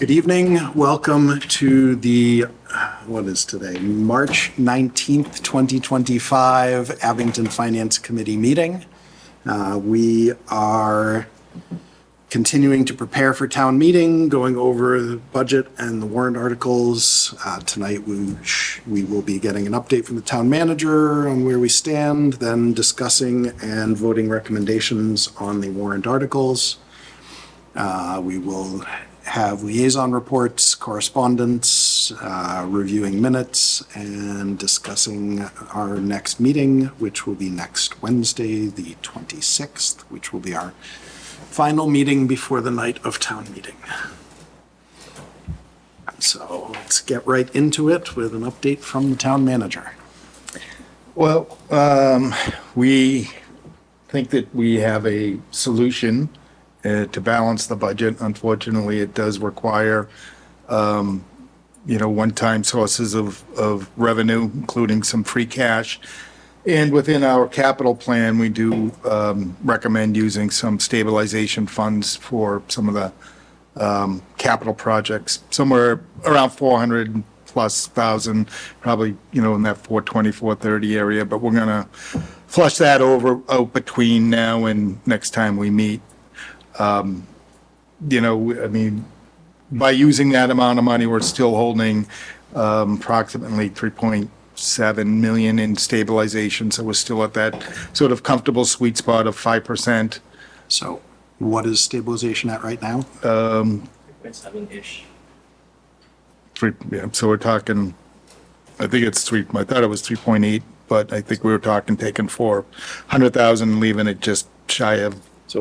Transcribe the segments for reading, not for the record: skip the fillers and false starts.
Good evening. Welcome to the, what is today, March 19th, 2025 Abington Finance Committee meeting. We are continuing to prepare for town meeting, going over the budget and the warrant articles. Tonight we will be getting an update from the town manager on where we stand, then discussing and voting recommendations on the warrant articles. We will have liaison reports, correspondence, reviewing minutes, and discussing our next meeting, which will be next Wednesday, the 26th, which will be our final meeting before the night of town meeting. So let's get right into it with an update from the town manager. Well, we think that we have a solution to balance the budget. Unfortunately, it does require, one-time sources of revenue, including some free cash. And within our capital plan, we do recommend using some stabilization funds for some of the capital projects, somewhere around 400,000+, probably, in that 420, 430 area. But we're going to flush that out between now and next time we meet. By using that amount of money, we're still holding approximately 3.7 million in stabilization. So we're still at that sort of comfortable sweet spot of 5%. So what is stabilization at right now? 3.7-ish. Yeah, so we're talking, I think it's I thought it was 3.8, but I think we were talking taking 400,000, leaving it just shy of. So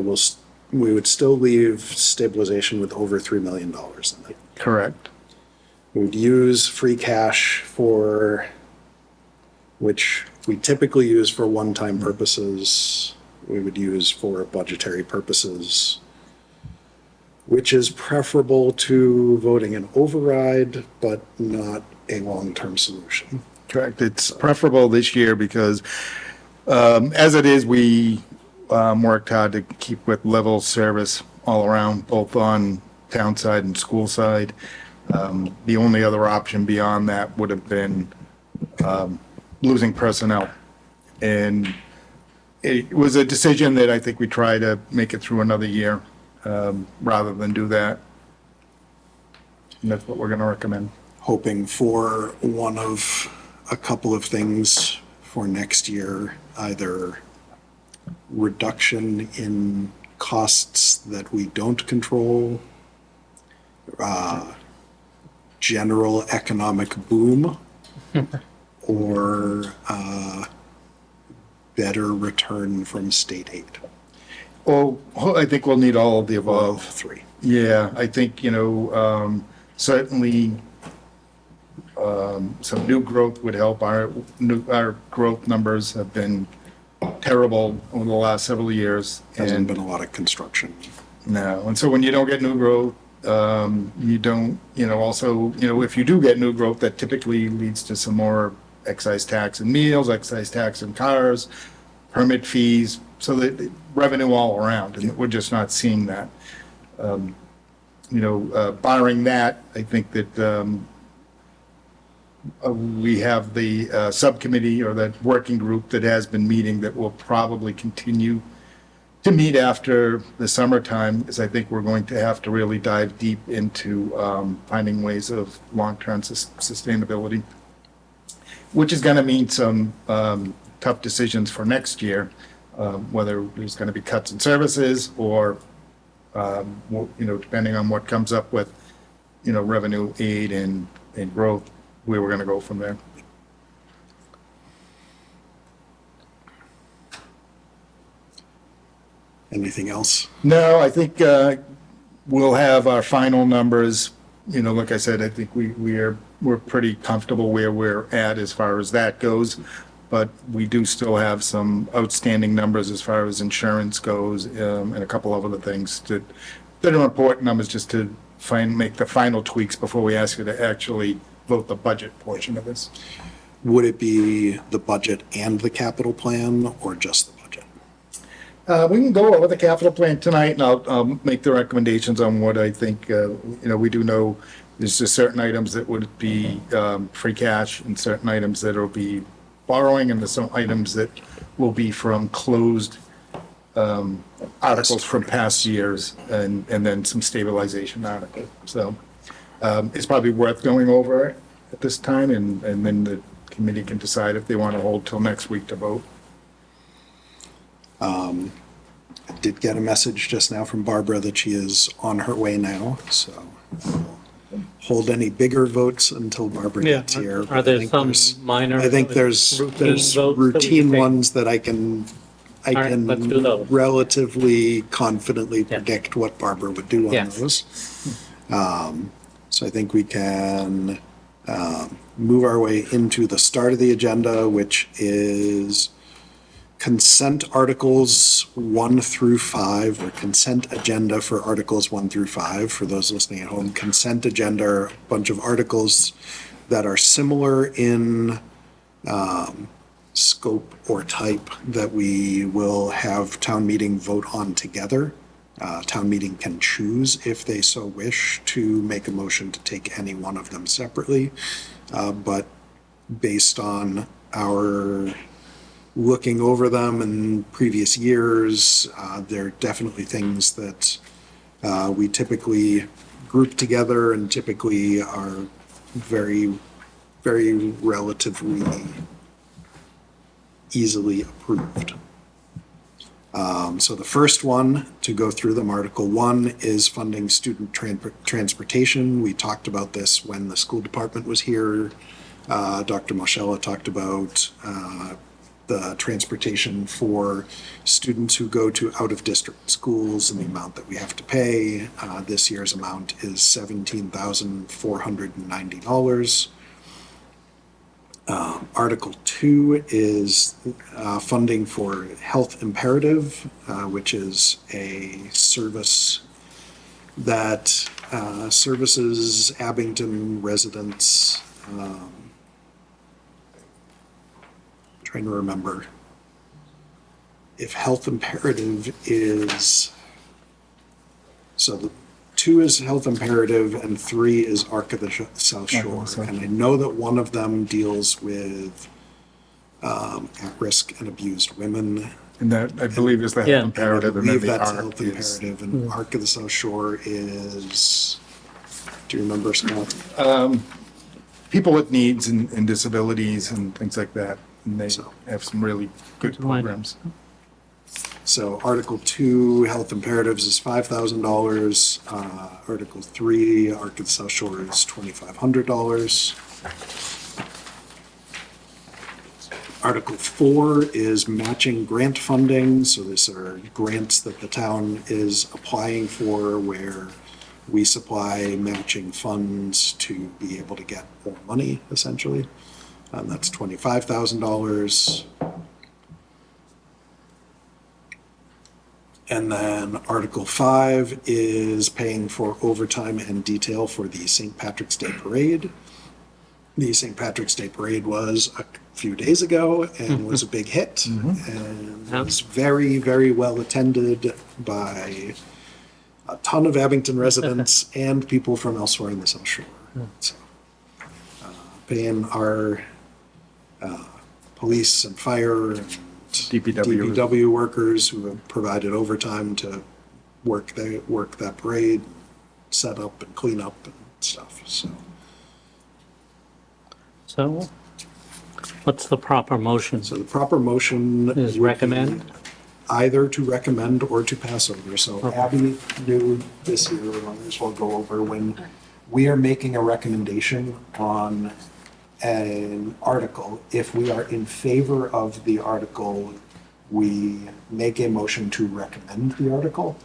we would still leave stabilization with over $3 million in it. Correct. We would use free cash which we typically use for one-time purposes. We would use for budgetary purposes, which is preferable to voting an override, but not a long-term solution. Correct. It's preferable this year because as it is, we worked hard to keep with level service all around, both on town side and school side. The only other option beyond that would have been losing personnel. And it was a decision that I think we try to make it through another year rather than do that. And that's what we're going to recommend. Hoping for one of a couple of things for next year, either reduction in costs that we don't control, general economic boom, or better return from state aid. Oh, I think we'll need all of the above. All three. Yeah, I think, certainly some new growth would help. Our growth numbers have been terrible over the last several years. Hasn't been a lot of construction. No, and so when you don't get new growth, you don't, also, if you do get new growth, that typically leads to some more excise tax and meals, excise tax and cars, permit fees, so that revenue all around, and we're just not seeing that. Barring that, I think that we have the subcommittee or that working group that has been meeting that will probably continue to meet after the summertime, because I think we're going to have to really dive deep into finding ways of long-term sustainability, which is going to mean some tough decisions for next year, whether there's going to be cuts in services or, depending on what comes up with, revenue aid and growth, where we're going to go from there. Anything else? No, I think we'll have our final numbers. Like I said, I think we're pretty comfortable where we're at as far as that goes. But we do still have some outstanding numbers as far as insurance goes, and a couple of other things that are important numbers just to make the final tweaks before we ask you to actually vote the budget portion of this. Would it be the budget and the capital plan, or just the budget? We can go over the capital plan tonight, and I'll make the recommendations on what I think, we do know there's just certain items that would be free cash, and certain items that will be borrowing, and there's some items that will be from closed articles from past years, and then some stabilization articles. So it's probably worth going over at this time, and then the committee can decide if they want to hold till next week to vote. I did get a message just now from Barbara that she is on her way now, so we'll hold any bigger votes until Barbara Yeah, gets here. are there some There's- minor? I think there's routine votes that we routine can take? ones that I can right, let's do those. relatively confidently Yeah. predict what Barbara would do on Yes. those. So I think we can move our way into the start of the agenda, which is consent articles 1 through 5, or consent agenda for articles 1 through 5. For those listening at home, consent agenda are a bunch of articles that are similar in scope or type that we will have town meeting vote on together. Town meeting can choose, if they so wish, to make a motion to take any one of them separately. But based on our looking over them in previous years, there are definitely things that we typically group together and typically are very, very relatively easily approved. So the first one, to go through them, Article 1 is funding student transportation. We talked about this when the school department was here. Dr. Moschella talked about the transportation for students who go to out-of-district schools and the amount that we have to pay. This year's amount is $17,490. Article 2 is funding for Health Imperative, which is a service that services Abington residents. Trying to remember if Health Imperative is, so the 2 is Health Imperative and 3 is Arc of the South Shore. And I know that one of them deals with at-risk and abused women. And that, I believe, is the Yeah. health imperative, I and then believe the that's ARC Health is. Imperative, and Arc of the South Shore is, do you remember, Scott? People with needs and disabilities and things like that. And they So- have some really good Right. programs. So Article 2, Health Imperatives is $5,000. Article 3, Arc of the South Shore is $2,500. Article 4 is matching grant funding. So these are grants that the town is applying for where we supply matching funds to be able to get more money, essentially. That's $25,000. And then Article 5 is paying for overtime and detail for the St. Patrick's Day Parade. The St. Patrick's Day Parade was a few days ago and was a big hit. And was very, very well attended by a ton of Abington residents and people from elsewhere in the South Shore. So, paying our police and fire and DPW workers who have provided overtime to work that parade, set up and clean up and stuff. So what's the proper motion? So the proper motion Is would recommend? be either to recommend or to pass over. So Abby knew this year, we might as well go over when we are making a recommendation on an article. If we are in favor of the article, we make a motion to recommend the article.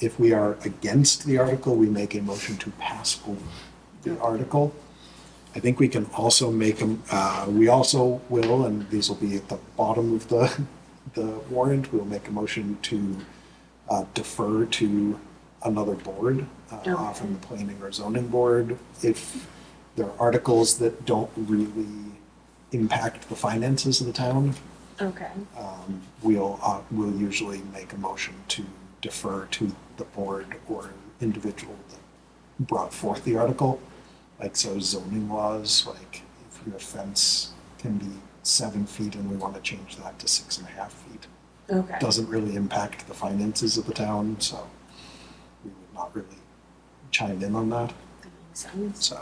If we are against the article, we make a motion to pass over the article. I think we can also make them, we also will, and these will be at the bottom of the warrant, we'll make a motion to defer to another board, often the planning or zoning board, if there are articles that don't really impact the finances of the town. Okay. We'll usually make a motion to defer to the board or individual that brought forth the article. Like, so zoning laws, like if your fence can be 7 feet and we want to change that to 6.5 feet, Okay. doesn't really impact the finances of the town, so we would not really chime in on that. That makes sense.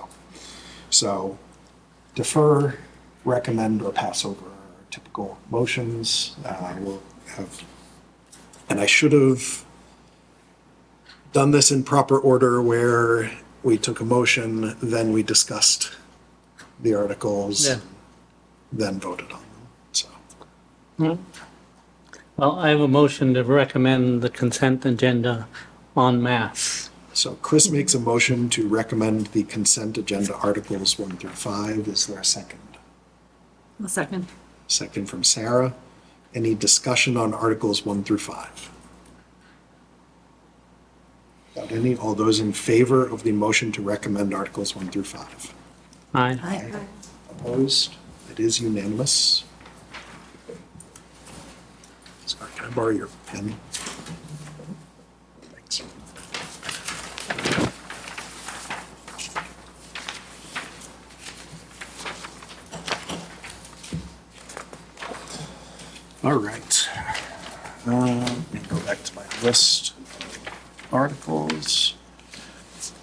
So defer, recommend, or pass over our typical motions. We'll have, and I should have done this in proper order where we took a motion, then we discussed the articles, Yeah. then voted on them, so. Well, I have a motion to recommend the consent agenda en masse. So Chris makes a motion to recommend the consent agenda articles 1 through 5. Is there a second? A second. Second from Sarah. Any discussion on articles 1 through 5? Without any, all those in favor of the motion to recommend articles 1 through 5? Aye. Aye. Opposed? It is unanimous. Sorry, can I borrow your pen? Thanks. All right. Let me go back to my list of articles.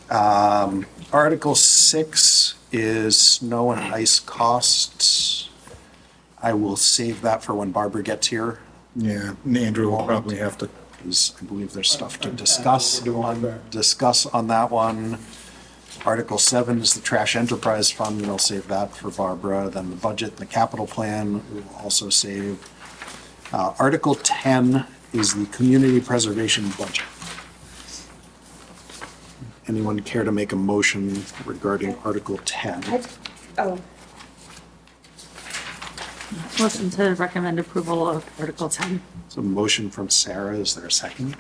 Article 6 is snow and ice costs. I will save that for when Barbara gets here, Yeah, and Andrew will probably have to. because I believe there's stuff to discuss on that one. Article 7 is the trash enterprise fund, and I'll save that for Barbara. Then the budget and the capital plan, we will also save. Article 10 is the community preservation budget. Anyone care to make a motion regarding Article 10? Oh, Motion to recommend approval of Article 10. So a motion from Sarah, is there a second?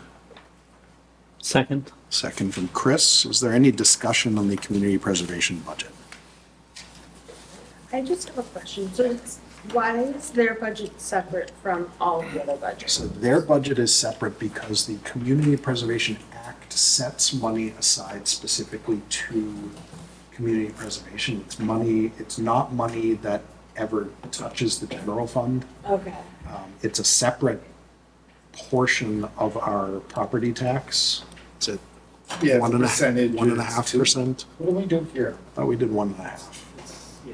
Second. Second from Chris. Is there any discussion on the community preservation budget? I just have a question. So why is their budget separate from all of the other budgets? So their budget is separate because the Community Preservation Act sets money aside specifically to community preservation. It's money, it's not money that ever touches the general fund. Okay. It's a separate portion of our property tax. It's at Yeah, one and a percentage is 1.5%. What do we do here? Oh, we did 1.5. Yeah.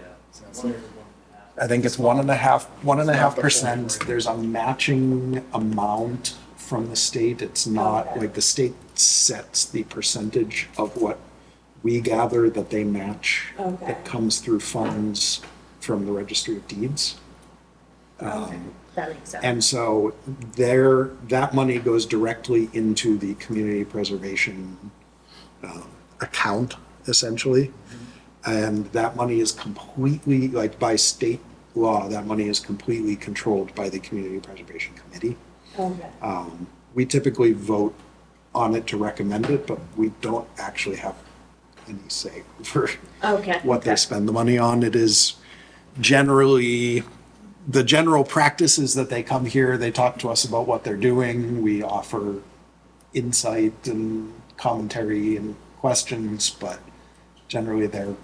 I think it's 1.5%. There's a matching amount from the state. It's not, Okay. like, the state sets the percentage of what we gather that they match. Okay. That comes through funds from the Registry of Deeds. That makes sense. And so that money goes directly into the community preservation account, essentially. And that money is completely, like, by state law, that money is completely controlled by the Community Preservation Committee. Okay. We typically vote on it to recommend it, but we don't actually have any say for Okay. what they Okay. spend the money on. It is generally, the general practice is that they come here, they talk to us about what they're doing, we offer insight and commentary and questions, but generally their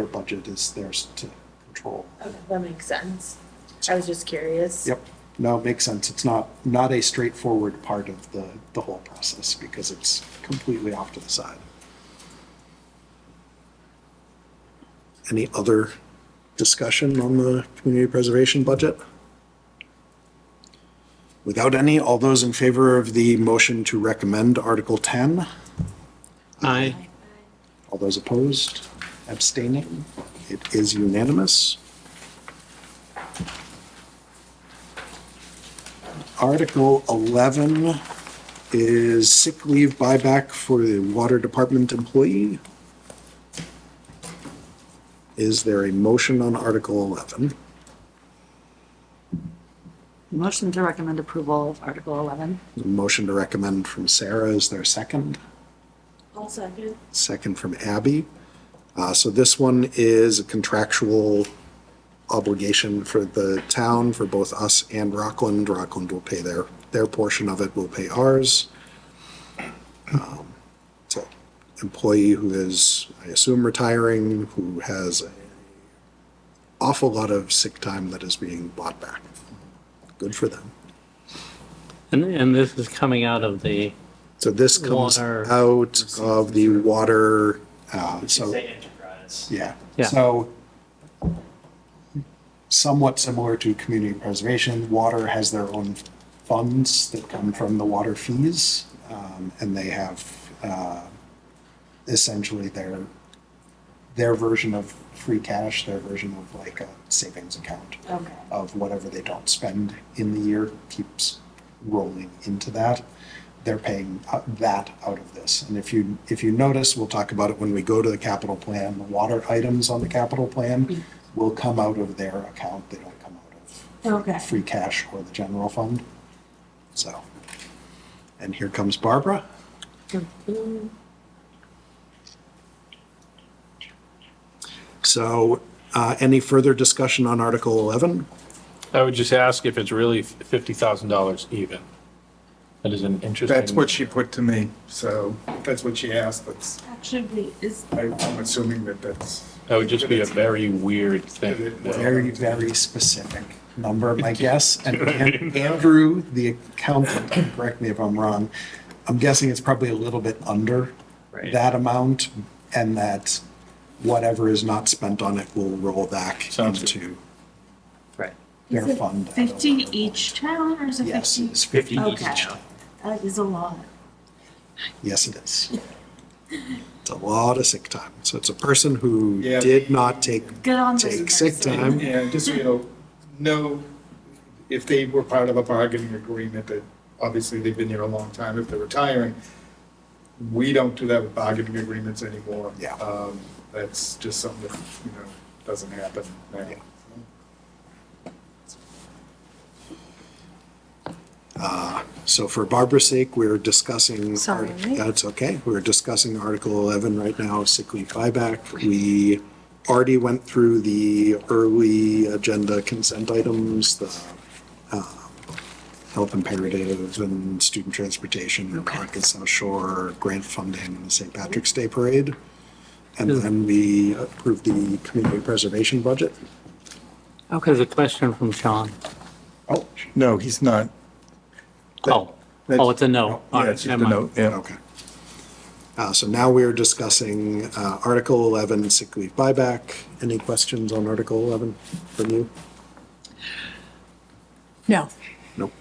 budget is theirs to control. Okay, that makes sense. I was just curious. Yep, no, it makes sense. It's not a straightforward part of the whole process because it's completely off to the side. Any other discussion on the community preservation budget? Without any, all those in favor of the motion to recommend Article 10? Aye. All those opposed, abstaining? It is unanimous. Article 11 is sick leave buyback for the water department employee. Is there a motion on Article 11? Motion to recommend approval of Article 11. A motion to recommend from Sarah. Is there a second? I'll second. Second from Abby. So this one is a contractual obligation for the town, for both us and Rockland. Rockland will pay their portion of it, we'll pay ours. So employee who is, I assume, retiring, who has an awful lot of sick time that is being bought back. Good for them. And this is coming out of the, So this comes Water out of the water, so, Say enterprise. yeah. Yeah. So somewhat similar to community preservation, water has their own funds that come from the water fees. And they have essentially their version of free cash, their version of like a savings account Okay. of whatever they don't spend in the year keeps rolling into that. They're paying that out of this. And if you notice, we'll talk about it when we go to the capital plan, the water items on the capital plan will come out of their account. They don't come out of Okay. free cash or the general fund. So, and here comes Barbara. So, any further discussion on Article 11? I would just ask if it's really $50,000 even. That is an interesting. That's what she put to me, so that's what she asked, that's, Actually, wait, is, I'm assuming that's. That would just be a very weird thing. Very, very specific number, my guess. And Andrew, the accountant, can correct me if I'm wrong, I'm guessing it's probably a little bit under Right. that amount, and that whatever is not spent on it will roll back Sounds good. into Right. their is it fund. 50 each town or is it 50? Yes, it's 50 50. each Okay. town. That is a lot. Yes, it is. It's a lot of sick time. So it's a person who Yeah. did not take Good on this take sick person. time. Yeah, just, know if they were part of a bargaining agreement that obviously they've been here a long time, if they're retiring, we don't do that with bargaining agreements anymore. Yeah. That's just something that, doesn't happen now. Yeah. So for Barbara's sake, we're discussing. Sorry. That's okay. We're discussing Article 11 right now, sick leave buyback. We already went through the early agenda consent items, the health imperative and student transportation, Rockland South Shore, grant funding, and the St. Patrick's Day Parade. And then we approved the community preservation budget. there's a question from Sean. Oh, No, he's not. Oh, it's a no. All Yeah, right, it's just a never mind. note, yeah. okay. So now we're discussing Article 11, sick leave buyback. Any questions on Article 11 from you? No. Nope.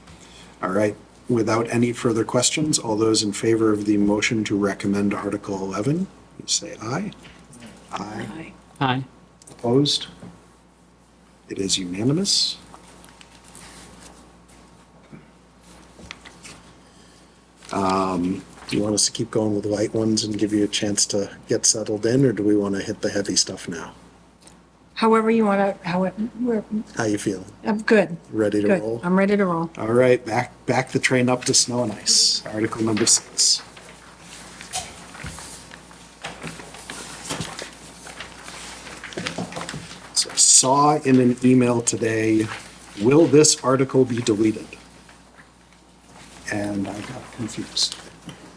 All right. Without any further questions, all those in favor of the motion to recommend Article 11, you say aye. Aye. Aye. Opposed? It is unanimous. Do you want us to keep going with the light ones and give you a chance to get settled in, or do we want to hit the heavy stuff now? However you want to, How you feeling? I'm good. Ready to Good. roll? I'm ready to roll. All right, back the train up to snow and ice. Article number 6. So saw in an email today, will this article be deleted? And I got confused.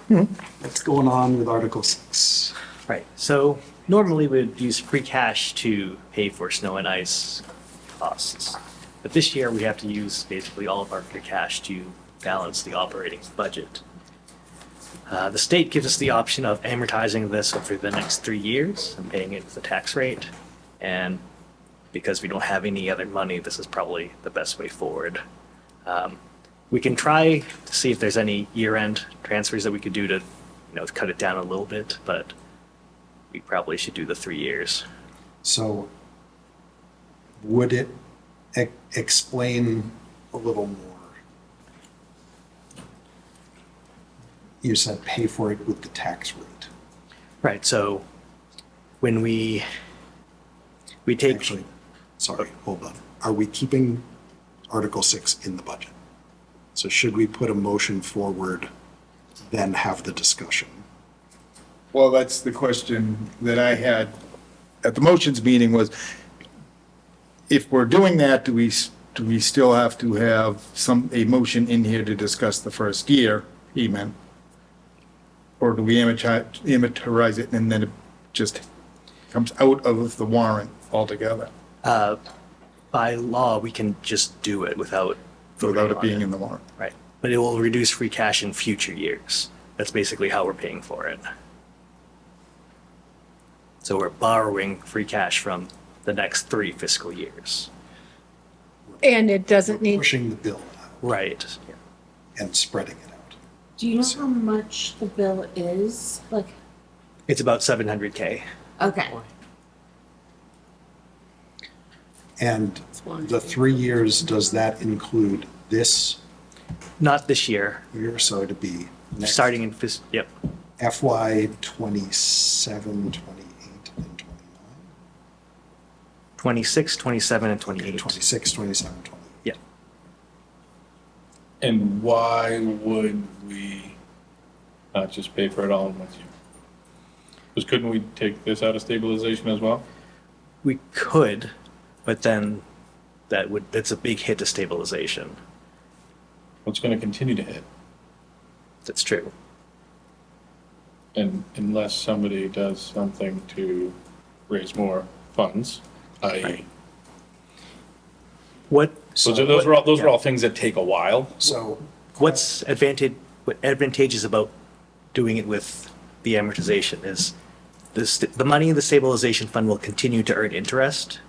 What's going on with Article 6? Right. So normally we'd use free cash to pay for snow and ice costs. But this year we have to use basically all of our free cash to balance the operating budget. The state gives us the option of amortizing this over the next 3 years and paying it with the tax rate. And because we don't have any other money, this is probably the best way forward. We can try to see if there's any year-end transfers that we could do to, cut it down a little bit, but we probably should do the 3 years. So would it explain a little more? You said pay for it with the tax rate. Right, so when we take, Actually, sorry, hold on. Are we keeping Article 6 in the budget? So should we put a motion forward, then have the discussion? Well, that's the question that I had at the motions meeting was, if we're doing that, do we still have to have a motion in here to discuss the first year payment? Or do we amortize it and then it just comes out of the warrant altogether By law, we can just do it without voting without it on being in the warrant? Right. But it will reduce free cash in future years. That's basically how we're paying for it. So we're borrowing free cash from the next 3 fiscal years. And it doesn't need, Pushing the bill out Right. and spreading it out. Do you know how much the bill is? Like, It's about 700K. okay. And the 3 years, does that include this Not this year, year? So it'd be next starting in yep. FY 27, 28, and 29. 26, 27, and 28. 26, 27, 28. Yeah. And why would we not just pay for it all in 1 year? Because couldn't we take this out of stabilization as well? We could, but then that's a big hit to stabilization. It's going to continue to hit. That's true. And unless somebody does something to raise more funds, i.e. Right. What? Those are all things that take a while. So What's advantageous about doing it with the amortization is the money in the stabilization fund will continue to earn interest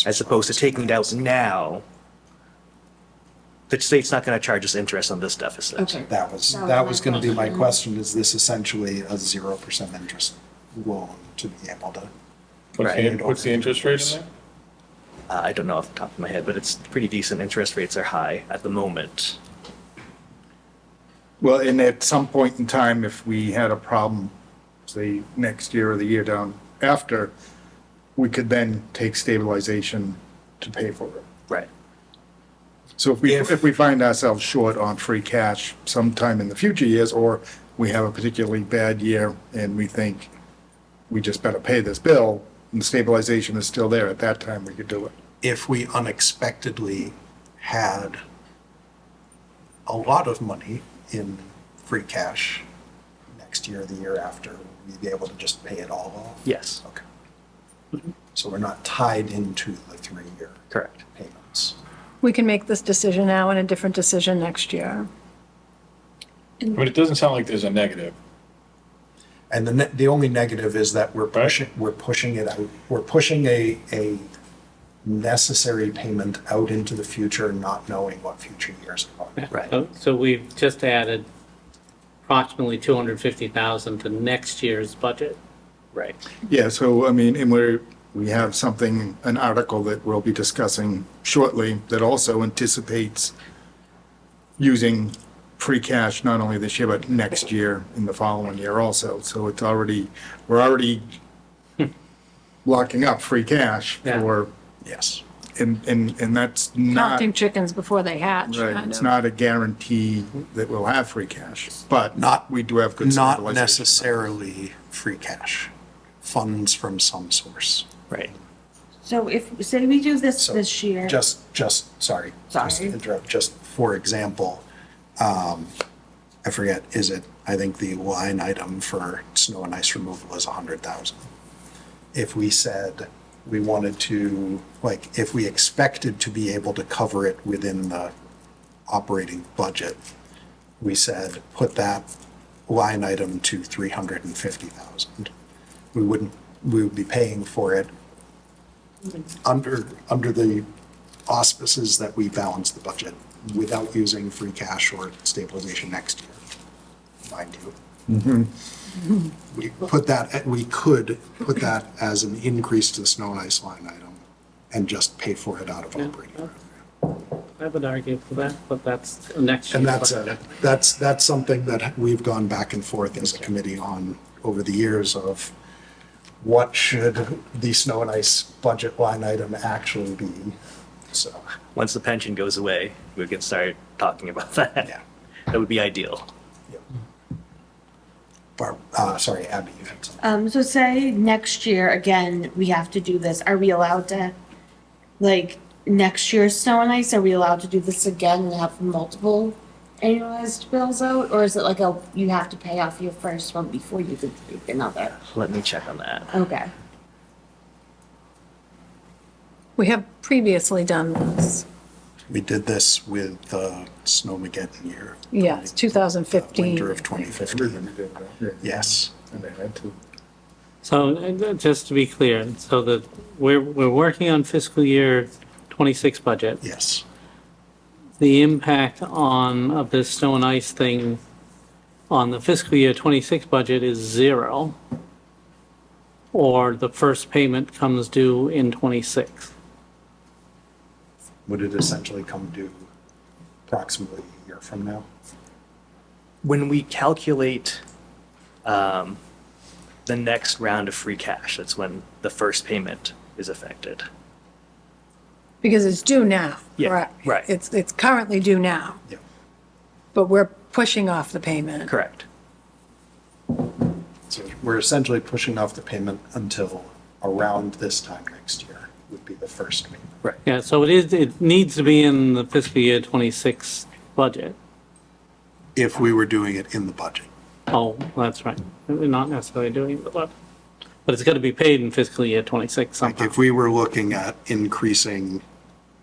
as opposed to taking it out now. The state's not going to charge us interest on this deficit. Okay. that was That was going to be my my question. Is this essentially a 0% interest loan to be able to? What's the interest rate in there? I don't know off the top of my head, but it's pretty decent. Interest rates are high at the moment. Well, and at some point in time, if we had a problem, say, next year or the year down after, we could then take stabilization to pay for it. Right. So if we find ourselves short on free cash sometime in the future years, or we have a particularly bad year and we think we just better pay this bill, and the stabilization is still there, at that time, we could do it. If we unexpectedly had a lot of money in free cash next year or the year after, would we be able to just pay it all off? Yes. Okay. So we're not tied into the 3-year Correct. payments. we can make this decision now and a different decision next year. But it doesn't sound like there's a negative. And the only negative is that we're pushing it out. We're pushing a necessary payment out into the future, not knowing what future years are. Right. So we've just added approximately 250,000 to next year's budget. Right. Yeah, so, I mean, and we have something, an article that we'll be discussing shortly that also anticipates using free cash not only this year, but next year and the following year also. So it's we're already locking up free cash Yeah. for, Yes. and that's not, Counting chickens before they hatch, right, kind it's of. not a guarantee that we'll have free cash, but Not- we do have good Not stabilization. necessarily free cash, funds from some source. Right. So if, say we do this So this year. Sorry. Sorry. Just to interrupt, just for example, I forget, I think the line item for snow and ice removal is 100,000. If we said we wanted to, like, if we expected to be able to cover it within the operating budget, we said, put that line item to 350,000. We would be paying for it under the auspices that we balance the budget without using free cash or stabilization next year, mind you. We could put that as an increase to the snow and ice line item and just pay for it out of operating revenue. I would argue for that, but that's next And year's that's, budget. that's something that we've gone back and forth as a committee on over the years of what should the snow and ice budget line item actually be? So, Once the pension goes away, we can start talking about that. yeah. That would be ideal. Sorry, Abby, you had something. So say next year, again, we have to do this. Are we allowed to like next year's snow and ice? Are we allowed to do this again and have multiple annualized bills out? Or is it like you have to pay off your first one before you can take another? Let me check on that. Okay. We have previously done this. We did this with the Snowmageddon year. Yes, 2015. Winter of 2015. Everybody did that. Yeah. Yes. And they had to. So just to be clear, so that we're working on fiscal year 26 budget. Yes. The impact of this snow and ice thing on the fiscal year 26 budget is 0, or the first payment comes due in 26. Would it essentially come due approximately a year from now? When we calculate the next round of free cash, that's when the first payment is affected. Because it's due now, Yeah, correct? right. It's currently due now, Yeah. but we're pushing off the payment. Correct. So we're essentially pushing off the payment until around this time next year would be the first payment. Right. Yeah, so it needs to be in the fiscal year 26 budget. If we were doing it in the budget. Oh, that's right. We're not necessarily doing the budget. But it's got to be paid in fiscal year 26 Like somehow. if we were looking at increasing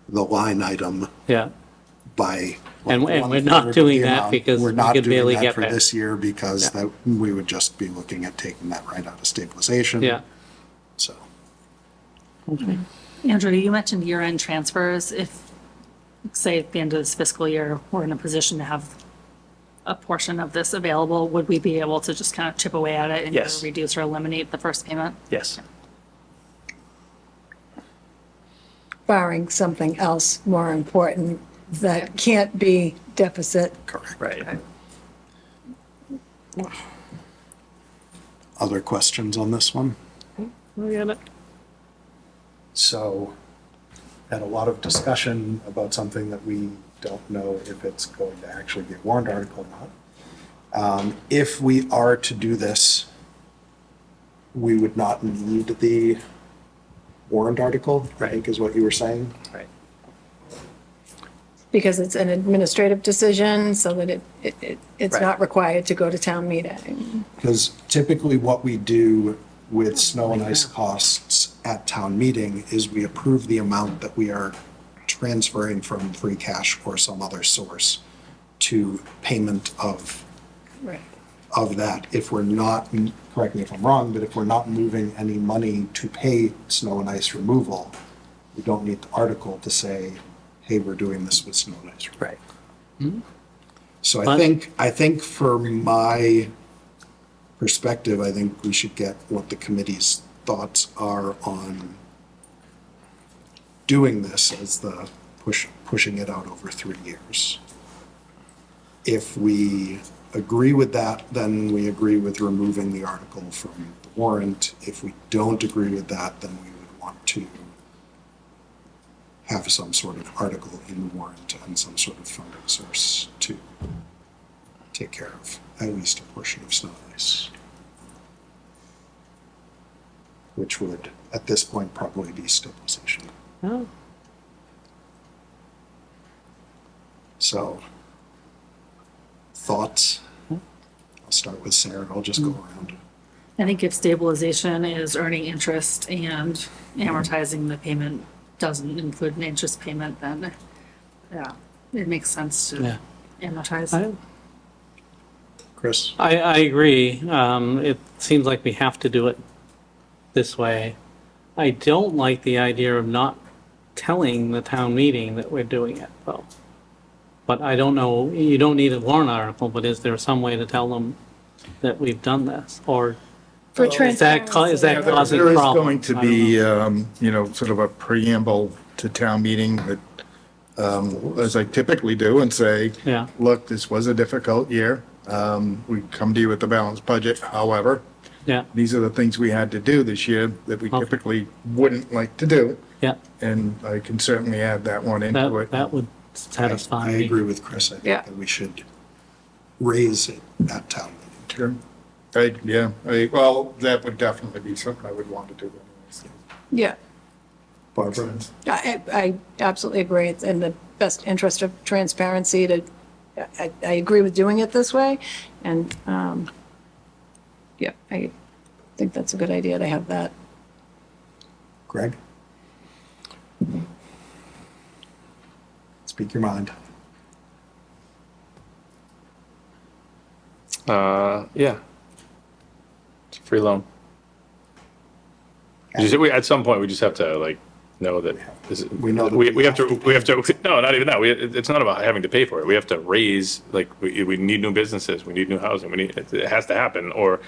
the line item Yeah, by. And we're one-third not of doing the that amount, because we're we not could doing barely that get for there. this year because Yeah. that, we would just be looking at taking that right out of stabilization. yeah. So. Andrew, you mentioned year-end transfers. If, say, at the end of this fiscal year, we're in a position to have a portion of this available, would we be able to just kind of chip away at it and either Yes. reduce or eliminate the first payment? Yes. Barring something else more important that can't be deficit. Correct. Right. Other questions on this one? We get it. So, had a lot of discussion about something that we don't know if it's going to actually be a warrant article or not. If we are to do this, we would not need the warrant article, I think is what you were saying. Right. Because it's an administrative decision, so that it's Right. not required to go to town meeting. Because typically what we do with snow and ice costs at town meeting is we approve the amount that we are transferring from free cash or some other source to payment of Right. that. If we're not, correct me if I'm wrong, but if we're not moving any money to pay snow and ice removal, we don't need the article to say, hey, we're doing this with snow and ice. Right. So But- I think for my perspective, I think we should get what the committee's thoughts are on doing this as the pushing it out over 3 years. If we agree with that, then we agree with removing the article from the warrant. If we don't agree with that, then we would want to have some sort of article in the warrant and some sort of funding source to take care of at least a portion of snow and ice. Which would, at this point, probably be stabilization. Oh, So, thoughts? I'll start with Sarah, I'll just go around. I think if stabilization is earning interest and amortizing the payment doesn't include an interest payment, then, yeah, it makes sense yeah. to amortize. Chris? I agree. It seems like we have to do it this way. I don't like the idea of not telling the town meeting that we're doing it, though. But I don't know, you don't need a warrant article, but is there some way to tell them that we've done this? Or For is that transparency. causing There is problems? going to I don't be, know. sort of a preamble to town meeting that, as I typically do, and say, Yeah. look, this was a difficult year. We come to you with a balanced budget. However, Yeah, these are the things we had to do this year that we Okay. typically wouldn't like to do. yeah, And I can certainly add that one into it. that would satisfy I me. agree with Chris, I think Yeah. that we should raise it at town meeting. Sure. Well, that would definitely be something I would want to do anyways. Yeah, Barbara? I absolutely agree. It's in the best interest of transparency to, I agree with doing it this way. And, yeah, I think that's a good idea to have that. Greg? Speak your mind. Yeah. It's a free loan. At some point, we just have to like know that We know that we have to, no, not even that. It's not about having to pay for it. We have to raise, like, we need new businesses, we need new housing, it has to happen, or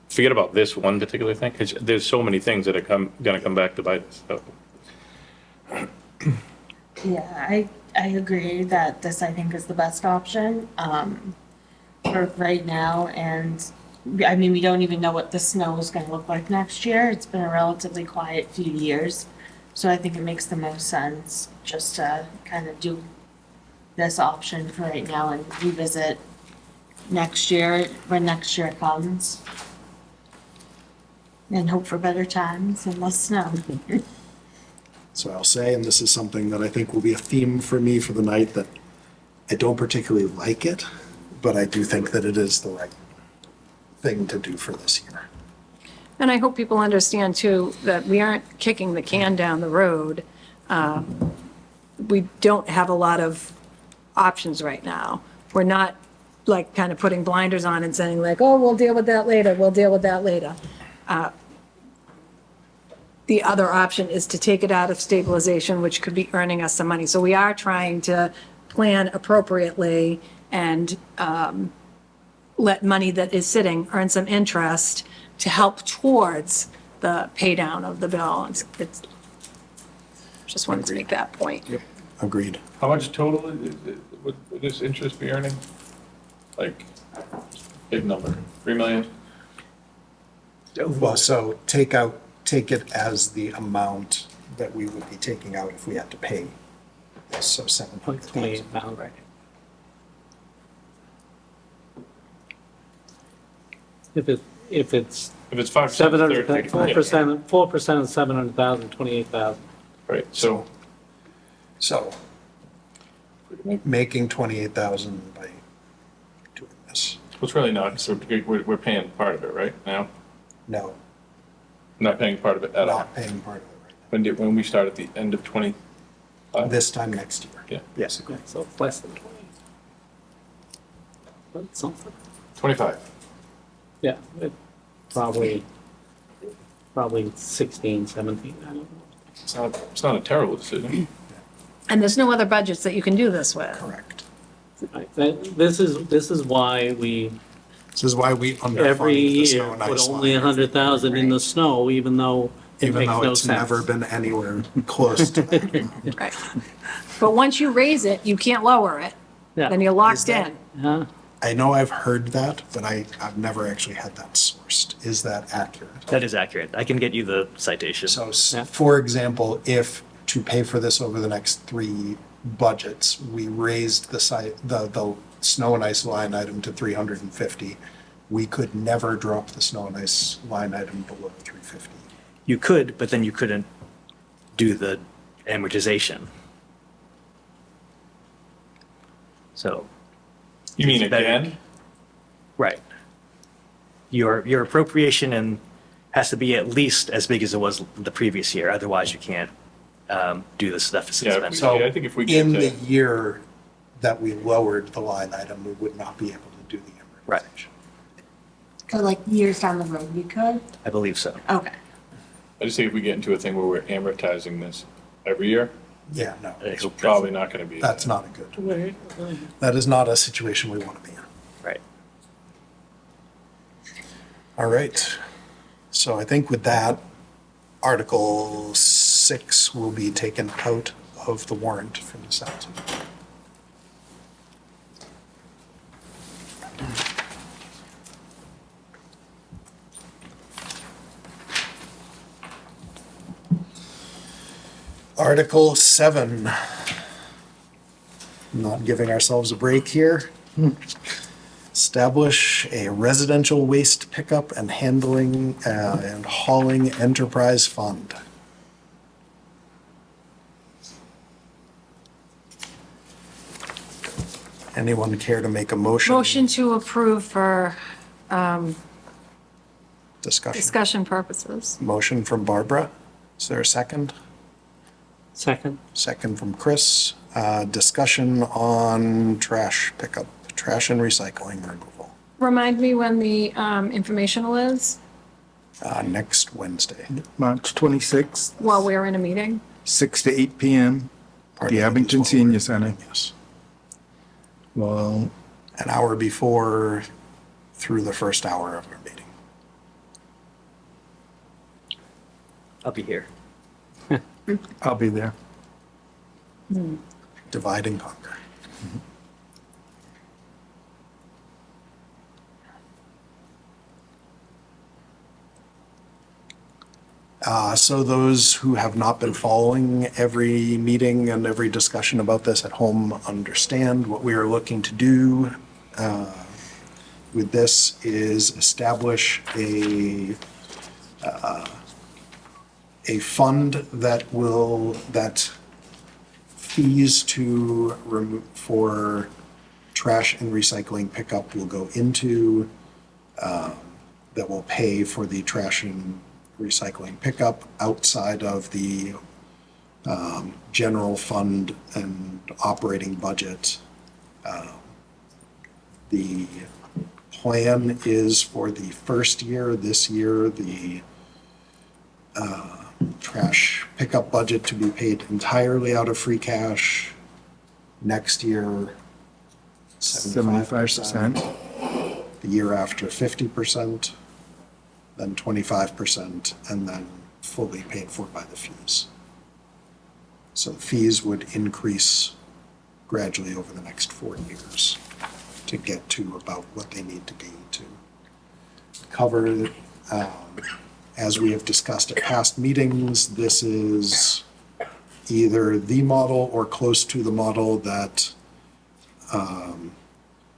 forget about this one particular thing, because there's so many things that are gonna come back to bite us. So. Yeah, I agree that this, I think, is the best option, for right now, and, I mean, we don't even know what the snow is gonna look like next year. It's been a relatively quiet few years, so I think it makes the most sense just to kind of do this option for right now and revisit next year, when next year comes. And hope for better times and less snow. So I'll say, and this is something that I think will be a theme for me for the night, that I don't particularly like it, but I do think that it is the right thing to do for this year. And I hope people understand too, that we aren't kicking the can down the road. We don't have a lot of options right now. We're not like kind of putting blinders on and saying like, oh, we'll deal with that later, we'll deal with that later. The other option is to take it out of stabilization, which could be earning us some money. So we are trying to plan appropriately and let money that is sitting earn some interest to help towards the pay down of the bill. Just wanted to make that point. Agreed. How much total would this interest be earning? Like, big number, 3 million? Well, so take it as the amount that we would be taking out if we had to pay. So 700,000. 28,000. Right. If it's If it's 5%, 700, 30, 4% of 700,000, 28,000. right, so, So making 28,000 by doing this. it's really not, so we're paying part of it, right, now? No, Not paying part of it at all. not paying part of it right When we start at the end of 20? now. This time next year. Yeah, Yes. Yeah, so it's less than 20. But something. 25. Yeah, probably 16, 17, I don't know. It's not a terrible decision. And there's no other budgets that you can do this with. Correct. Right, This is why we, This is why we underfund every the snow year, and put ice only line. 100,000 in the snow, even though it Even makes though no it's sense. never been anywhere close to that. Right. But once you raise it, you can't lower it. Yeah. Then you're locked in. Yeah. I know I've heard that, but I've never actually had that sourced. Is that accurate? That is accurate. I can get you the citation. So, Yeah. for example, if to pay for this over the next 3 budgets, we raised the snow and ice line item to 350, we could never drop the snow and ice line item below 350. You could, but then you couldn't do the amortization. So, You mean It's better. again? right. Your appropriation has to be at least as big as it was the previous year. Otherwise, you can't do this deficit Yeah, spending. So I think if we get in to- the year that we lowered the line item, we would not be able to do the Right. amortization. So like years down the road, we could? I believe so. Okay. I just think if we get into a thing where we're amortizing this every year, Yeah, no, I it's hope probably not gonna be. that's not a good, that is not a situation we want to be in. Right. All right. So I think with that, Article 6 will be taken out of the warrant from the sounds of it. Article 7. Not giving ourselves a break here. Establish a residential waste pickup and handling and hauling enterprise fund. Anyone care to make a motion? Motion to approve for Discussion. discussion purposes. Motion from Barbara. Is there a second? Second. Second from Chris. Discussion on trash pickup, trash and recycling removal, Remind me when the informational is next Wednesday. March 26th, while we're in a meeting. 6 to 8 p.m. Pardon The me, Abington is what we're Senior Center. doing, Yes. Well, An hour before through the first hour of our meeting. I'll be here. I'll be there. Divide and conquer. So those who have not been following every meeting and every discussion about this at home understand what we are looking to do with this is establish a fund that fees for trash and recycling pickup will go into, that will pay for the trash and recycling pickup outside of the general fund and operating budget. The plan is for the first year, this year, the trash pickup budget to be paid entirely out of free cash. Next year, 75%. 75%. The year after, 50%, then 25%, and then fully paid for by the fees. So the fees would increase gradually over the next 4 years to get to about what they need to be to cover. As we have discussed at past meetings, this is either the model or close to the model that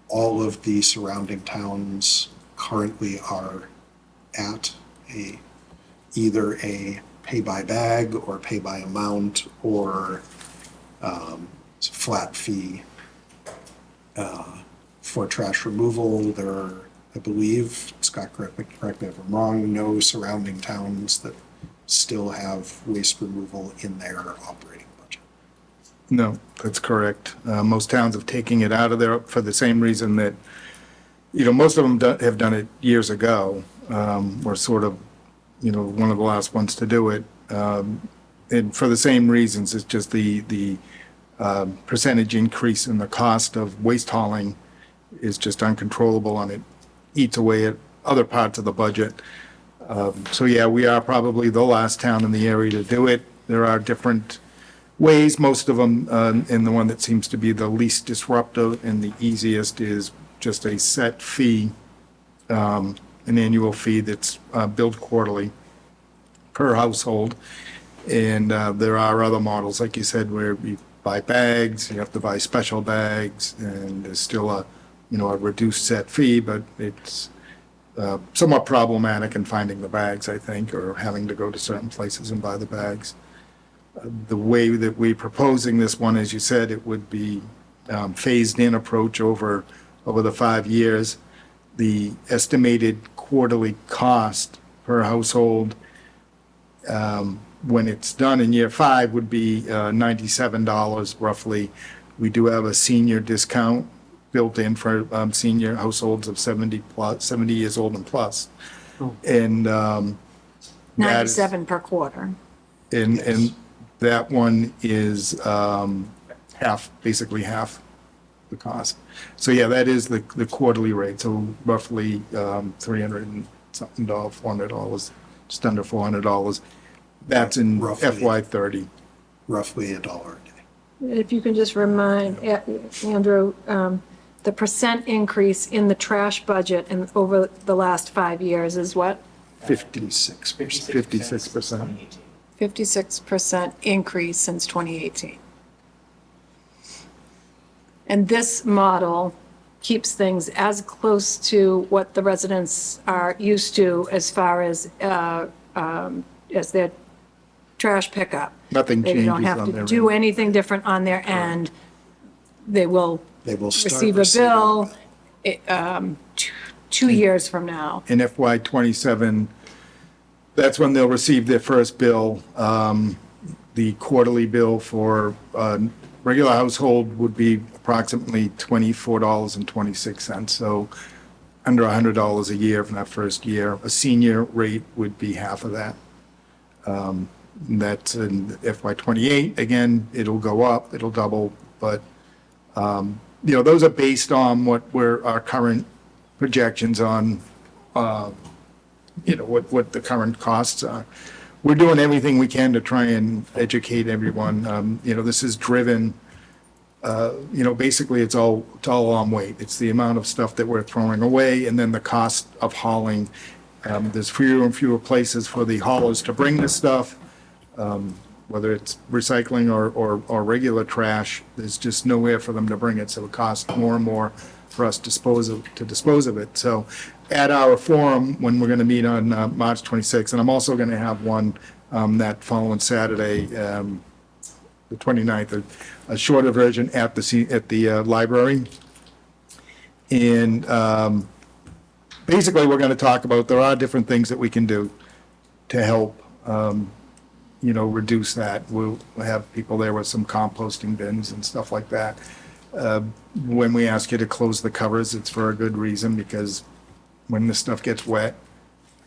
all of the surrounding towns currently are at, either a pay by bag or pay by amount or flat fee for trash removal. There are, I believe, Scott, correct me if I'm wrong, no surrounding towns that still have waste removal in their operating budget. No, that's correct. Most towns have taken it out of there for the same reason that, most of them have done it years ago. We're sort of, one of the last ones to do it. And for the same reasons, it's just the percentage increase in the cost of waste hauling is just uncontrollable, and it eats away at other parts of the budget. So yeah, we are probably the last town in the area to do it. There are different ways, most of them, and the one that seems to be the least disruptive and the easiest is just a set fee, an annual fee that's billed quarterly per household. And there are other models, like you said, where you buy bags, you have to buy special bags, and there's still a reduced set fee, but it's somewhat problematic in finding the bags, I think, or having to go to certain places and buy the bags. The way that we're proposing this one, as you said, it would be phased-in approach over the 5 years. The estimated quarterly cost per household when it's done in year 5 would be $97 roughly. We do have a senior discount built in for senior households of 70 years old and plus. And that is- 97 per quarter. and that one is basically half the cost. So yeah, that is the quarterly rate, so roughly $300 and something, $400, just under $400. That's in Roughly. FY '30. Roughly $1 a day. If you can just remind, Andrew, the percent increase in the trash budget and over the last 5 years is what? 56%. 56%. 56% increase since 2018. And this model keeps things as close to what the residents are used to as far as their trash pickup. Nothing They don't changes have on to their do end. anything different on their end. They will They will start receive a receiving bill 2 years from now. In FY '27, that's when they'll receive their first bill. The quarterly bill for regular household would be approximately $24.26, so under $100 a year from that first year. A senior rate would be half of that. That's in FY '28. Again, it'll go up, it'll double, but, those are based on our current projections on, what the current costs are. We're doing everything we can to try and educate everyone. This is driven, basically it's all on weight. It's the amount of stuff that we're throwing away and then the cost of hauling. There's fewer and fewer places for the haulers to bring this stuff, whether it's recycling or regular trash. There's just nowhere for them to bring it, so it costs more and more for us to dispose of it. So at our forum, when we're going to meet on March 26th, and I'm also going to have one that following Saturday, the 29th, a shorter version at the library. And basically, we're going to talk about, there are different things that we can do to help, reduce that. We'll have people there with some composting bins and stuff like that. When we ask you to close the covers, it's for a good reason, because when this stuff gets wet,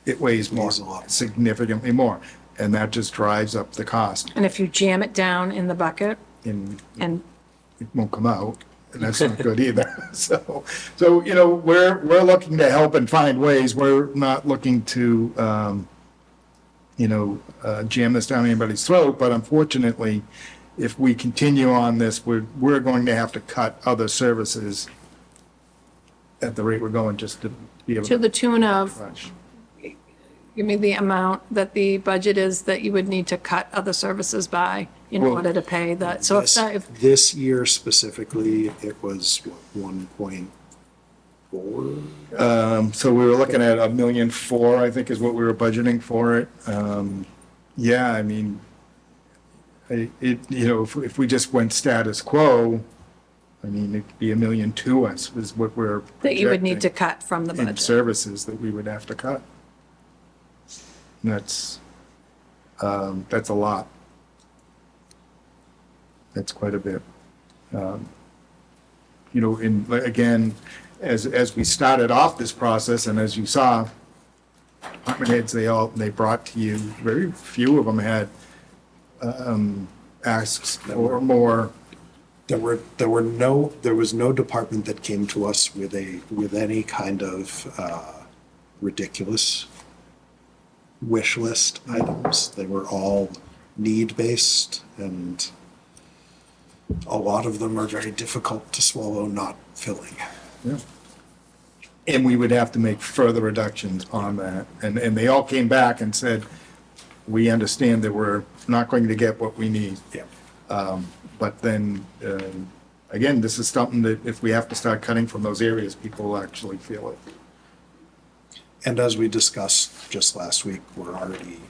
it weighs more, Weighs a lot. significantly more, and that just drives up the cost, And if you jam it down in the bucket and and it won't come out, and that's not good either. So we're looking to help and find ways. We're not looking to, jam this down anybody's throat, but unfortunately, if we continue on this, we're going to have to cut other services at the rate we're going, just to be able to the tune of, Rush. give me the amount that the budget is that you would need to cut other services by in Well, order to pay that. So if This year specifically, it was what, 1.4? So we were looking at $1.4 million, I think, is what we were budgeting for it. Yeah, I mean, if we just went status quo, I mean, it'd be $1.2 million us is what we're that you would need to projecting cut from the in budget. services that we would have to cut. And that's a lot. That's quite a bit. Again, as we started off this process, and as you saw, department heads, they brought to you, very few of them had asks for more. There was no department that came to us with any kind of ridiculous wish list items. They were all need-based, and a lot of them are very difficult to swallow, not filling. Yeah. And we would have to make further reductions on that. And they all came back and said, we understand that we're not going to get what we need. Yeah. But then, again, this is something that if we have to start cutting from those areas, people will actually feel it. And as we discussed just last week, we're already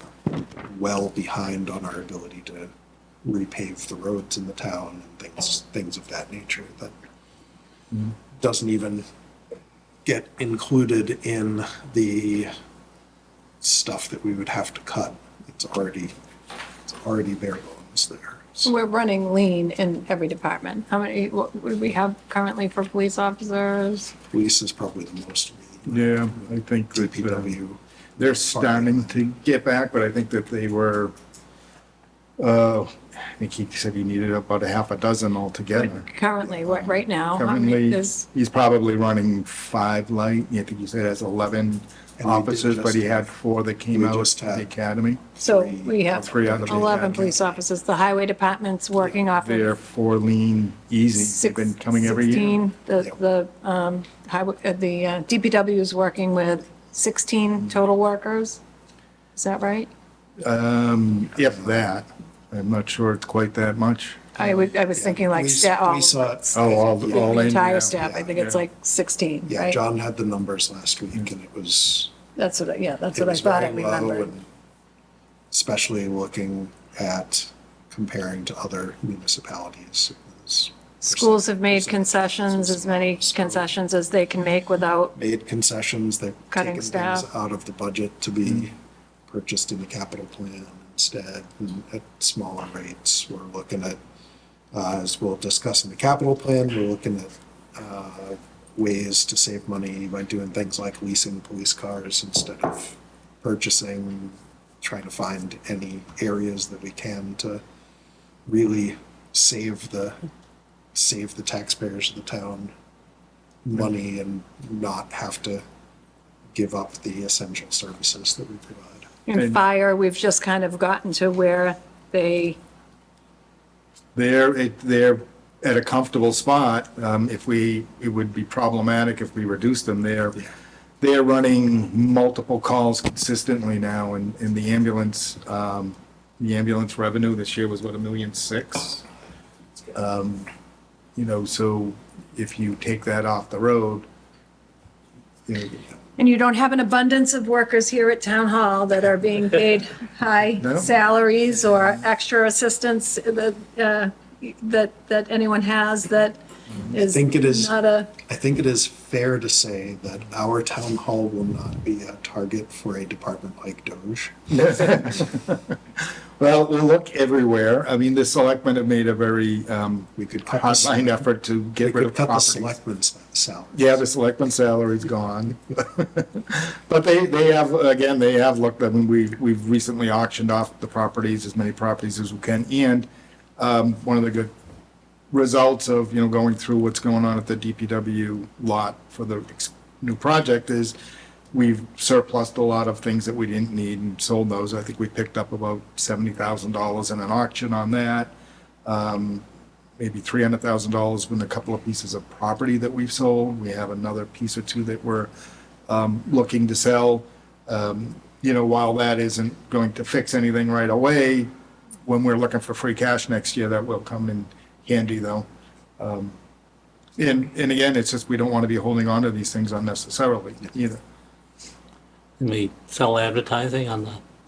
well behind on our ability to repave the roads in the town and things of that nature that doesn't even get included in the stuff that we would have to cut. It's already bare bones there. So We're running lean in every department. How many, what would we have currently for police officers? police is probably the most. Yeah, I think that, DPW. they're starting to get back, but I think that they were, I think he said he needed about a half a dozen altogether. Currently, what, right now? How many- Currently, there's- he's probably running 5 light. I think he said has 11 And we officers, did but he just- had 4 that came we out of just the had- academy. So we have 3 out of the 11 academy. police officers. The highway department's working off They're of 4 lean, easy. They've been coming every year. 16. The DPW is working with 16 total workers. Is that right? If that, I'm not sure it's quite that much. I was thinking like We staff, saw, All the in. yeah. entire staff. I think it's Yeah. like 16, yeah, right? John had the numbers last week, and it was. That's what I It thought was I very low, remembered. and especially looking at comparing to other municipalities, it was Schools have made concessions, as many concessions as they can make without, Made concessions, they've Cutting taken staff. things out of the budget to be purchased in the capital plan instead, and at smaller rates. We're looking at, as we'll discuss in the capital plan, we're looking at ways to save money by doing things like leasing police cars instead of purchasing, trying to find any areas that we can to really save the taxpayers of the town money and not have to give up the essential services that we provide. in fire, we've just kind of gotten to where they're at a comfortable spot. It would be problematic if we reduced them. They're running multiple calls consistently now, and the ambulance revenue this year was, what, $1.6 million? So if you take that off the road, And you don't have an abundance of workers here at Town Hall that are being paid high No. salaries or extra assistance that anyone has that is think it is- not a, I think it is fair to say that our town hall will not be a target for a department like Doge. well, we look everywhere. I mean, the selectmen have made a very We could cut the hotline effort to We get rid could of cut the properties. selectmen's salary. Yeah, the selectman's salary's gone. But they have looked, I mean, we've recently auctioned off the properties, as many properties as we can. And one of the good results of, going through what's going on at the DPW lot for the new project is we've surplused a lot of things that we didn't need and sold those. I think we picked up about $70,000 in an auction on that. Maybe $300,000 in a couple of pieces of property that we've sold. We have another piece or two that we're looking to sell. While that isn't going to fix anything right away, when we're looking for free cash next year, that will come in handy, though. And again, it's just we don't want to be holding on to these things unnecessarily either. Can we sell advertising on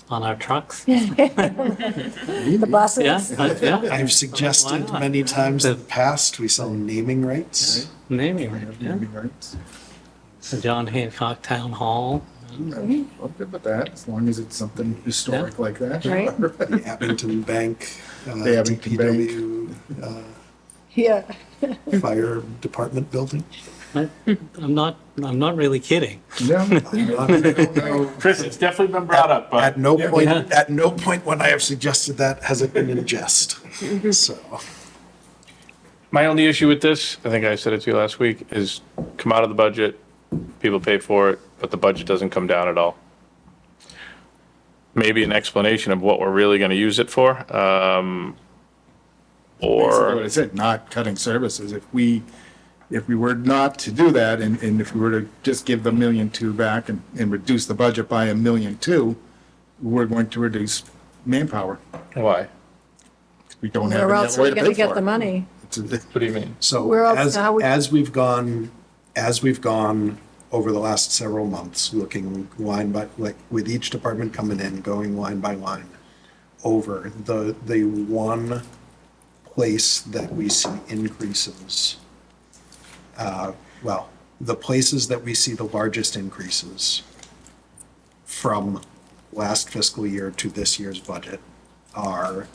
our trucks? the buses. Yeah. I've suggested Why not? many times in the past, we sell naming rights. Naming right, yeah. The John Hancock Town Hall. I'm good with that, as long as it's something historic like that. Right. The Abington Bank, The Abington Bank. DPW, Yeah. Fire Department building. I'm not really kidding. No, Chris, it's definitely been brought up, but At no point when I have suggested that has it been in jest. So, my only issue with this, I think I said it to you last week, is come out of the budget, people pay for it, but the budget doesn't come down at all. Maybe an explanation of what we're really going to use it for, Basically what I or, said, not cutting services. If we were not to do that, and if we were to just give the $1.2 million back and reduce the budget by $1.2 million, we're going to reduce manpower. why? We don't have Where any else other are way we to gonna pay get for the it. money? What do you mean? so Where else- how would- as we've gone over the last several months, looking line by, like with each department coming in, going line by line over the one place that we see increases, the places that we see the largest increases from last fiscal year to this year's budget are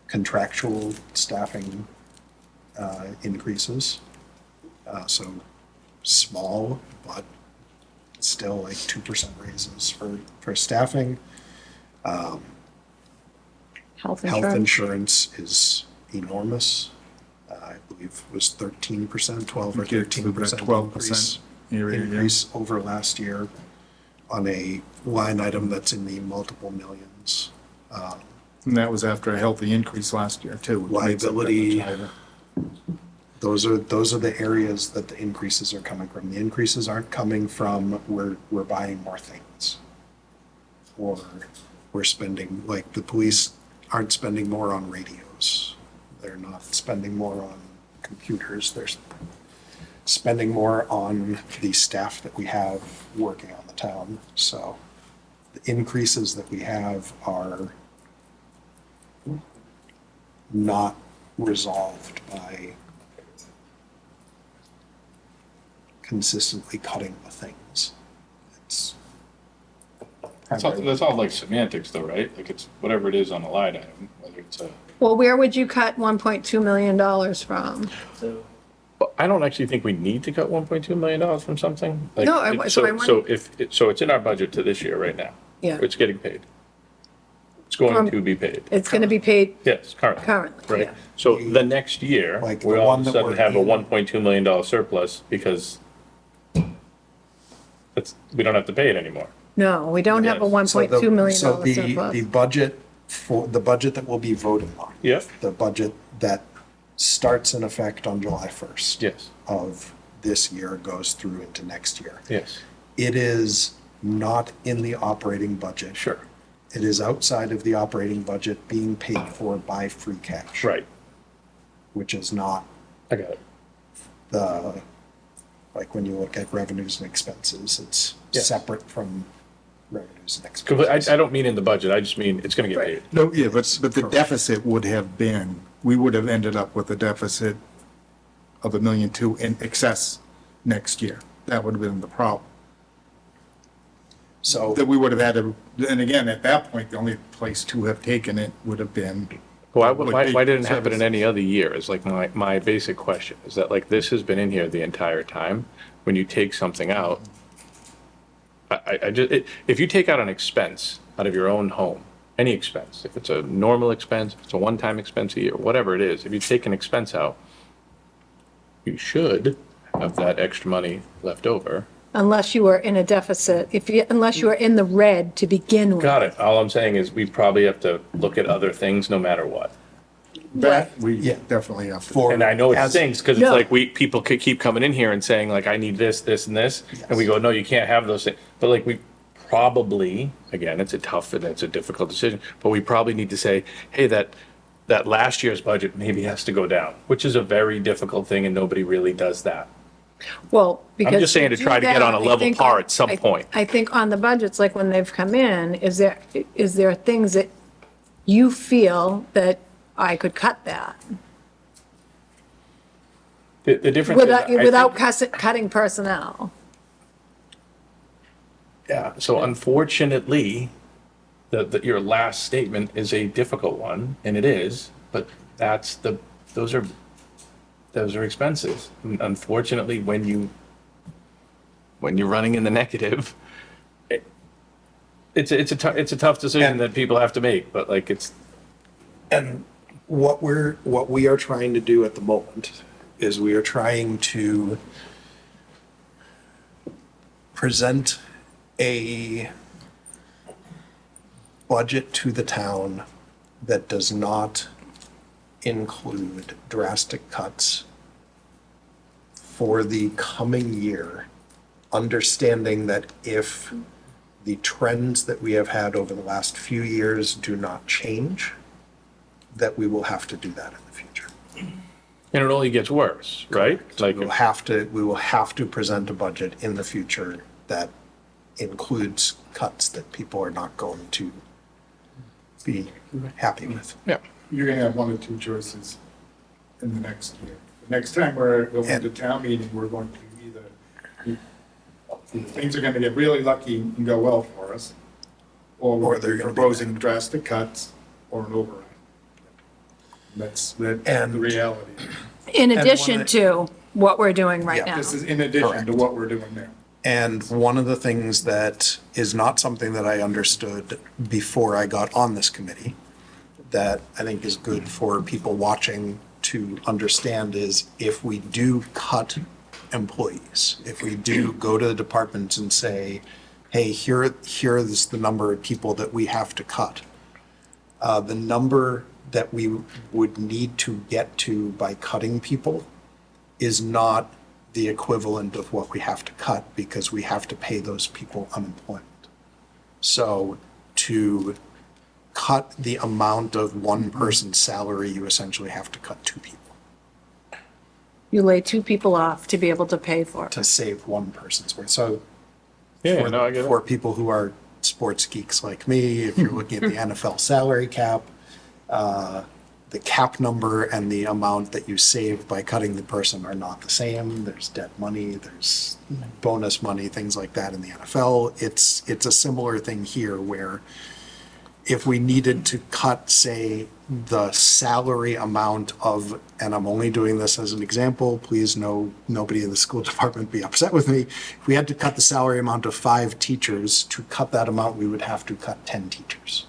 contractual staffing increases. So small, but still like 2% raises for staffing. Health Health insurance. insurance is enormous. I believe it was 13%, 12 or I think it's 13% about 12% increase. area, yeah. Increase over last year on a line item that's in the multiple millions. And that was after a healthy increase last year, too. which makes it that much Liability. higher. Those are the areas that the increases are coming from. The increases aren't coming from we're buying more things. Or we're spending, like the police aren't spending more on radios. They're not spending more on computers. They're spending more on the staff that we have working on the town. So the increases that we have are not resolved by consistently cutting the things. It's That's all like semantics though, right? Like it's whatever it is on a line item, whether it's a. Well, where would you cut $1.2 million from? So But I don't actually think we need to cut $1.2 million from something. Like, No, so it's in our budget to this year right now. Yeah. It's getting paid. It's going to be paid. It's going to be paid Yes, currently. currently, Right. yeah. So the next year, Like the we all one of a that sudden we're have a in. $1.2 million surplus because we don't have to pay it anymore. No, we don't have a Yes. $1.2 million So the surplus. budget that we'll be voting on. Yep. The budget that starts in effect on July 1st. Yes. Of this year, goes through into next year. Yes. It is not in the operating budget. Sure. It is outside of the operating budget being paid for by free cash. Right. Which is not I got it. the, like when you look at revenues and expenses, it's Yes. separate from revenues and Complete- expenses. I don't mean in the budget. I just mean it's going to get paid. No, yeah, but the deficit would have been, we would have ended up with a deficit of $1.2 million in excess next year. That would have been the problem. So, That we would have had to, and again, at that point, the only place to have taken it would have been. Why would didn't be it happen in service. any other year is like my basic question. Is that like this has been in here the entire time? When you take something out, if you take out an expense out of your own home, any expense, if it's a normal expense, if it's a one-time expense a year, whatever it is, if you take an expense out, you should have that extra money left over. Unless you were in a deficit, unless you were in the red to begin with. Got it. All I'm saying is we probably have to look at other things no matter what. That, we Yeah. definitely have to. For- And I know it as- stinks because it's No. like people could keep coming in here and saying like, I need this, this and this. And we go, no, you can't have those things. But like we probably, again, it's a tough and it's a difficult decision, but we probably need to say, hey, that last year's budget maybe has to go down, which is a very difficult thing and nobody really does that. Well, because. just saying to do try to get that, on a I level think par at some point. I think on the budgets, like when they've come in, is there things that you feel that I could cut that? The difference is, I Without think- cutting personnel? Yeah, so unfortunately, your last statement is a difficult one, and it is, but those are expenses. And unfortunately, when you're running in the negative, it's a tough decision that people have to make, but like And what we are trying to do at the moment is we are trying to present a budget to the town that does not include drastic cuts for the coming year, understanding that if the trends that we have had over the last few years do not change, that we will have to do that in the future. and it only gets worse, right? Like, We will have to present a budget in the future that includes cuts that people are not going to be happy with. yeah, You're gonna have one or two choices in the next year. The next time we're going to town meeting, we're going to either things are gonna get really lucky and go well for us, or Or we're they're gonna be proposing drastic cuts or an override. That's the And- reality. In one addition of- to what we're doing right Yeah, now? This is in addition Correct. to what we're doing now. And one of the things that is not something that I understood before I got on this committee, that I think is good for people watching to understand is if we do cut employees, if we do go to the departments and say, hey, here is the number of people that we have to cut. The number that we would need to get to by cutting people is not the equivalent of what we have to cut because we have to pay those people unemployment. So to cut the amount of one person's salary, you essentially have to cut two people You lay two people off to be able to pay for it. to save one person's worth. So yeah, for, no, I get for it. people who are sports geeks like me, if you're looking at the NFL salary cap, the cap number and the amount that you save by cutting the person are not the same. There's dead money, there's bonus money, things like that in the NFL. It's a similar thing here where if we needed to cut, say, the salary amount of, and I'm only doing this as an example, please nobody in the school department be upset with me. If we had to cut the salary amount of 5 teachers, to cut that amount, we would have to cut 10 teachers.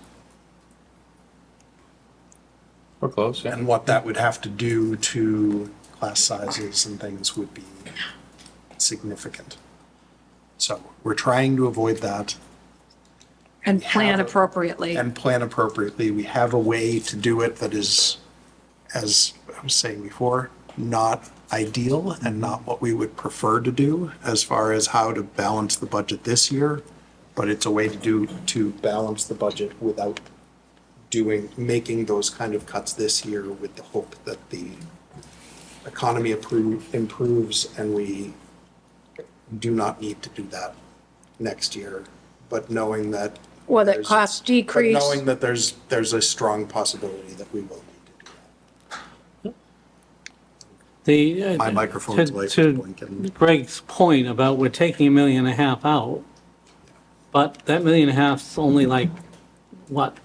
We're close, yeah. And what that would have to do to class sizes and things would be significant. So we're trying to avoid that And plan appropriately. and plan appropriately. We have a way to do it that is, as I was saying before, not ideal and not what we would prefer to do as far as how to balance the budget this year, but it's a way to balance the budget without making those kind of cuts this year with the hope that the economy improves and we do not need to do that next year, but knowing that Or that there's- costs but decrease. knowing that there's a strong possibility that we will need to do The, My microphone's light to is blinking. Greg's point about we're taking $1.5 million out, but that $1.5 million is only like, what,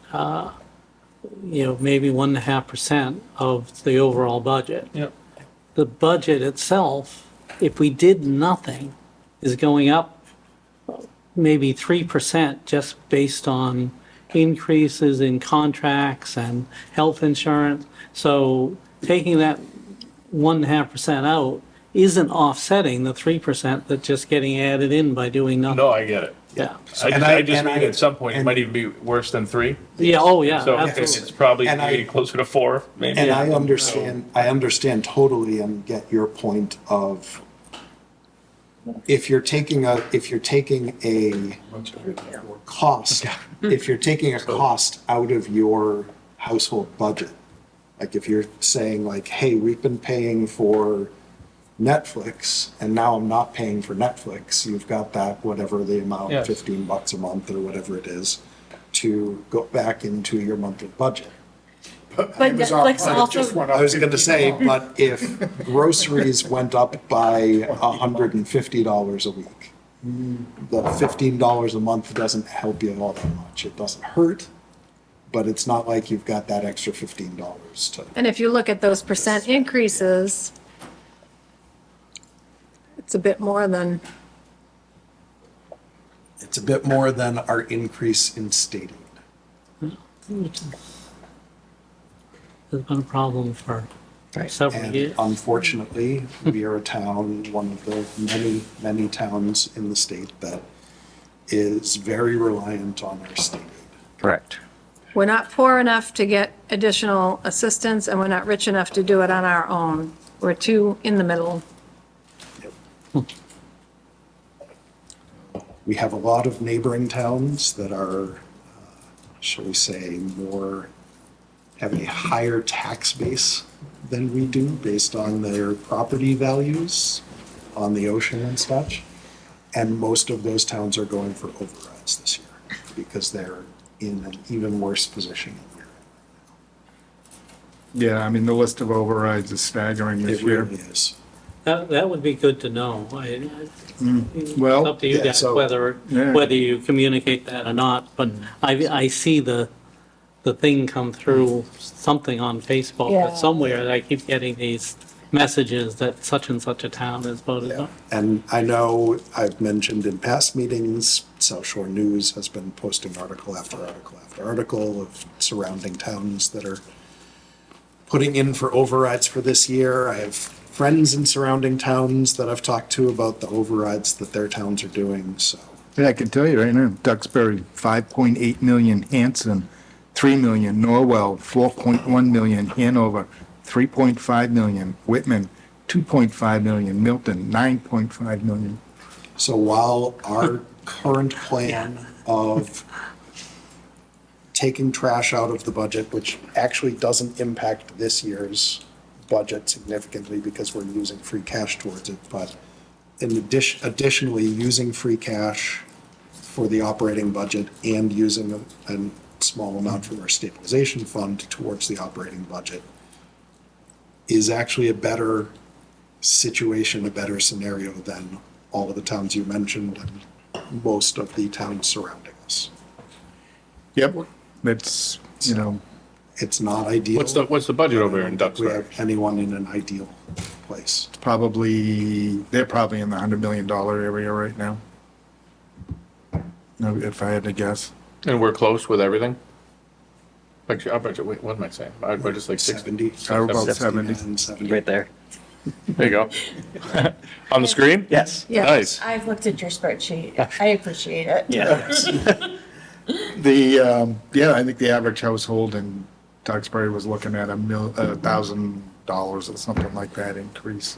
maybe 1.5% of the overall budget. Yep. The budget itself, if we did nothing, is going up maybe 3% just based on increases in contracts and health insurance. So taking that 1.5% out isn't offsetting the 3% that's just getting added in by doing nothing. No, I get it. Yeah. I just mean at some point, it might even be worse than 3. Yeah, oh, yeah, So absolutely. it's probably And maybe closer to 4, maybe. And I understand totally and get your point of if you're taking a cost, if you're taking a cost out of your household budget, like if you're saying like, hey, we've been paying for Netflix and now I'm not paying for Netflix, you've got that, whatever the amount, Yes. $15 a month or whatever it is, to go back into your monthly budget. But Netflix also, I was gonna say, but if groceries went up by $150 a week, the $15 a month doesn't help you all that much. It doesn't hurt, but it's not like you've got that extra $15 to. And if you look at those percent increases, it's a bit more than, It's a bit more than our increase in state aid. It's been a problem for several And years. unfortunately, we are a town, one of the many, many towns in the state that is very reliant on our state aid. Correct. we're not poor enough to get additional assistance and we're not rich enough to do it on our own. We're two in the middle. We have a lot of neighboring towns that are, shall we say, have a higher tax base than we do based on their property values on the ocean and such. And most of those towns are going for overrides this year because they're in an even worse position than we're Yeah, I mean, the list of overrides is staggering in. this It year. really is. That would be good to know. It's Well, up to you yeah, guys so- whether Yeah. you communicate that or not, but I see the thing come through something on Facebook Yeah. or somewhere, that I keep getting these messages that such and such a town is voted Yeah, on. and I know I've mentioned in past meetings, South Shore News has been posting article after article after article of surrounding towns that are putting in for overrides for this year. I have friends in surrounding towns that I've talked to about the overrides that their towns are doing, so. Yeah, I can tell you right now, Duxbury, 5.8 million, Hanson, 3 million, Norwell, 4.1 million, Hanover, 3.5 million, Whitman, 2.5 million, Milton, 9.5 million. So while our current plan of taking trash out of the budget, which actually doesn't impact this year's budget significantly because we're using free cash towards it, but additionally, using free cash for the operating budget and using and small amount from our stabilization fund towards the operating budget is actually a better situation, a better scenario than all of the towns you mentioned and most of the towns surrounding us. Yep, it's, you know, It's not ideal. What's the budget over here in We Duxbury? have anyone in an ideal place. they're probably in the $100 million area right now. No, if I had to guess. And we're close with everything? Like, our budget, wait, what am I saying? Our budget's like 60. 70. About 70. And 70. Right there. There you go. On the screen? Yes. Yeah. Nice. I've looked at your spreadsheet. I appreciate it. Yeah. Yeah, I think the average household in Duxbury was looking at $1,000 or something like that increase.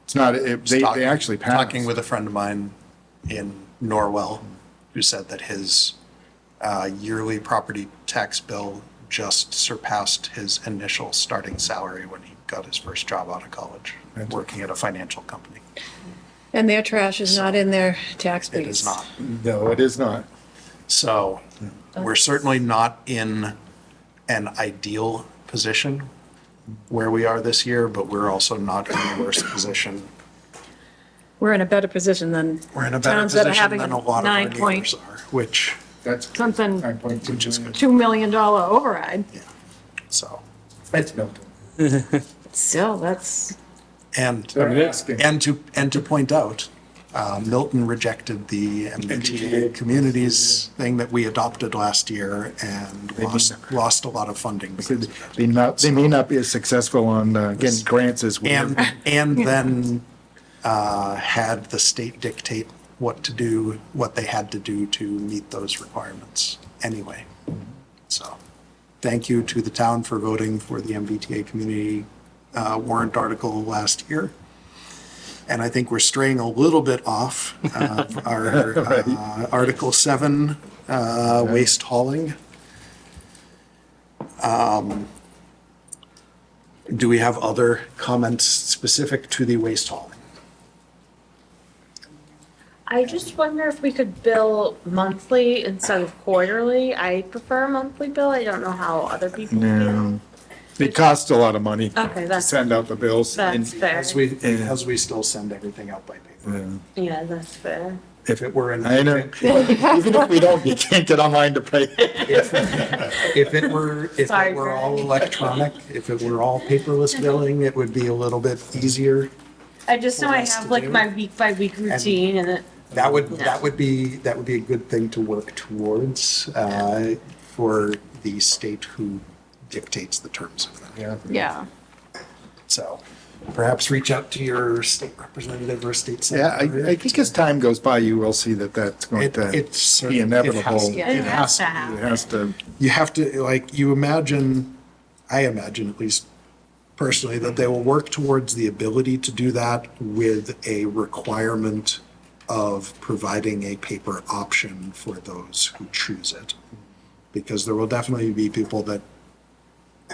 It's not, they actually passed. Talking with a friend of mine in Norwell who said that his yearly property tax bill just surpassed his initial starting salary when he got his first job out of college, working at a financial company. And their trash is not in their tax base. It is not. No, it is not. So we're certainly not in an ideal position where we are this year, but we're also not in the worst position. We're in a better position than We're in a better towns that are position having than a a lot of our 9 point neighbors are, which, That's something, $9.2 million. $2 million override. so. It's Milton. Still, that's, And, They're asking. and to point out, Milton rejected the MBTA communities thing that we adopted last year and lost a lot of funding. because of that. They may not be as successful on getting grants as we are. And then had the state dictate what to do, what they had to do to meet those requirements anyway. So, thank you to the town for voting for the MBTA community warrant article last year. And I think we're straying a little bit off our Article 7 waste hauling. Do we have other comments specific to the waste hauling? I just wonder if we could bill monthly instead of quarterly. I prefer a monthly bill. I don't know how other people feel. No. It costs a lot of money Okay, to that's, send out the bills. that's fair. Because we still send everything out by paper. Yeah, that's fair. If it were, I know. Even if we don't, you can't get online to pay. if it Sorry, were Greg. all electronic, if it were all paperless billing, it would be a little bit easier. I just know For I us have to like do. my week by week routine and it, That would be a good thing to work towards for the state who dictates the terms of that. Yeah. yeah. So perhaps reach out to your state representative or state Yeah, senator. I think as time goes by, you will see that that's going It- to it's be inevitable. Yeah. it has to It happen. has to, You have to, like, I imagine at least personally, that they will work towards the ability to do that with a requirement of providing a paper option for those who choose it. Because there will definitely be people that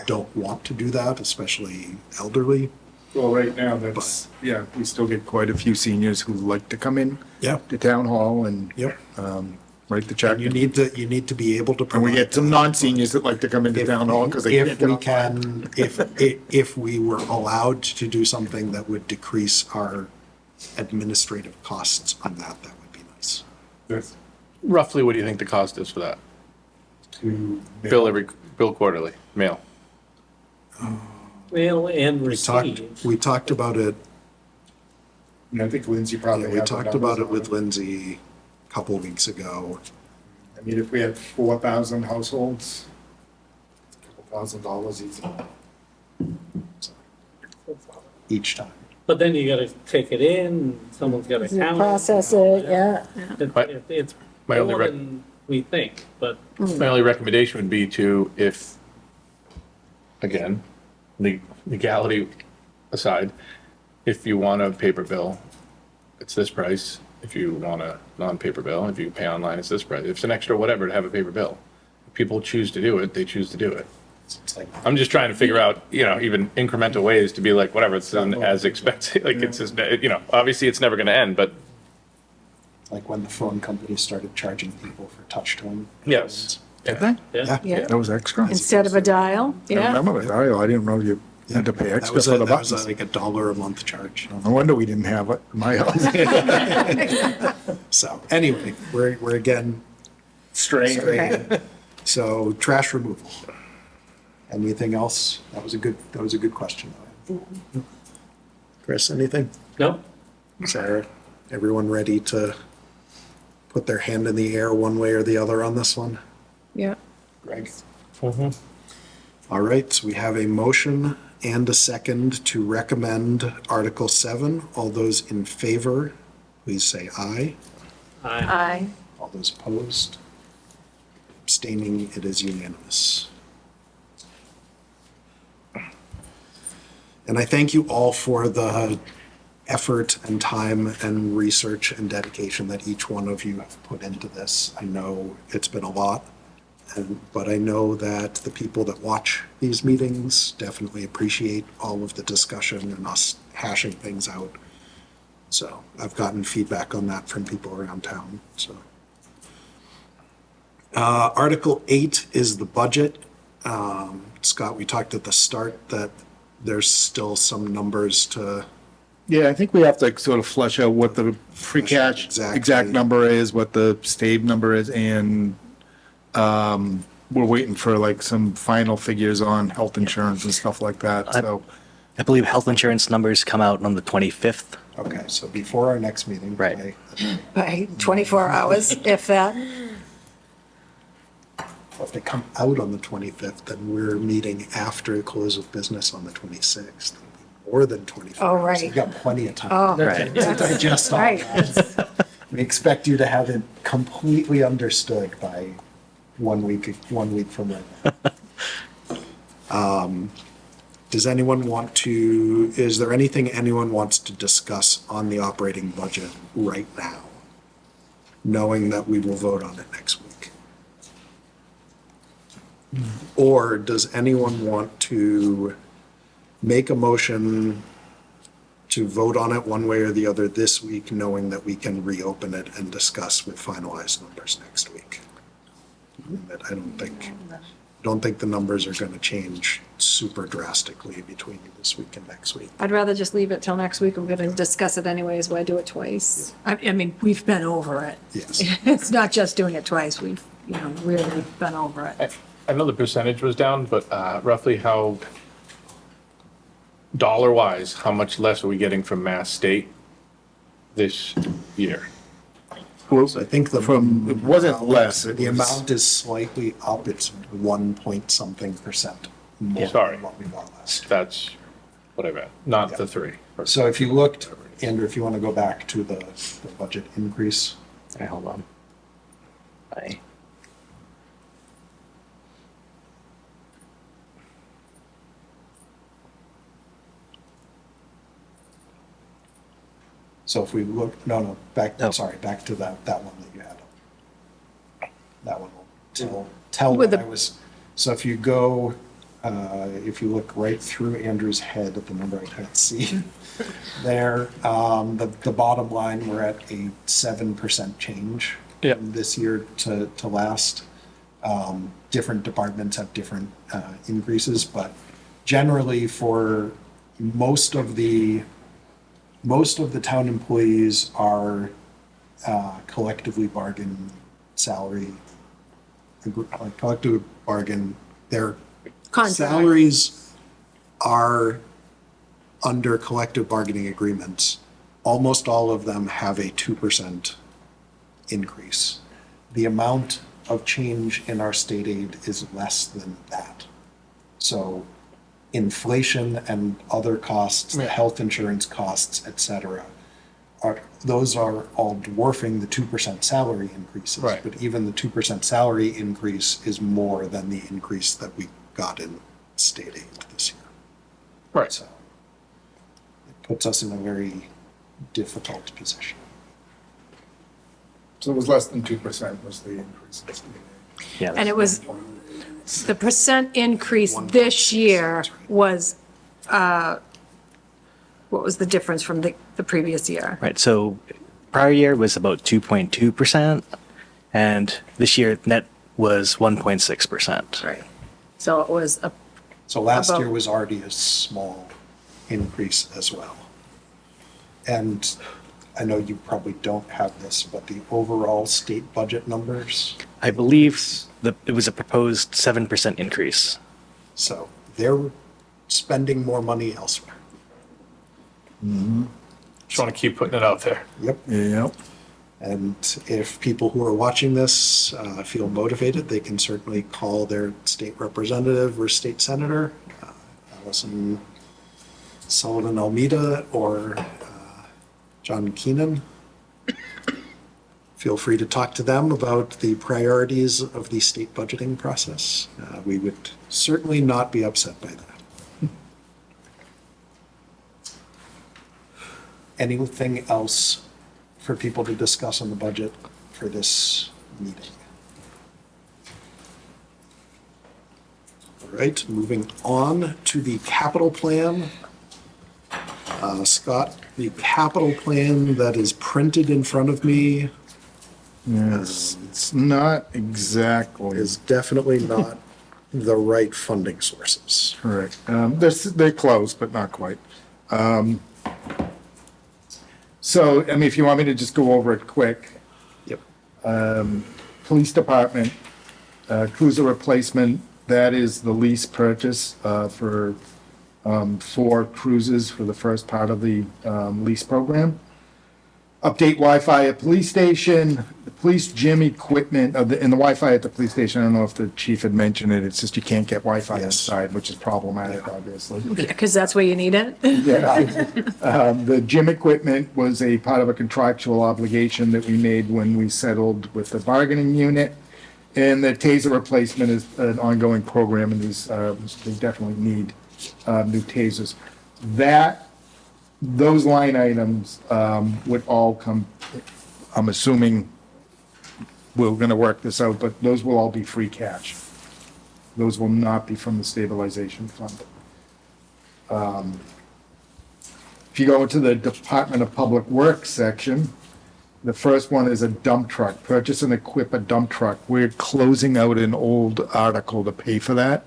don't want to do that, especially elderly. well, right now, that's, yeah, we still get quite a few seniors who like to come in Yeah. to town hall and Yep. write the check. And you need to be able to And provide. we get some non-seniors that like to come into town hall because they can't If get we online. can, if we were allowed to do something that would decrease our administrative costs on that, that would be nice. Yes. Roughly, what do you think the cost is for that? To Bill quarterly, mail. Mail and We receive. talked about it, And I think Lindsay probably. we has the talked about numbers it on with Lindsay a couple of weeks ago. I mean, if we had 4,000 households, $2,000 easy. Each time. But then you gotta take it in, someone's gotta count it. Process it, yeah. It's My only more rec- than we think, but My only recommendation would be to, if, again, legality aside, if you want a paper bill, it's this price. If you want a non-paper bill, if you pay online, it's this price. If it's an extra whatever to have a paper bill. If people choose to do it, they choose to do it. It's like, I'm just trying to figure out, even incremental ways to be like, whatever, it's done as expected, like it's just, obviously it's never gonna end, but like when the phone company started charging people for touch tone. Yes. Did they? Yeah. Yeah, That was extra. instead of a dial, I yeah. remember the dial. I didn't know you had to pay That extra was for the that was buttons. like $1 a month charge. No wonder we didn't have it in my house. So anyway, we're again straying. So trash removal. Anything else? That was a good question. Chris, anything? No? Sarah, everyone ready to put their hand in the air one way or the other on this one? Yeah. Greg? All right, so we have a motion and a second to recommend Article 7. All those in favor, please say aye. Aye. All those opposed? Abstaining, it is unanimous. And I thank you all for the effort and time and research and dedication that each one of you have put into this. I know it's been a lot, but I know that the people that watch these meetings definitely appreciate all of the discussion and us hashing things out. So I've gotten feedback on that from people around town, so. Article 8 is the budget. Scott, we talked at the start that there's still some numbers to, Yeah, I think we have to sort of flesh out what the free Flesh out cash exactly. exact number is, what the stave number is, and we're waiting for like some final figures on health insurance and stuff like that, so. I believe health insurance numbers come out on the 25th. okay, so before our next meeting. Right. By 24 hours, if that. If they come out on the 25th, then we're meeting after the close of business on the 26th. More than 24 Oh, hours. right. We've got plenty of time Oh, Right. to digest all right. that. We expect you to have it completely understood by 1 week from right now. Does anyone want to, is there anything anyone wants to discuss on the operating budget right now? Knowing that we will vote on it next week? Or does anyone want to make a motion to vote on it one way or the other this week, knowing that we can reopen it and discuss with finalized numbers next week? But I don't think the numbers are gonna change super drastically between this week and next week. I'd rather just leave it till next week. We're going to discuss it anyways. Why do it twice? I mean, we've been over it. Yes. It's not just doing it twice. We've, really been over it. I know the percentage was down, but roughly how, dollar-wise, how much less are we getting from Mass State this year? So I think It wasn't less, it the was- amount is slightly up. It's 1 point something percent more Sorry. than what we got last. That's what I meant, not the 3. So if you looked, Andrew, if you want to go back to the budget increase. All right, hold on. Aye. So if we look, no, back, Oh. sorry, back to that one that you had. That one will tell With what the- I was, so if you go, if you look right through Andrew's head at the number I can't see there, the bottom line, we're at a 7% change Yep. this year to last. Different departments have different increases, but generally for most of the town employees are collectively bargain salary, like collective bargain, their Contract. salaries are under collective bargaining agreements. Almost all of them have a 2% increase. The amount of change in our state aid is less than that. So inflation and other costs, the health insurance costs, et cetera, those are all dwarfing the 2% salary increases. Right. But even the 2% salary increase is more than the increase that we got in state aid this year. Right. So it puts us in a very difficult position. So it was less than 2% was the increase. Yeah. And it was, the percent increase this year was, what was the difference from the previous year? Right, so prior year was about 2.2%, and this year net was 1.6%. Right. So it was a, So last About- year was already a small increase as well. And I know you probably don't have this, but the overall state budget numbers, I believe it was a proposed 7% increase. so they're spending more money elsewhere. Just want to keep putting it out there. Yep. Yep. And if people who are watching this feel motivated, they can certainly call their state representative or state senator, Allison Sullivan Almeida or John Keenan. Feel free to talk to them about the priorities of the state budgeting process. We would certainly not be upset by that. Anything else for people to discuss on the budget for this meeting? All right, moving on to the capital plan. Scott, the capital plan that is printed in front of me Yes, it's not exactly is definitely not the right funding sources. correct. They're close, but not quite. So, I mean, if you want me to just go over it quick. Yep. Police department, cruiser replacement, that is the lease purchase for 4 cruises for the first part of the lease program. Update Wi-Fi at police station, the police gym equipment, and the Wi-Fi at the police station, I don't know if the chief had mentioned it, it's just you can't get Wi-Fi Yes. inside, which is problematic, obviously. because that's where you need it. Yeah. The gym equipment was a part of a contractual obligation that we made when we settled with the bargaining unit. And the taser replacement is an ongoing program, and they definitely need new tasers. Those line items would all come, I'm assuming, we're gonna work this out, but those will all be free cash. Those will not be from the stabilization fund. If you go into the Department of Public Works section, the first one is a dump truck, purchase and equip a dump truck. We're closing out an old article to pay for that,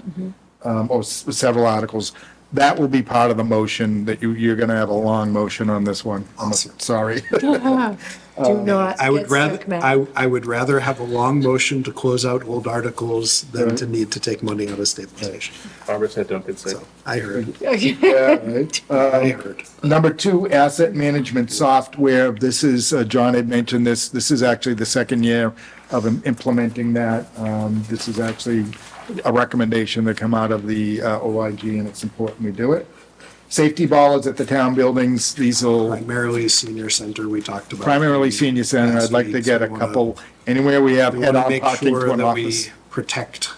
or several articles. That will be part of the motion, that you're gonna have a long motion on this one. I'm Awesome. sorry. Do not I would get rather, sick, Matt. I would rather have a long motion to close out old articles than to need to take money out of stabilization. Barbara said don't get sick. So I heard, Yeah, right. I heard. Number 2, asset management software. This is, John had mentioned this, this is actually the second year of implementing that. This is actually a recommendation that come out of the OIG, and it's important we do it. Safety bollards at the town buildings, these will Primarily senior center, we talked about. primarily senior center. I'd like to get a couple, anywhere we have We want to head-on make parking sure to an that office. we protect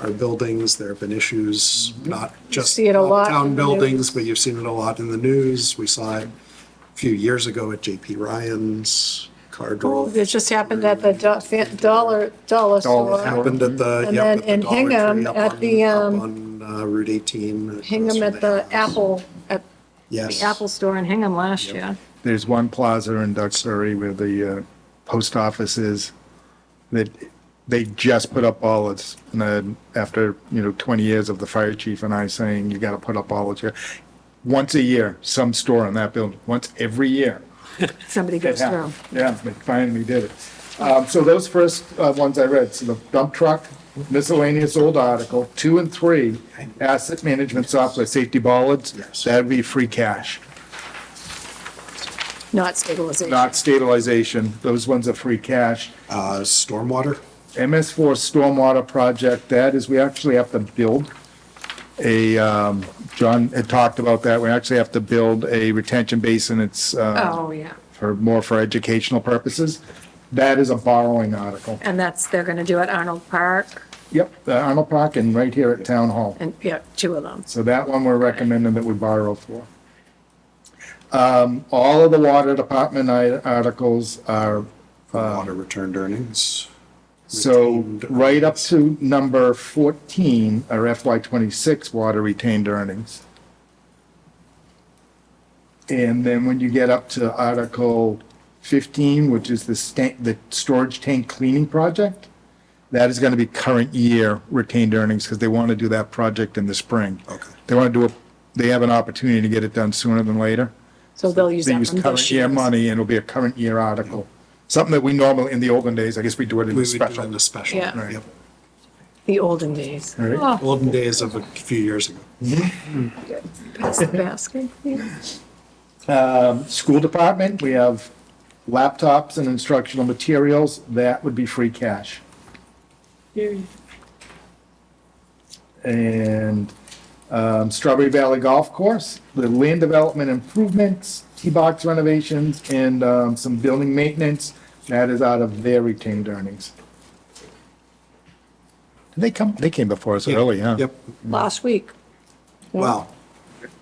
our buildings. There have been issues, not just see it a lot in town the buildings, but you've seen it a lot in the news. We saw it a few years ago at JP Ryan's, car drove. It just happened at the dollar store. Happened at the, And yep, then at the in Dollar Hingham Tree up at on- the, up on Route 18. across Hingham from at the house. at Yes. the Apple store in Hingham last year. There's one plaza in Duxbury where the post office is, that they just put up bollards. And then after, 20 years of the fire chief and I saying, you gotta put up bollards here. Once a year, some store in that building, once every year. Somebody goes Yeah, through. yeah, they finally did it. So those first ones I read, so the dump truck, miscellaneous old article, 2 and 3, asset management software, safety bollards, Yes. that'd be free cash, Not stabilization. not stabilization. Those ones are free cash. Stormwater. MS4 stormwater project, that is, we actually have to build a, John had talked about that, we actually have to build a retention basin. It's Oh, yeah. for educational purposes. That is a borrowing article. And they're gonna do at Arnold Park Yep, the Arnold Park and right here at Town Hall. and, yeah, 2 of them. So that one we're recommending that we borrow for. All of the water department articles are, Water returned earnings. so Retained right up earnings. to number 14 are FY26 water retained earnings. And then when you get up to Article 15, which is the storage tank cleaning project. That is going to be current year retained earnings because they want to do that project in the spring. Okay. They want to they have an opportunity to get it done sooner than later. So they'll use They that use from current this year year. money and it'll be a current year article. Something that we normally, in the olden days, I guess we do it in We the would do special. in the special. Yeah. Right. Yep. The olden days. All right. Olden days of a few years ago. Pass the basket, please. School department, we have laptops and instructional materials. That would be free cash. And Strawberry Valley Golf Course, the land development improvements, tee box renovations, and some building maintenance. That is out of their retained earnings. Did they come? They came before us early, huh? Yep. Last week. Well,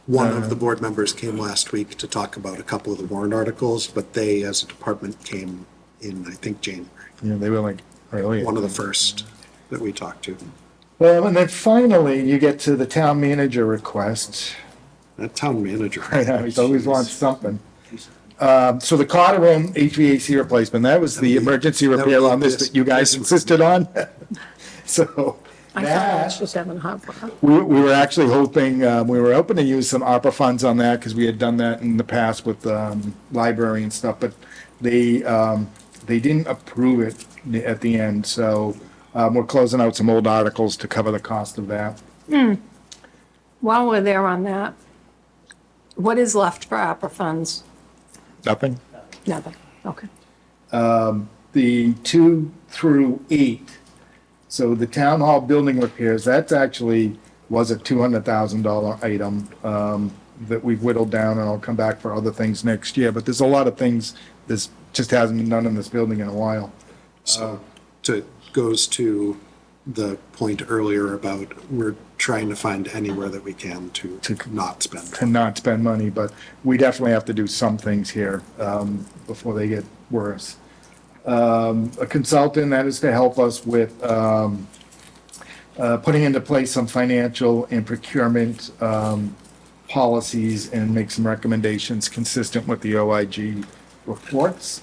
one of the board members came last week to talk about a couple of the warrant articles, but they, as a department, came in, I think, January. Yeah, they were like early. One of the first that we talked to. Well, and then finally, you get to the town manager request. That town manager. I know, he always wants something. So the Cotter Room HVAC replacement, that was the emergency that repair would be on this this- that you guys this one. insisted on. So I thought I was just having a hot one. we were actually hoping, we were hoping to use some ARPA funds on that because we had done that in the past with library and stuff, but they didn't approve it at the end. So we're closing out some old articles to cover the cost of that. While we're there on that, what is left for opera funds? Nothing? Nothing. Okay. The 2 through 8. So the town hall building repairs, that's actually was a $200,000 item that we've whittled down, and I'll come back for other things next year. But there's a lot of things that just hasn't been done in this building in a while. So goes to the point earlier about we're trying to find anywhere that we can to not spend. To not spend money, but we definitely have to do some things here before they get worse. A consultant that is to help us with putting into place some financial and procurement policies and make some recommendations consistent with the OIG reports.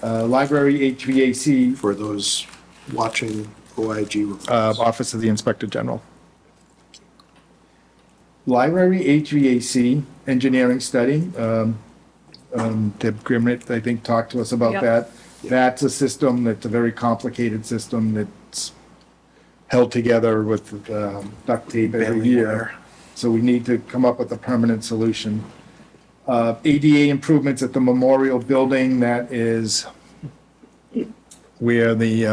Library HVAC, For those watching OIG reports. Office of the Inspector General. Library HVAC engineering study. Deb Grimnett, I think, talked to us about Yep. that. That's a system that's a very complicated system that's held together with duct tape every Baling year. wire. So we need to come up with a permanent solution. ADA improvements at the memorial building, that is where the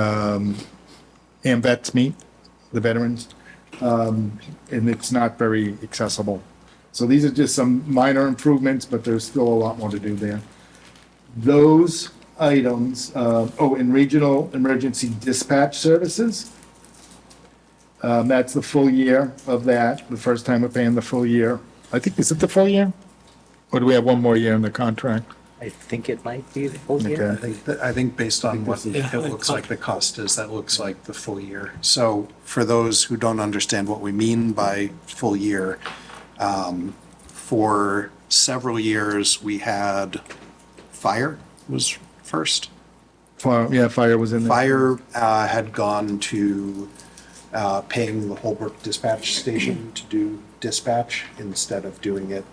AMVETS meet, the veterans, and it's not very accessible. So these are just some minor improvements, but there's still a lot more to do there. Those items, in regional emergency dispatch services, that's the full year of that, the first time we're paying the full year. I think, is it the full year? Or do we have one more year in the contract? I think it might be the whole year. Okay. I think based on what it looks like the cost is, that looks like the full year. So for those who don't understand what we mean by full year, for several years, we had fire was first. Fire was in there. Fire had gone to paying the Holbrook Dispatch Station to do dispatch instead of doing it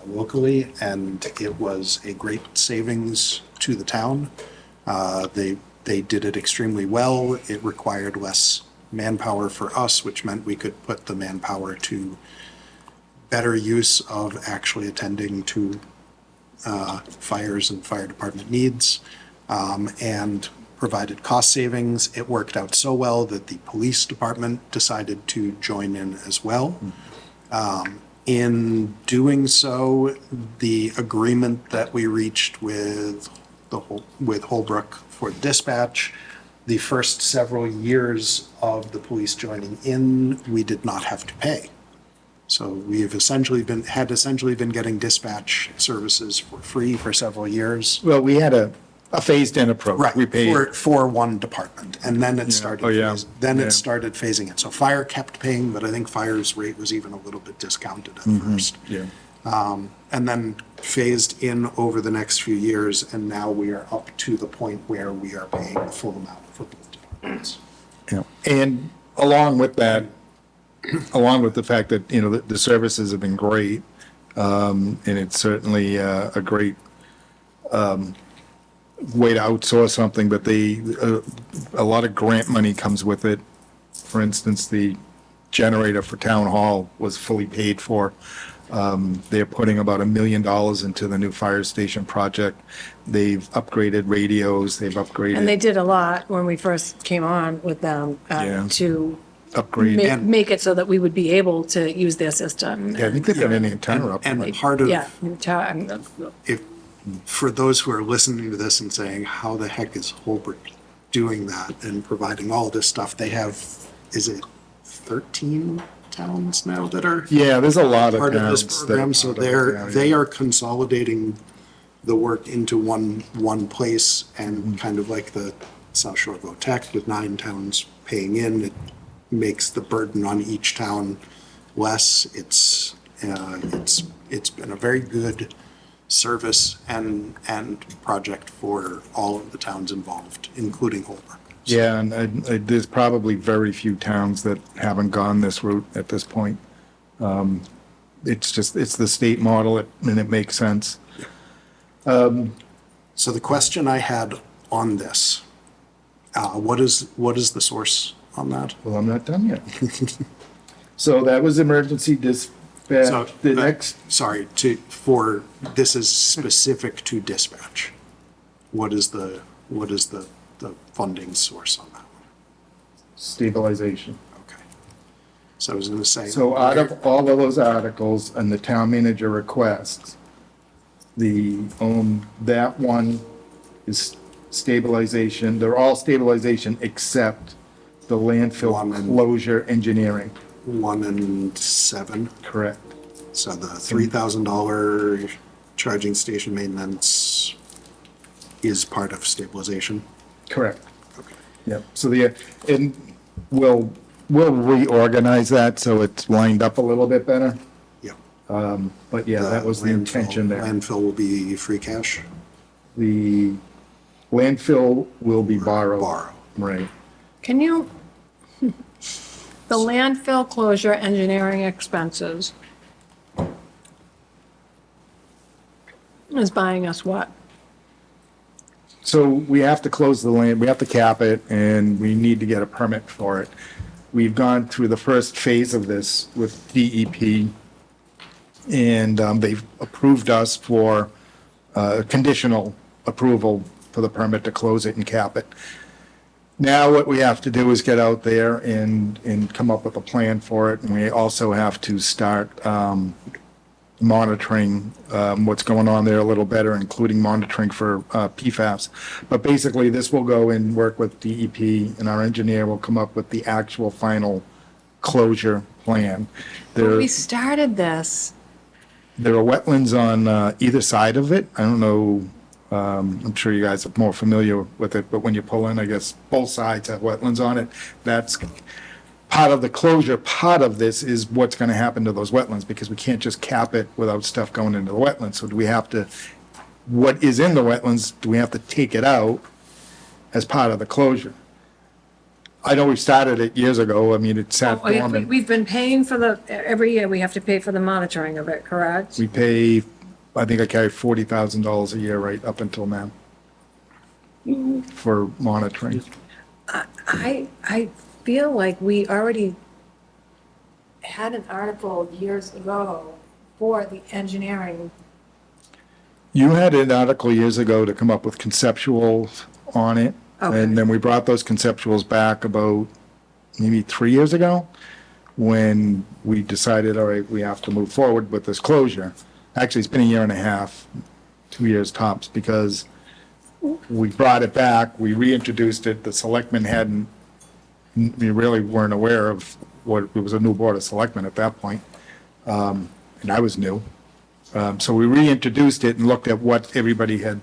locally, and it was a great savings to the town. They did it extremely well. It required less manpower for us, which meant we could put the manpower to better use of actually attending to fires and fire department needs, and provided cost savings. It worked out so well that the police department decided to join in as well. In doing so, the agreement that we reached with Holbrook for dispatch, the first several years of the police joining in, we did not have to pay. So we have essentially been getting dispatch services for free for several years. Well, we had a phased-in approach. We paid. For one department, and then it started. Oh, yeah. Then Yeah. it started phasing it. So fire kept paying, but I think fire's rate was even a little bit discounted at first. Yeah. and then phased in over the next few years, and now we are up to the point where we are paying the full amount for both departments. Yeah. And along with that, along with the fact that, you know, the services have been great, and it's certainly a great way to outsource something, but a lot of grant money comes with it. For instance, the generator for town hall was fully paid for. They're putting about $1 million into the new fire station project. They've upgraded radios, they've upgraded. And they did a lot when we first came on with them Yeah. to Upgrade. make it so that we would be able to use their system. Yeah, I think they've got an antenna up. And part of, Yeah. if, for those who are listening to this and saying, how the heck is Holbrook doing that and providing all this stuff, they have, is it 13 towns now that are Yeah, there's a lot of part of this towns that- program? So they are consolidating the work into one place, and kind of like the South Shore VOTEC with 9 towns paying in, it makes the burden on each town less. It's been a very good service and project for all of the towns involved, including Holbrook. Yeah, and there's probably very few towns that haven't gone this route at this point. It's the state model, and it makes sense. So the question I had on this, what is the source on that? Well, I'm not done yet. So that was emergency So, dispatch. The next, Sorry, this is specific to dispatch. What is the funding source on that one? stabilization. Okay. So I was gonna say. So out of all of those articles and the town manager requests, that one is stabilization. They're all stabilization except the landfill One and- closure engineering. 1 and 7, Correct. so the $3,000 charging station maintenance is part of stabilization. Correct. Okay. Yep. So and we'll reorganize that so it's lined up a little bit better. Yeah. But yeah, that was the intention there. Landfill will be free cash. The landfill will be borrowed. Borrow. Right. Can you, the landfill closure engineering expenses is buying us what? So we have to close the land, we have to cap it, and we need to get a permit for it. We've gone through the first phase of this with DEP, and they've approved us for conditional approval for the permit to close it and cap it. Now what we have to do is get out there and come up with a plan for it, and we also have to start monitoring what's going on there a little better, including monitoring for PFAS. But basically, this will go and work with DEP, and our engineer will come up with the actual final closure plan. There We started this, are wetlands on either side of it. I don't know, I'm sure you guys are more familiar with it, but when you pull in, I guess both sides have wetlands on it. That's part of the closure. Part of this is what's going to happen to those wetlands, because we can't just cap it without stuff going into the wetlands. So do we have to, what is in the wetlands, do we have to take it out as part of the closure? I know we started it years ago. I mean, it sat dormant. we've been paying for every year we have to pay for the monitoring of it, correct? We pay, I think I carry $40,000 a year right up until now for monitoring. I feel like we already had an article years ago for the engineering. You had an article years ago to come up with conceptuals on it. Okay. And then we brought those conceptuals back about maybe 3 years ago when we decided, all right, we have to move forward with this closure. Actually, it's been a year and a half, 2 years tops, because we brought it back, we reintroduced it, the selectmen hadn't, we really weren't aware of what, it was a new board of selectmen at that point, and I was new. So we reintroduced it and looked at what everybody had,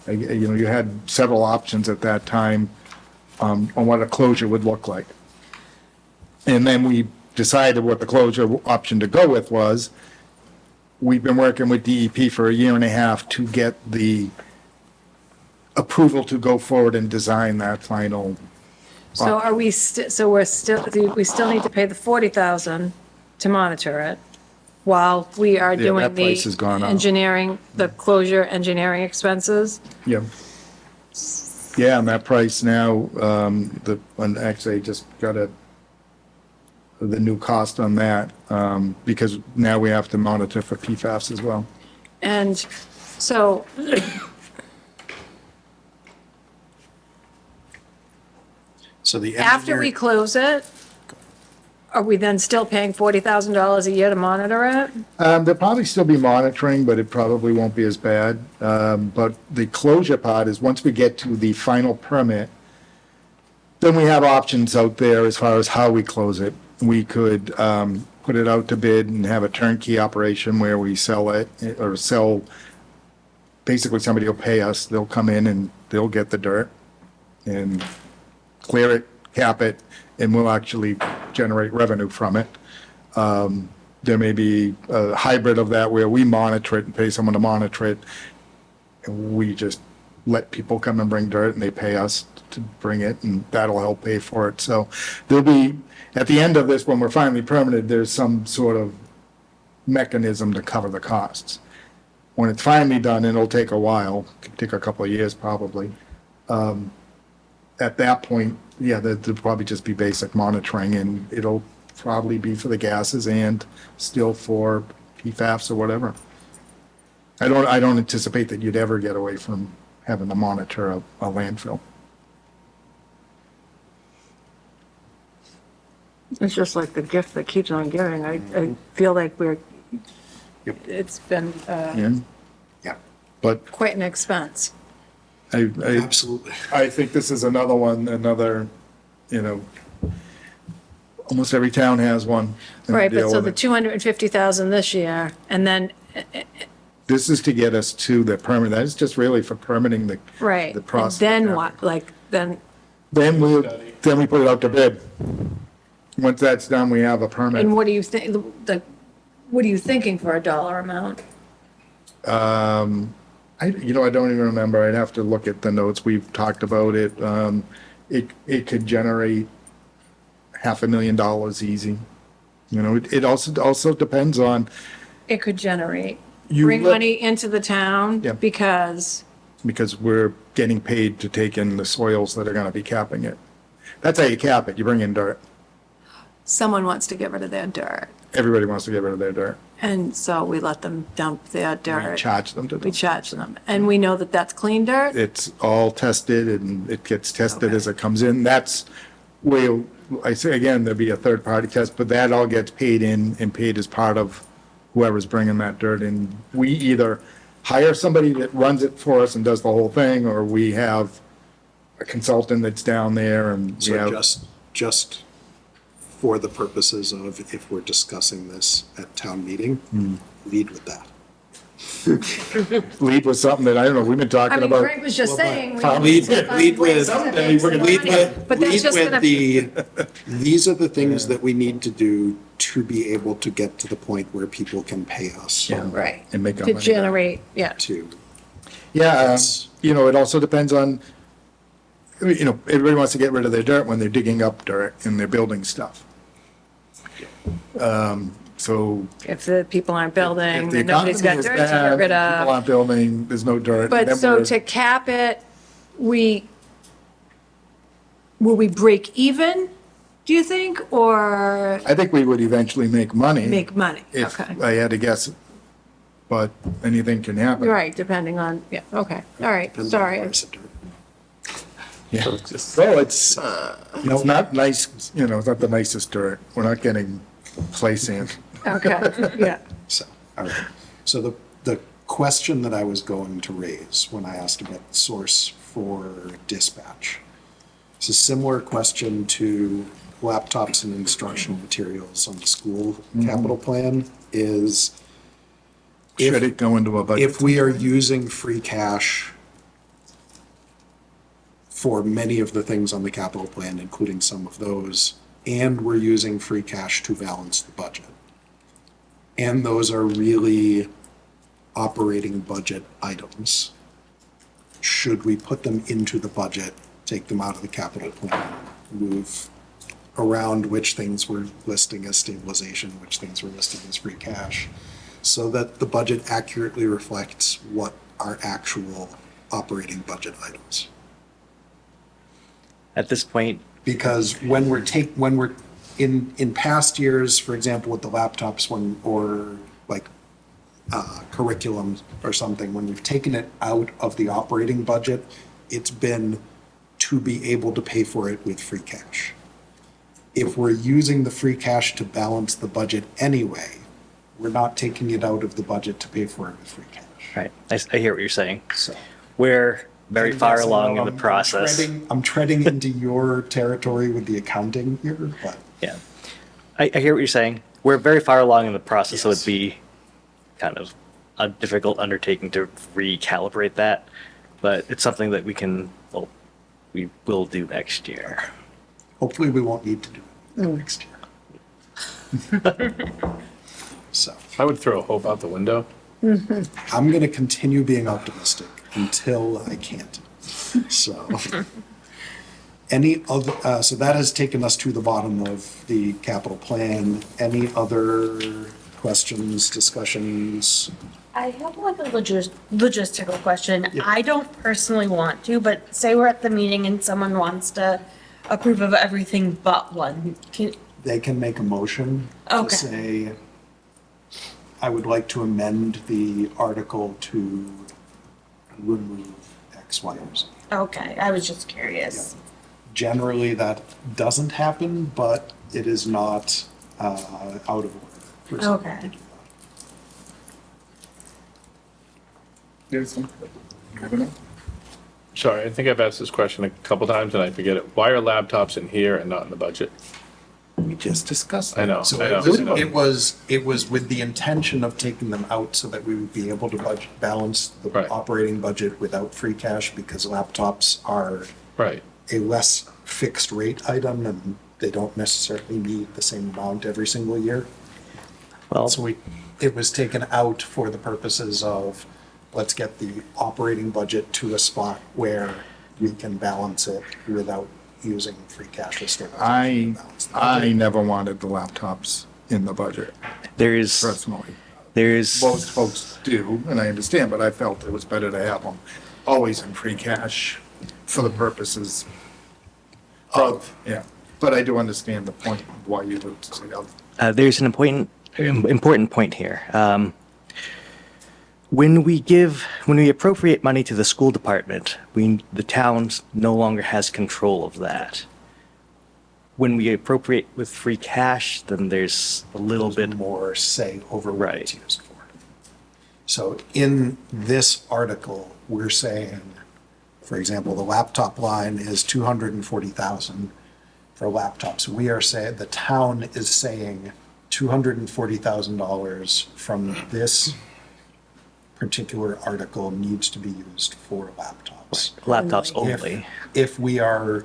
you know, you had several options at that time on what a closure would look like. And then we decided what the closure option to go with was, we've been working with DEP for a year and a half to get the approval to go forward and design that final. So are we, so we still need to pay the 40,000 to monitor it while we are Yeah, doing that price has the gone up. engineering, the closure engineering expenses? Yeah. Yeah, and that price now, and actually I just got the new cost on that, because now we have to monitor for PFAS as well. And so So the after we engineer, close it, are we then still paying $40,000 a year to monitor it? There'll probably still be monitoring, but it probably won't be as bad. But the closure part is once we get to the final permit, then we have options out there as far as how we close it. We could put it out to bid and have a turnkey operation where we sell it or sell, basically somebody will pay us, they'll come in and they'll get the dirt and clear it, cap it, and we'll actually generate revenue from it. There may be a hybrid of that where we monitor it and pay someone to monitor it. And we just let people come and bring dirt and they pay us to bring it and that'll help pay for it. So there'll be, at the end of this, when we're finally permitted, there's some sort of mechanism to cover the costs. When it's finally done, it'll take a while, could take a couple of years probably. At that point, yeah, there'll probably just be basic monitoring and it'll probably be for the gases and still for PFAS or whatever. I don't anticipate that you'd ever get away from having to monitor a landfill. It's just like the gift that keeps on giving. I feel like it's been Yeah, yeah, but quite an expense. I absolutely. I think this is another one, almost every town has one. and Right, deal but so with the it. 250,000 this year, and then, This is to get us to the permit. That is just really for permitting the. right, The and process. then what, like, then, Then we put it out to bid. Once that's done, we have a permit. and what do you think, what are you thinking for a dollar amount? I don't even remember. I'd have to look at the notes. We've talked about it. It could generate $500,000 easy. It also depends on, It could generate, You bring let- money into the town Yeah. because, we're getting paid to take in the soils that are gonna be capping it. That's how you cap it. You bring in dirt. someone wants to get rid of their dirt. Everybody wants to get rid of their dirt. And so we let them dump their We dirt. charge them to We do it. charge them. And we know that that's clean dirt? It's all tested and it gets tested Okay. as it comes in. That's where, I say again, there'd be a third-party test, but that all gets paid in and paid as part of whoever's bringing that dirt in. We either hire somebody that runs it for us and does the whole thing, or we have a consultant that's down there and we So have. just for the purposes of if we're discussing this at town meeting, lead with that. Lead with something that, I don't know, we've been I talking mean, about. Greg was just saying. we Lead- need to find lead ways with- to Someday make we're some gonna money. Lead But that's lead just with gonna, these are the things that we need to do to be able to get to the point where people can pay us right, And make our to money back. generate, yeah. to. Yeah, That's- it also depends on, everybody wants to get rid of their dirt when they're digging up dirt and they're building stuff. So. If the people aren't building, if the then nobody's got economy dirt is to get bad, rid People of. aren't building, there's no dirt. But then so we're- to cap it, will we break even, do you think, or I think we would eventually make money. make money? If Okay. I had to guess, but anything can happen. Right, depending on, yeah, okay, all right, Depends on the sorry. price of dirt. Yeah. So it's not nice, it's not the nicest dirt. We're not getting clay sand. Okay, yeah. So, all right. So the question that I was going to raise when I asked about the source for dispatch is a similar question to laptops and instructional materials on the school capital plan is Should it go into a budget? if we are using free cash for many of the things on the capital plan, including some of those, and we're using free cash to balance the budget. and those are really operating budget items, should we put them into the budget, take them out of the capital plan, move around which things we're listing as stabilization, which things we're listing as free cash, so that the budget accurately reflects what are actual operating budget items? At this point, Because when we're in past years, for example, with the laptops or like curriculum or something, when we've taken it out of the operating budget, it's been to be able to pay for it with free cash. If we're using the free cash to balance the budget anyway, we're not taking it out of the budget to pay for it with free cash. right, I hear what you're saying. So. We're very far Yes, I along know in the process. I'm treading into your territory with the accounting here, but Yeah. I hear what you're saying. We're very far along in the process, so Yes. it'd be kind of a difficult undertaking to recalibrate that. But it's something that we will do next year. hopefully we won't need to do it next year. So I would throw hope out the window. I'm going to continue being optimistic until I can't. So any other, so that has taken us to the bottom of the capital plan. Any other questions, discussions? I have like a logistical question. Yeah. I don't personally want to, but say we're at the meeting and someone wants to approve of everything but one. They can make a motion to Okay. say, I would like to amend the article to remove X, Y, or Z. Okay, I was just curious. Generally, that doesn't happen, but it is not out of order for someone Okay. to do Sorry, I think I've asked this question a couple times and I forget it. Why are laptops in here and not in the budget? that. We just discussed that. I know, So I know, it I know. it was with the intention of taking them out so that we would be able to balance the Right. operating budget without free cash, because laptops are Right. a less fixed rate item and they don't necessarily need the same amount every single year. Well, So it was taken out for the purposes of, let's get the operating budget to a spot where we can balance it without using free cash to stabilize. I never wanted the laptops in the budget there's personally. there's Most folks do, and I understand, but I felt it was better to have them always in free cash for the purposes of, yeah. But I do understand the point of why you would say that. there's an important point here. When we appropriate money to the school department, the town no longer has control of that. When we appropriate with free cash, then there's a little bit more. More say over what it's Right. used for. So in this article, we're saying, for example, the laptop line is 240,000 for laptops. We are saying, the town is saying $240,000 from this particular article needs to be used for laptops. Laptops If- only. If we are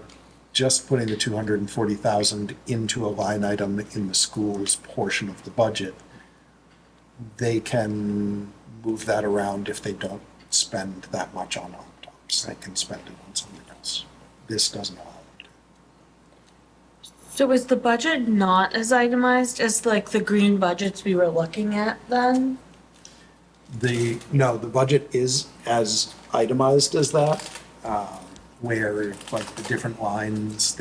just putting the 240,000 into a line item in the school's portion of the budget, they can move that around if they don't spend that much on laptops. They can spend it on something else. This doesn't allow them to. So is the budget not as itemized as like the green budgets we were looking at then? No, the budget is as itemized as that, where like the different lines,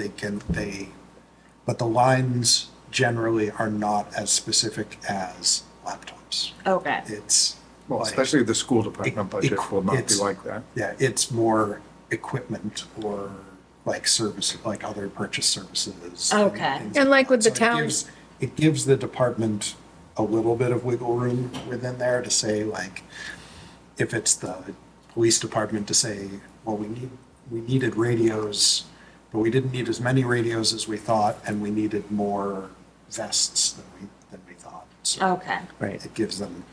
but the lines generally are not as specific as laptops. Okay. It's Well, like- especially the school department budget will not be it's- like that. Yeah, it's more equipment or like service, like other purchase services. Okay. things And like with the that. So town- it gives the department a little bit of wiggle room within there to say, like, if it's the police department to say, well, we needed radios, but we didn't need as many radios as we thought, and we needed more vests than we thought. So Okay. Right. it gives them,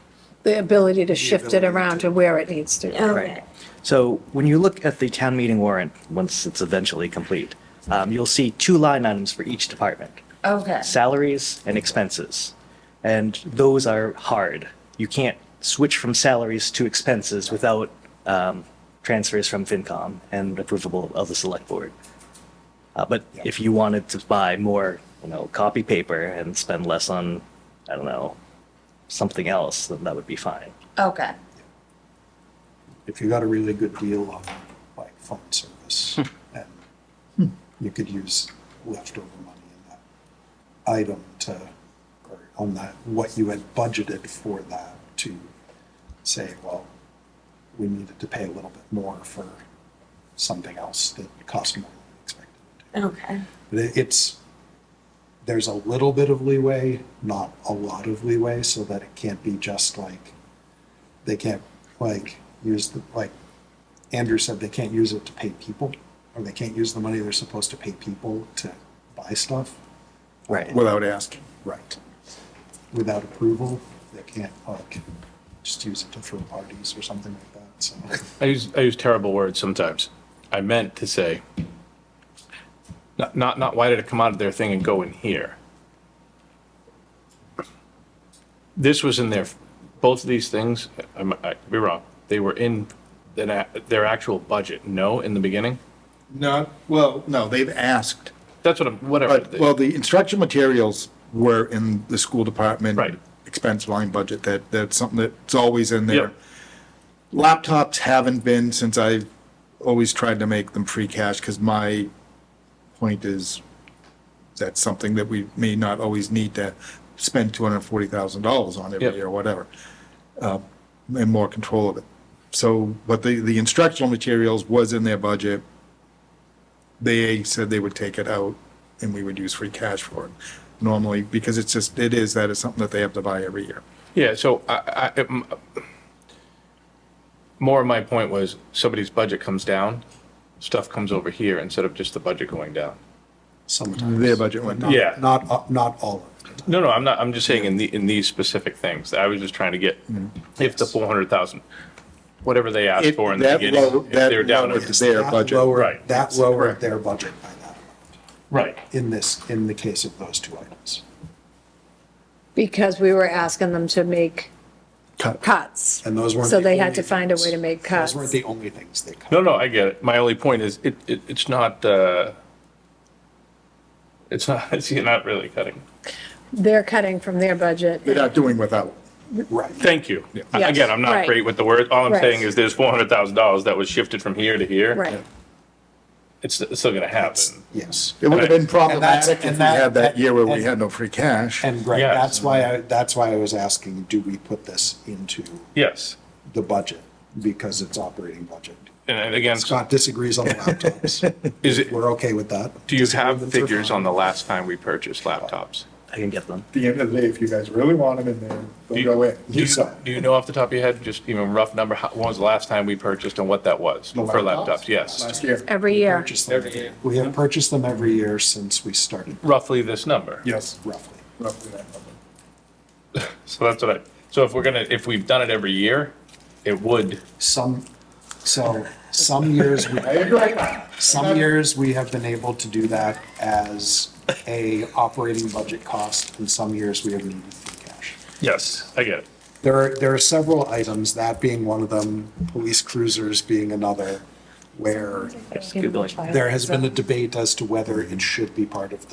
The ability to shift it ability around to- to where it needs to. Okay. So when you look at the town meeting warrant, once it's eventually complete, you'll see two line items for each department, Okay. salaries and expenses. And those are hard. You can't switch from salaries to expenses without transfers from FinCom and approval of the select board. But if you wanted to buy more, copy paper and spend less on, I don't know, something else, then that would be fine. Okay. If you got a really good deal on like phone service and you could use leftover money in that item or on that, what you had budgeted for that to say, well, we needed to pay a little bit more for something else that cost more than we expected. Okay. But there's a little bit of leeway, not a lot of leeway, so that it can't be just like, they can't like use like Andrew said, they can't use it to pay people, or they can't use the money they're supposed to pay people to buy stuff. Right. Without asking. Right. Without approval, they can't like just use it to throw parties or something like that, so. I use terrible words sometimes. I meant to say, not why did it come out of their thing and go in here? This was in both of these things, I could be wrong, they were in their actual budget, no, in the beginning? No, they've asked. That's whatever. But, well, the instruction materials were in the school department. Right. Expense line budget, that's something that's always in there. Yep. Laptops haven't been, since I've always tried to make them free cash, because my point is that's something that we may not always need to spend $240,000 on every Yep. year or whatever, and more control of it. So, but the instructional materials was in their budget. They said they would take it out and we would use free cash for it normally, because it's something that they have to buy every year. Yeah, so more of my point was somebody's budget comes down, stuff comes over here instead of just the budget going down. Sometimes. Their budget went down. Yeah. Not all of it. No, I'm just saying in these specific things. I was just trying to get, if the 400,000, whatever they asked for in the That beginning, low- if that they're down. lowered their That budget. lowered- Right. That lowered Correct. their budget by that amount Right. in the case of those two items. Because we were asking them to make Cut. cuts. And those weren't. So the they had only to find a way things. to make cuts. Those weren't the only things they cut. No, I get it. My only point is it's not, you're not really cutting. They're cutting from their budget. They're not doing without. Right. Thank you. Yes, Again, I'm not right. great with the words. All I'm Right. saying is there's $400,000 that was shifted from here to here. Right. It's still gonna happen. Yes. It would have been And problematic if we had that year where we and- had no free cash. And Greg, Yes. that's why I was asking, do we put this into Yes. the budget? Because it's operating budget. And again, Scott disagrees on the laptops. is it, We're okay with that. do you have Disagreements are figures fine. on the last time we purchased laptops? I can get them. At the end of the day, if you guys really want them in there, they'll go in. Do you know off the top of your head, just even rough number, when was the last time we purchased and what that was The for laptops? Yes. Last year. Every year. Purchase them. We have purchased them every year since we started, Roughly this number. Yes, roughly. roughly that number. So that's so if we've done it every year, it would, Some years, some years we have been able to do that as a operating budget cost, and some years we have needed free cash. yes, I get it. There are several items, that being one of them, police cruisers being another, where Just Googling. there has been a debate as to whether it should be part of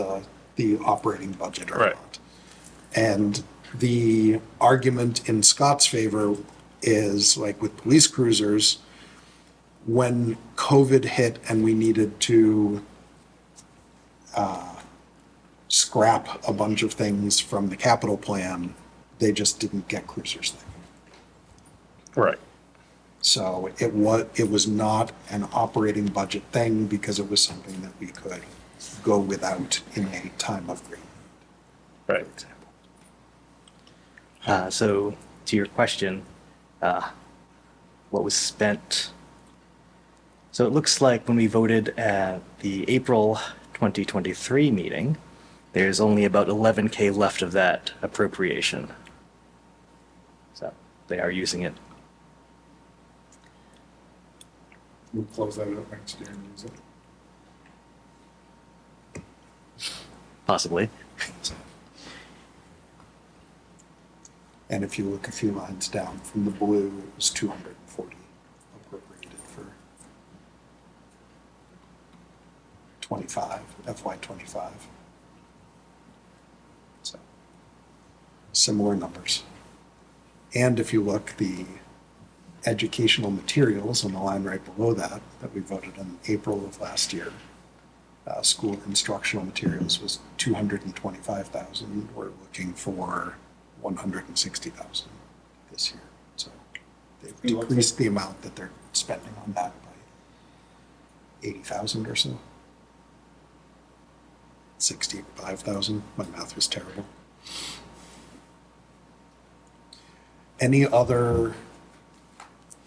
the operating budget or Right. not. And the argument in Scott's favor is, like with police cruisers, when COVID hit and we needed to scrap a bunch of things from the capital plan, they just didn't get cruisers then. Right. So it was not an operating budget thing because it was something that we could go without in a time of great need. Right. So to your question, what was spent? So it looks like when we voted at the April 2023 meeting, there's only about 11K left of that appropriation. So they are using it. We'll close that up next year and use it. Possibly. And if you look a few lines down from the blue, it was 240 appropriated for 25, FY '25. So, similar numbers. And if you look, the educational materials on the line right below that we voted in April of last year, school instructional materials was 225,000. We're looking for 160,000 this year. So they've decreased the amount that they're spending on that by 80,000 or so. 65,000. My math was terrible. Any other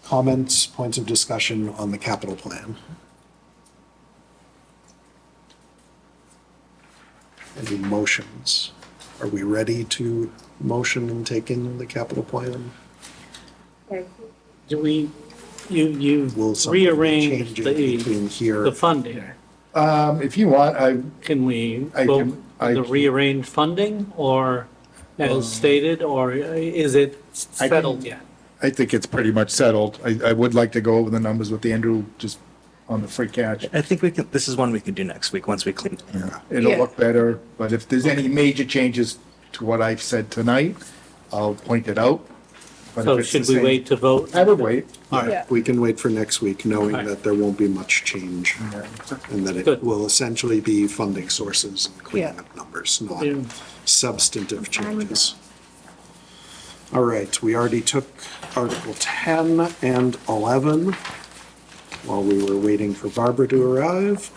comments, points of discussion on the capital plan? Any motions? Are we ready to motion and take in the capital plan? Do we, you Will something be rearrange changing between here? the funding? If you want, Can we I vote can- I the can- rearranged funding or as stated, or is it I settled can- yet? I think it's pretty much settled. I would like to go over the numbers with Andrew, just on the free cash. I think we can, this is one we can do next week, once we clean. It'll Yeah. look better, but if there's any major changes to what I've said tonight, I'll point it out. But So if it's the should we same- wait to vote? I would wait. Yeah. We can wait for next week, knowing Okay. that there won't be much change. And that it Good. will essentially be funding sources and cleaning Yeah. up numbers, not Yeah. substantive changes. All right, we already took Article 10 and 11 while we were waiting for Barbara to arrive.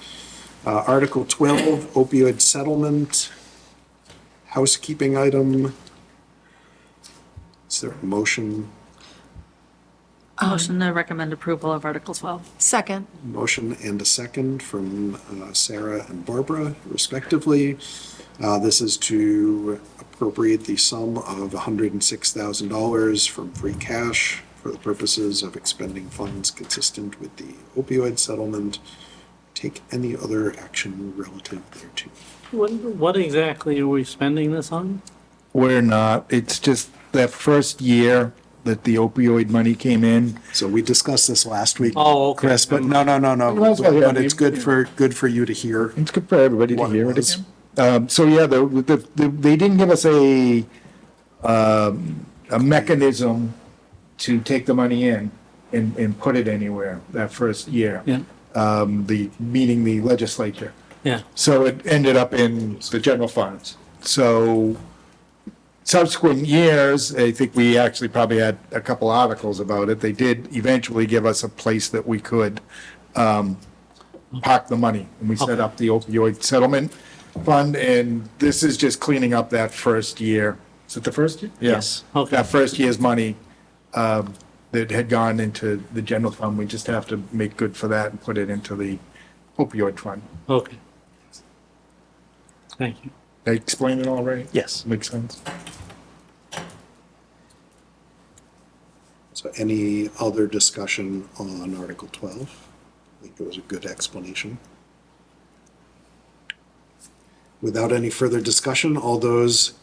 Article 12, opioid settlement, housekeeping item. Is there a motion? Motion to recommend approval of Article 12. Second. Motion and a second from Sarah and Barbara respectively. This is to appropriate the sum of $106,000 from free cash for the purposes of expending funds consistent with the opioid settlement. Take any other action relative thereto. What exactly are we spending this on? We're not. It's just that first year that the opioid money came in. So we discussed this last week, Oh, okay. Chris, but no. Well, yeah, But it's good for you to hear. It's good for everybody to What it hear it was. again. So yeah, they didn't give us a mechanism to take the money in and put it anywhere that first year. Yeah. Meaning the legislature. Yeah. So it ended up in the general funds. So subsequent years, I think we actually probably had a couple articles about it. They did eventually give us a place that we could park the money. And we set up the opioid settlement fund, and this is just cleaning up that first year. Is it the first year? Yes. Okay. That first year's money that had gone into the general fund. We just have to make good for that and put it into the opioid fund. Okay. Thank you. Did I explain it all right? Yes. Makes sense? So any other discussion on Article 12? I think it was a good explanation. Without any further discussion, all those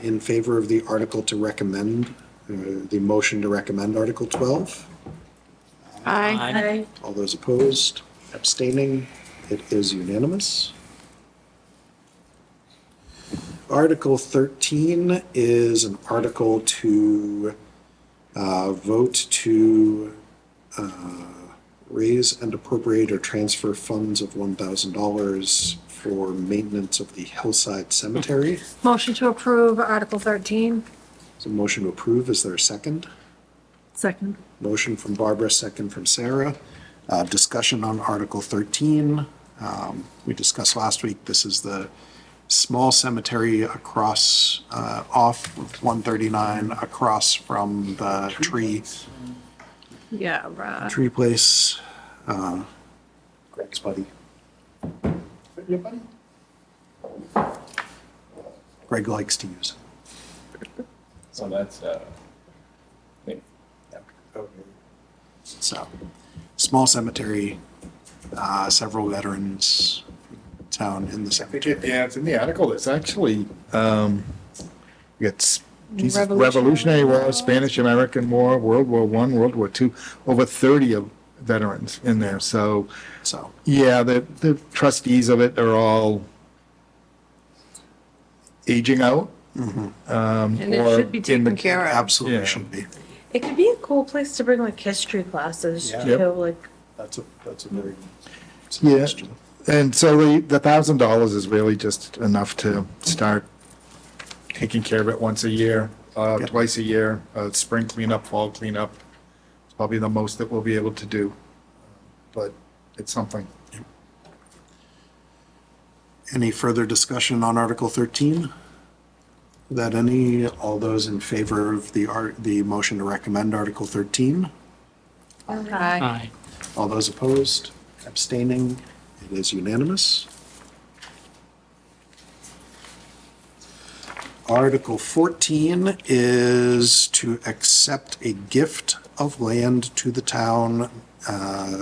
in favor of the article to recommend, the motion to recommend Article 12? Aye. All those opposed, abstaining, it is unanimous. Article 13 is an article to vote to raise and appropriate or transfer funds of $1,000 for maintenance of the Hillside Cemetery. Motion to approve Article 13. So motion to approve, is there a second? Second. Motion from Barbara, second from Sarah. Discussion on Article 13. We discussed last week, this is the small cemetery across, off of 139, across from the Yeah, right. tree place. Greg's buddy. Your buddy? Greg likes to use it. So that's, So, small cemetery, several veterans, town in the I think cemetery. yeah, it's in the article. It's actually, it's Jesus, Revolutionary War, Spanish American War, World War I, World War II, over 30 of veterans in there. So, So, yeah, the trustees of it are all aging out. And it or should be in the- taken care of. absolutely Yeah. should be. It could be a cool place to bring like history classes Yeah. too, Yep. like. That's a very Yeah, suggestion. and so the $1,000 is really just enough to start taking care of it once a year, Yep. twice a year, spring cleanup, fall cleanup. It's probably the most that we'll be able to do, but it's something. Any further discussion on Article 13? That all those in favor of the motion to recommend Article 13? Aye. Aye. All those opposed, abstaining, it is unanimous. Article 14 is to accept a gift of land to the town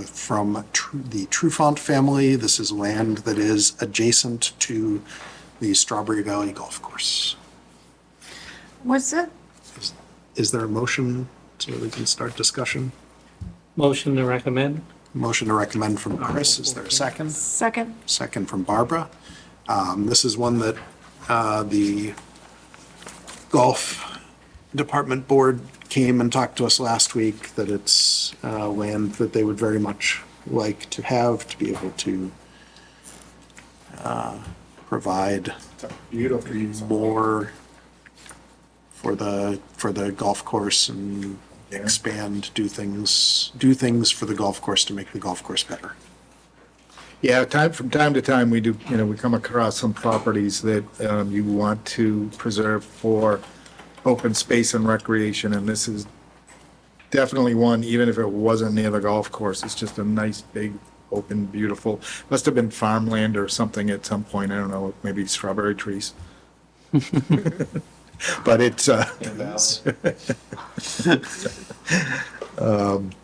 from the Trufant family. This is land that is adjacent to the Strawberry Valley Golf Course. What's it? Is there a motion so we can start discussion? Motion to recommend? Motion to recommend from Chris, is there a second? Second. Second from Barbara. This is one that the Golf Department Board came and talked to us last week, that it's land that they would very much like to have, to be able to provide Beautiful. more for the golf course and expand, do things for the golf course to make the golf course better. Yeah, from time to time, we do, we come across some properties that you want to preserve for open space and recreation, and this is definitely one, even if it wasn't near the golf course, it's just a nice, big, open, beautiful, must have been farmland or something at some point, I don't know, maybe strawberry trees. But it's,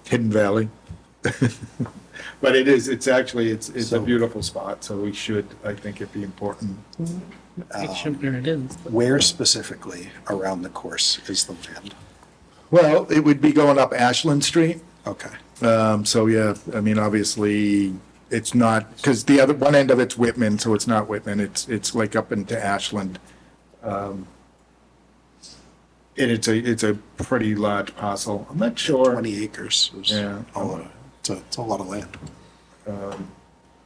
Hidden Valley. But it's actually a beautiful spot, so we should, I think it'd be important. Make sure where it is. Where specifically around the course is the land? Well, it would be going up Ashland Street. Okay. So, yeah, I mean, obviously, it's not, because the other, one end of it's Whitman, so it's not Whitman, it's like up into Ashland. And it's a pretty large parcel. I'm not sure. 20 acres. Is Yeah. It's a lot of land.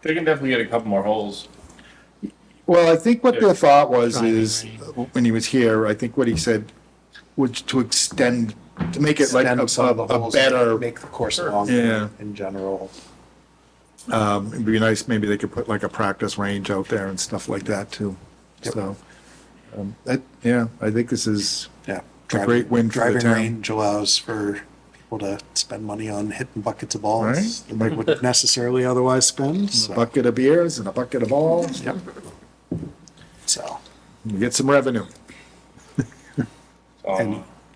They can definitely get a couple more holes. Well, I think what the thought was Driving is, range. when he was here, I think what he said was to extend, to make it like Extend some of the a holes, better, make the course longer Yeah. in general. it'd be nice, maybe they could put like a practice range out there and stuff like that too. Yep. So, yeah, I think this is, Yeah. A great win for the Driving town. range allows for people to spend money on hitting buckets of balls Right. that they wouldn't necessarily otherwise spend. a So, bucket of beers and a bucket of balls. yep. So, You get some revenue.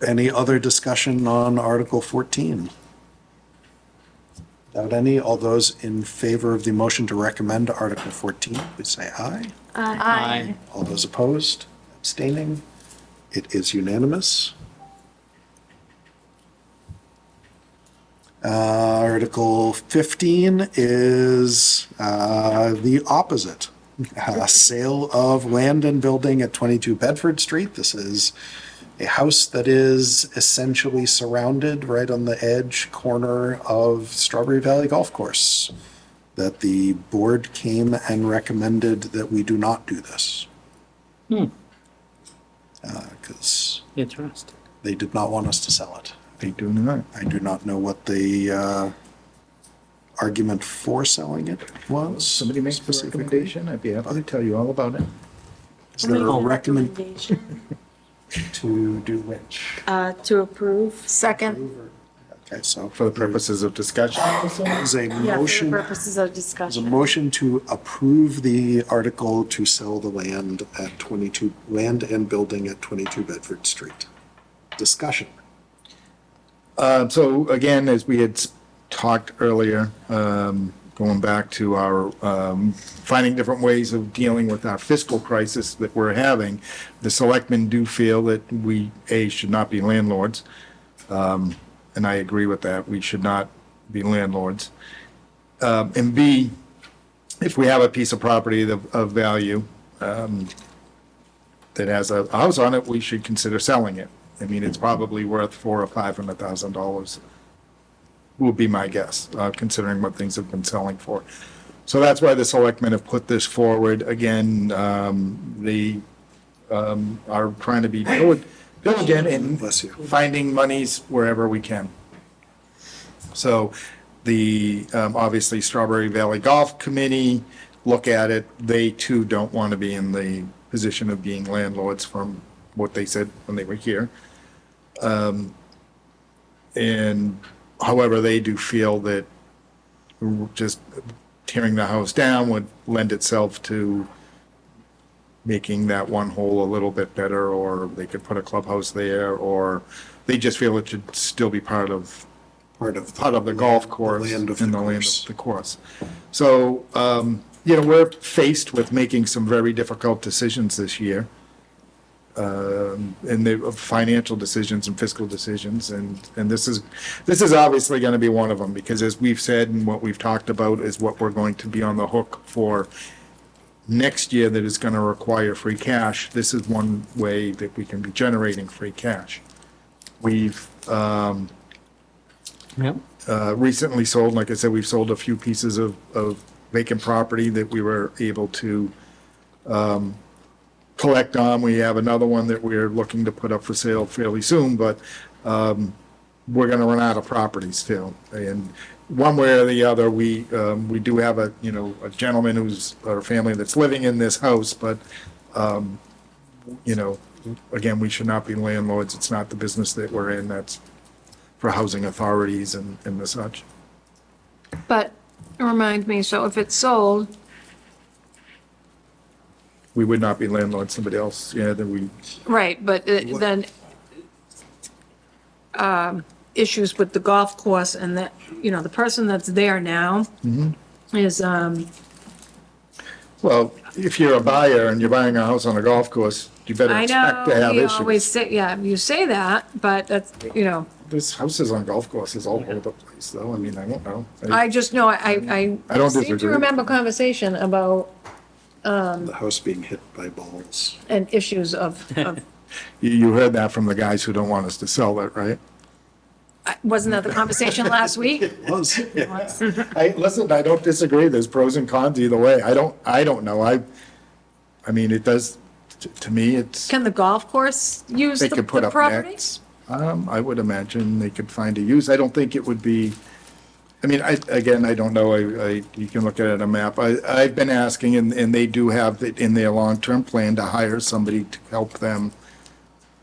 any other discussion on Article 14? Without any, all those in favor of the motion to recommend Article 14, please say aye. Aye. All those opposed, abstaining, it is unanimous. Article 15 is the opposite. Sale of land and building at 22 Bedford Street. This is a house that is essentially surrounded right on the edge corner of Strawberry Valley Golf Course. That the board came and recommended that we do not do this. Because Interesting. they did not want us to sell it. They do not. I do not know what the argument for selling it was. Somebody makes a specifically. recommendation, I'd be happy to tell you all about it. Is there a recommend Recommendation, to do which? to approve. Second. Okay, so For the purposes of discussion. there's a Yeah, for the motion, purposes of there's a discussion. motion to approve the article to sell the land at 22, land and building at 22 Bedford Street. Discussion. So again, as we had talked earlier, going back to our, finding different ways of dealing with our fiscal crisis that we're having, the selectmen do feel that we, A, should not be landlords. And I agree with that. We should not be landlords. And B, if we have a piece of property of value, that has a house on it, we should consider selling it. I mean, it's probably worth $400,000 or $500,000, would be my guess, considering what things have been selling for. So that's why the selectmen have put this forward. Again, they are trying to be diligent in Bless you. finding monies wherever we can. So the, obviously Strawberry Valley Golf Committee look at it. They too don't want to be in the position of being landlords from what they said when they were here. And however, they do feel that just tearing the house down would lend itself to making that one hole a little bit better, or they could put a clubhouse there, or they just feel it should still be part of the golf course land of and the the land course. of the course. So, we're faced with making some very difficult decisions this year. And the financial decisions and fiscal decisions, and this is obviously going to be one of them, because as we've said and what we've talked about is what we're going to be on the hook for next year that is going to require free cash. This is one way that we can be generating free cash. We've Yep. recently sold, like I said, we've sold a few pieces of vacant property that we were able to collect on. We have another one that we're looking to put up for sale fairly soon, but we're going to run out of properties too. And one way or the other, we do have a gentleman or a family that's living in this house, but again, we should not be landlords. It's not the business that we're in. That's for housing authorities and the such. But remind me, so if it's sold, We would not be landlords, somebody else, then we, right, but then issues with the golf course and that, the person that's there now is, well, if you're a buyer and you're buying a house on a golf course, you better I expect to know, have you always issues. say, yeah, you say that, but that's, There's houses on golf courses all over the place, though. I mean, I don't know. I just know, I don't seem to disagree. remember conversation about, The house being hit by balls. and issues of, You heard that from the guys who don't want us to sell it, right? wasn't that the conversation last week? Was. Listen, I don't disagree. There's pros and cons either way. I don't know. I mean, it does, to me, it's, Can the golf course use they the could put up property? nets. I would imagine they could find a use. I don't think it would be, I mean, I don't know. You can look at it on a map. I've been asking, and they do have it in their long-term plan to hire somebody to help them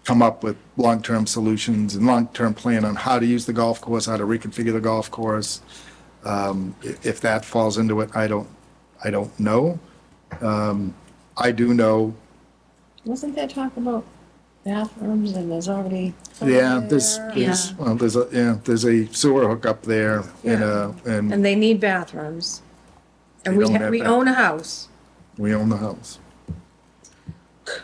come up with long-term solutions and long-term plan on how to use the golf course, how to reconfigure the golf course. If that falls into it, I don't know. I do know, Wasn't there talk about bathrooms and there's already? yeah, there's Yeah. there's a sewer hookup there and And they need bathrooms. And They we, don't have we that. own a house. we own the house.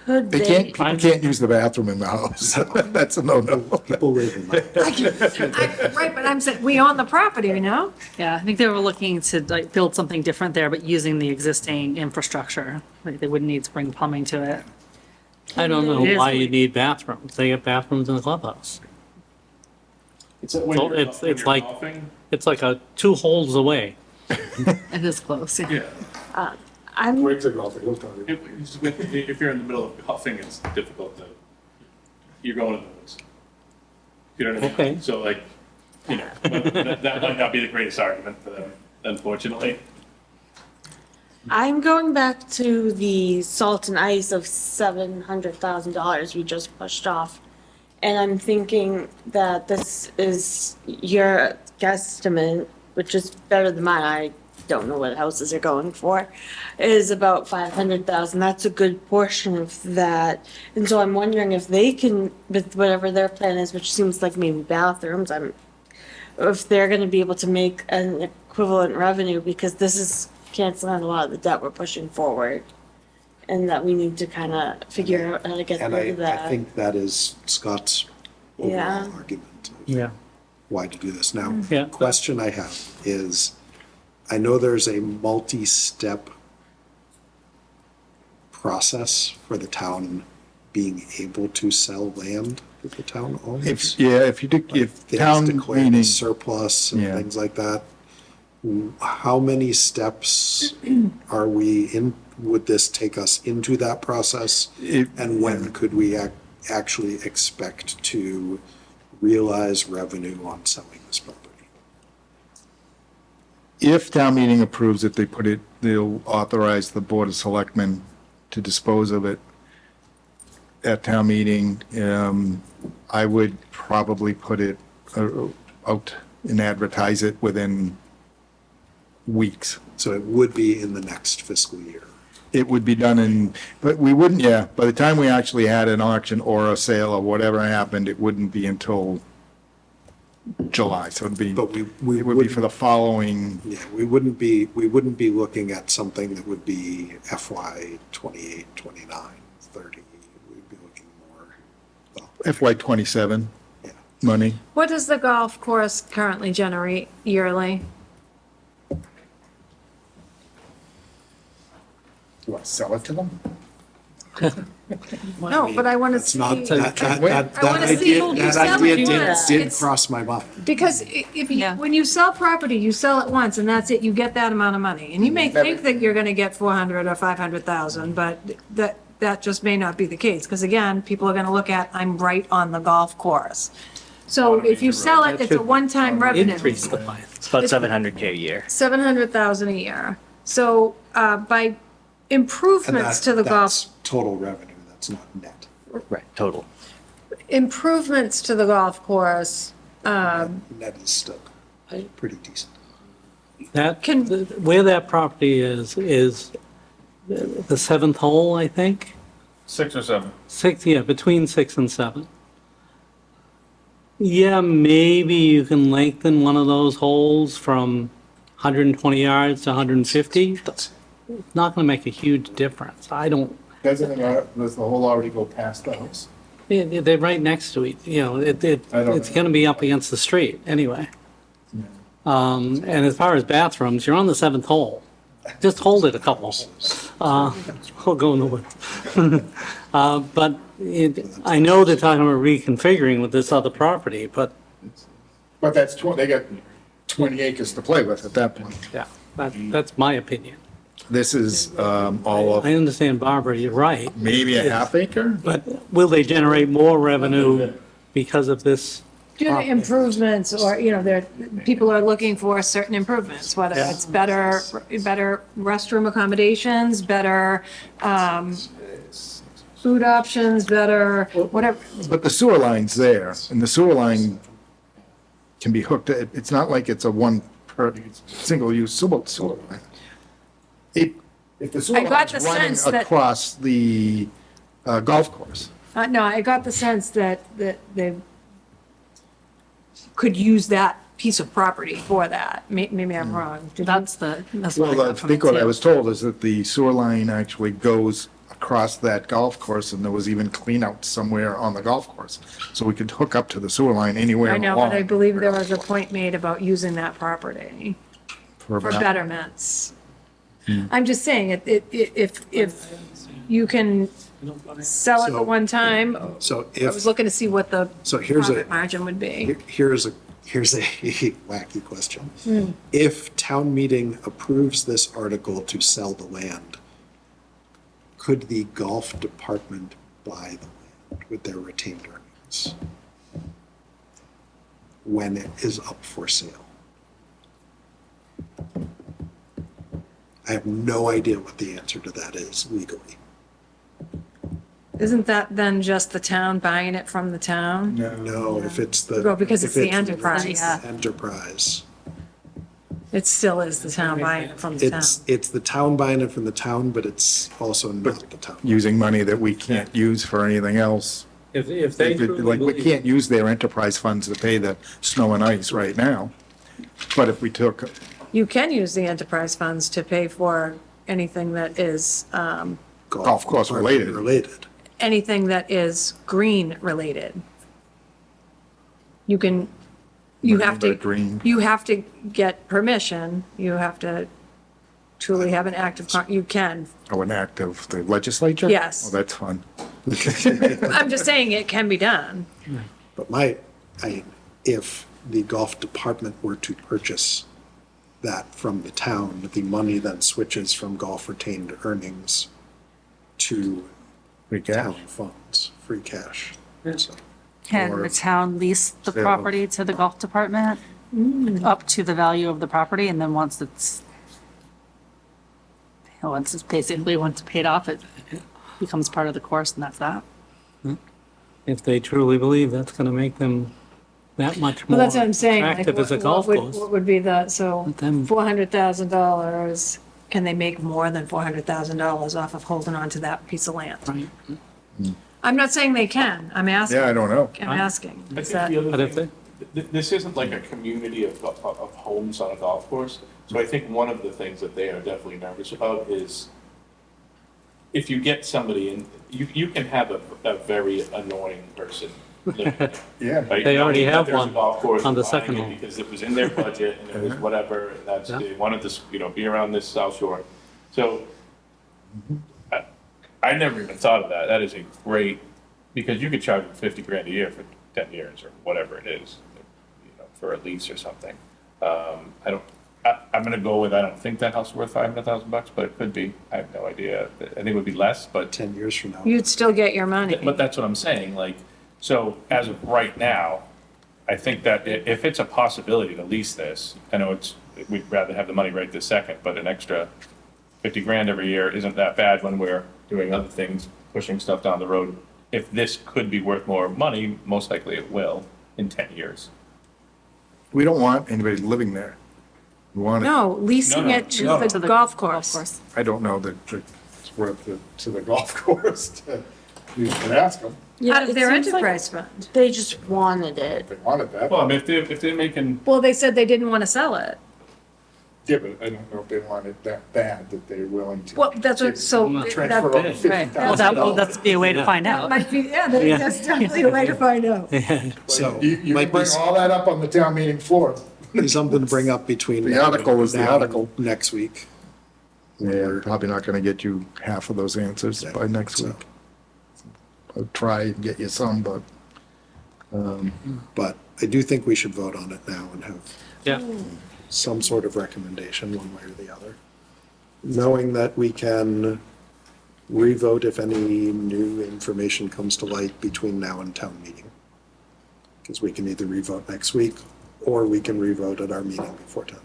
Could People can't use the bathroom in the house. That's a no-no. People live in that. Right, but I'm saying, we own the property, Yeah, I think they were looking to like build something different there, but using the existing infrastructure. Like they wouldn't need spring plumbing to it. I don't know It is why you weird. need bathrooms. They have bathrooms in the clubhouse. It's So it's like, it's like 2 holes away. It is close, yeah. I'm, Rigs are golfing, we'll tell you. If you're in the middle of golfing, it's difficult to, you're going in the woods. You know what I mean? Okay. So like, that might not be the greatest argument for them, unfortunately. I'm going back to the salt and ice of $700,000 we just pushed off. And I'm thinking that this is your guesstimate, which is better than mine. I don't know what houses are going for, is about 500,000. That's a good portion of that. And so I'm wondering if they can, with whatever their plan is, which seems like maybe bathrooms, if they're gonna be able to make an equivalent revenue because this is canceling a lot of the debt we're pushing forward. And that we need to kind of figure out how to get And rid of I that. think that is Scott's Yeah. overall argument. of Yeah. Why to do this. Now, Yeah. question I have is, I know there's a multi-step process for the town being able to sell land that the town owns. If, yeah, if you do, if They have town to declare meeting, the surplus and Yeah. things like that. How many steps are we in, would this take us into that process? It- And when could we actually expect to realize revenue on selling this property? if town meeting approves it, they'll authorize the Board of Selectmen to dispose of it at town meeting. I would probably put it out and advertise it within weeks. So it would be in the next fiscal year. It would be done but we wouldn't, yeah, by the time we actually had an auction or a sale or whatever happened, it wouldn't be until July, so it'd be, But we it would be for the following, Yeah, we wouldn't be looking at something that would be FY 28, 29, 30. We'd be looking more, well, FY '27 yeah. money. What does the golf course currently generate yearly? Do I sell it to them? No, but I want to It's not, see, that I wanna see who you sell idea it to. did It's- cross my mind. because if you, Yeah. when you sell property, you sell it once and that's it, you get that amount of money. And you may think that you're gonna get 400 or 500,000, but that just may not be the case. Because again, people are gonna look at, I'm right on the golf course. So if you sell it, it's a one-time revenue. Increase the fine. It's about 700K a year. 700,000 a year. So, by improvements to the golf, That's total revenue, that's not net. Right, total. improvements to the golf course, Net is still pretty decent. That, Can- where that property is the seventh hole, I think? 6 or 7. Six, yeah, between 6 and 7. Yeah, maybe you can lengthen one of those holes from 120 yards to 150. It's not going to make a huge difference. Does the hole already go past the house? They're right next to each, it's going to be up against the street anyway. And as far as bathrooms, you're on the 7th hole. Just hold it a couple. We'll go in the woods. But I know they're talking about reconfiguring with this other property, but But they got 20 acres to play with at that point. yeah, that's my opinion. This is all of I understand, Barbara, you're right, maybe a half acre? but will they generate more revenue because of this? due to improvements or, people are looking for certain improvements, whether it's better restroom accommodations, better, food options, better, whatever. But the sewer line's there, and the sewer line can be hooked, it's not like it's a single-use sewer line. If the sewer I got line's the running sense that- across the golf course, No, I got the sense that they could use that piece of property for that. Maybe I'm wrong. Did you- That's what I well, I got from think it what I too. was told is that the sewer line actually goes across that golf course, and there was even clean out somewhere on the golf course. So we could hook up to the sewer line anywhere I know, but I along. believe there was a point made about using that property for about- betterments. I'm just saying, if you can sell it So- at one time, So I was if, looking to see what the so here's profit margin would be. here's a wacky question. If town meeting approves this article to sell the land, could the golf department buy the land with their retained earnings when it is up for sale? I have no idea what the answer to that is legally. Isn't that then just the town buying it from the town? No, if it's the. Well, because it's if the enterprise. Yeah. Enterprise. It still is the town buying it from the town. It's the town buying it from the town, but it's also not the town. Using money that we can't use for anything else. If Like, we can't use their enterprise funds to pay the snow and ice right now. But if we took you can use the enterprise funds to pay for anything that is, Golf course related. Related. anything that is green related. You can, you What do you have mean to, by green? you have to get permission, you have to truly have an active, you can. Oh, an act of the legislature? Yes. Oh, that's fun. I'm just saying it can be done. But if the golf department were to purchase that from the town, the money then switches from golf retained earnings to Free town cash. funds, free cash. So, Can Or- the town lease the Sale. property to the golf department up to the value of the property, and then once it's paid off, it becomes part of the course, and that's that? If they truly believe that's going to make them that much more Well, that's what I'm saying. like, attractive as a what golf would- course. What would be the, so Let them- $400,000, can they make more than $400,000 off of holding on to that piece of land? Right. I'm not saying they can, I'm asking. Yeah, I don't know. I'm asking. I Is think that- the other But if thing, this isn't like a community of homes on a golf course. So I think one of the things that they are definitely nervous about is if you get somebody in, you can have a very annoying person living there. Yeah. Right? They already Knowing that have there's a one golf course on the and buying second it hole. Because it was in their budget and it was whatever, and that's, Yeah. they wanted to, be around this South Shore. So I never even thought of that. That is a great, because you could charge them 50 grand a year for 10 years or whatever it is, for a lease or something. I'm gonna go with, I don't think that house is worth $500,000, but it could be. I have no idea. I think it would be less, but 10 years from now. You'd still get your money. but that's what I'm saying, like, so as of right now, I think that if it's a possibility to lease this, I know we'd rather have the money right this second, but an extra 50 grand every year isn't that bad when we're doing other things, pushing stuff down the road. If this could be worth more money, most likely it will in 10 years. We don't want anybody living there. We want it, No, leasing No, it to no, no. the golf course. I don't know that it's worth it to the golf course. You can ask them Out of it their seems like enterprise fund. They just wanted it. if they wanted that. Well, I mean, if they're making, Well, they said they didn't want to sell it. Yeah, but I don't know if they want it that bad that they're willing to. Well, that's what, so. Transfer that- over Right. Well, $50,000. that's be a way to find That out. might be, yeah, that's definitely a way to find out. So, You can might bring be all that up on the town meeting floor. something to bring up between. The article is the now and article. Next week. Yeah, probably not gonna get you half of those answers by next So- week. I'll try and get you some, but But I do think we should vote on it now and have Yeah. some sort of recommendation, one way or the other. Knowing that we can revote if any new information comes to light between now and town meeting. Because we can either revote next week, or we can revote at our meeting before town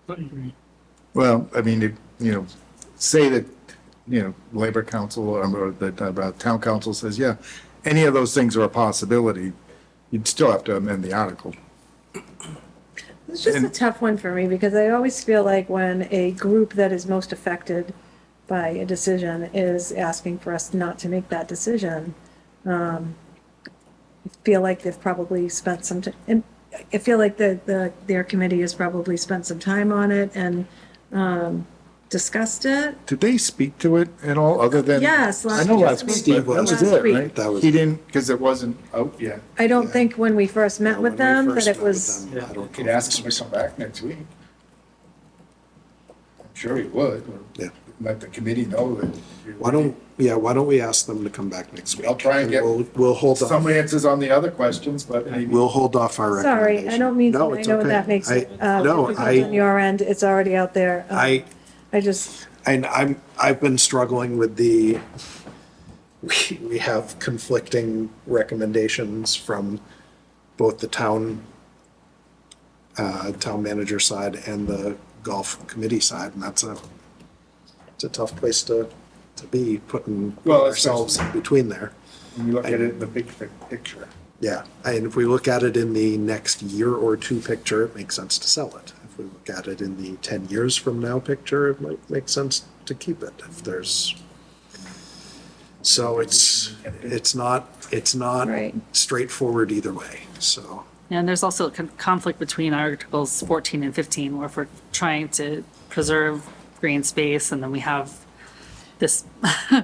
meeting. well, I mean, say that, Labor Council or the Town Council says, yeah, any of those things are a possibility, you'd still have to amend the article. It's just a tough one for me because I always feel like when a group that is most affected by a decision is asking for us not to make that decision, I feel like they've probably spent some time, and I feel like their committee has probably spent some time on it and discussed it. Did they speak to it at all, other than? Yes, I know last week, Steve but that was. was Last it, week. right? That was- He didn't, because it wasn't out yet. I don't think when we first met with When we them first that it met with was, them, I don't Could know if ask him to come back next week. I'm sure he would, or Yeah. let the committee know that. Why don't we ask them to come back next week? I'll try and get We'll hold off, some answers on the other questions, but maybe. we'll hold off our sorry, recommendation. I don't mean, No, I it's know okay. that makes it No, difficult on your end, it's already out there. I just, And I've been struggling with we have conflicting recommendations from both the town manager side and the golf committee side, and it's a tough place to be putting Well, ourselves in between there. When you look at it in the big picture. Yeah, and if we look at it in the next year or two picture, it makes sense to sell it. If we look at it in the 10 years from now picture, it might make sense to keep it if there's. So it's not Right. straightforward either way, so. And there's also a conflict between Articles 14 and 15, where if we're trying to preserve green space, and then we have this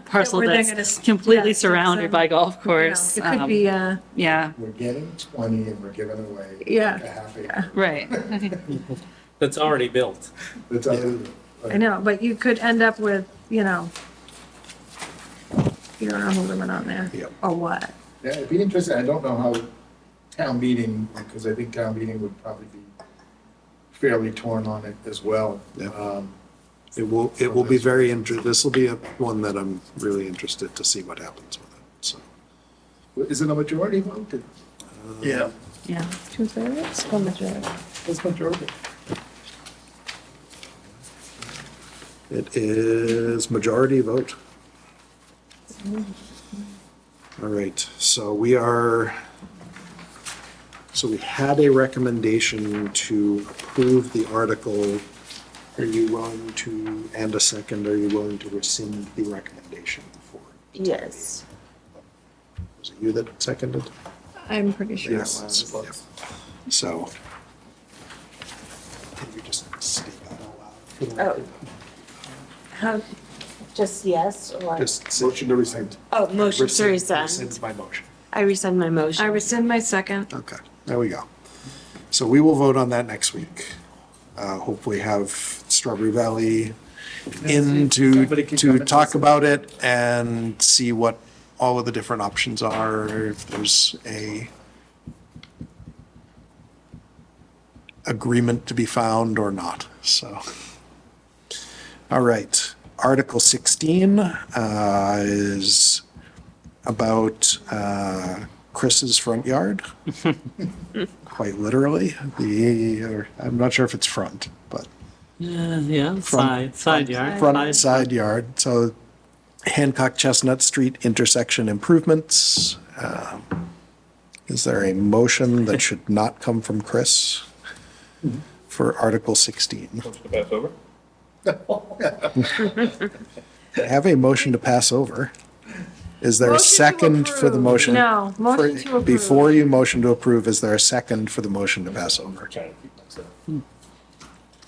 parcel we're then that's gonna- completely yes, it's, surrounded by golf course. It could be, Yeah, We're getting 20 and we're giving away Yeah. like a half acre. right. That's already built. That's all. I know, but you could end up with, you don't have a limit on there, Yep. or what? Yeah, it'd be interesting. I don't know how town meeting, because I think town meeting would probably be fairly torn on it as well. Yeah. It will be very this will be one that I'm really interested to see what happens with it, so. Is it a majority vote? Yeah. Yeah. 2/3 or majority? It's majority. It is majority vote. All right, so we had a recommendation to approve the article. Are you willing to, and a second, are you willing to rescind the recommendation for it? Yes. Was it you that seconded? I'm pretty sure it Yes. was. Yep. So. Can you just state that out loud for the Oh. record? How, just yes or? Just Motion to rescind. Oh, motion to rescind rescind. my motion. I rescind my motion. I rescind my second. Okay, there we go. So we will vote on that next week. Hopefully have Strawberry Valley in to talk about it and see what all of the different options are, if there's a agreement to be found or not, so. All right, Article 16 is about Chris's front yard. Quite literally, I'm not sure if it's front, but Yeah, Front- side yard. front and side yard. So Hancock Chestnut Street intersection improvements. Is there a motion that should not come from Chris for Article 16? Motion to pass over? I have a motion to pass over. Is there a Motion to second for the approve. motion? No, motion to approve. Before you motion to approve, is there a second for the motion to pass over?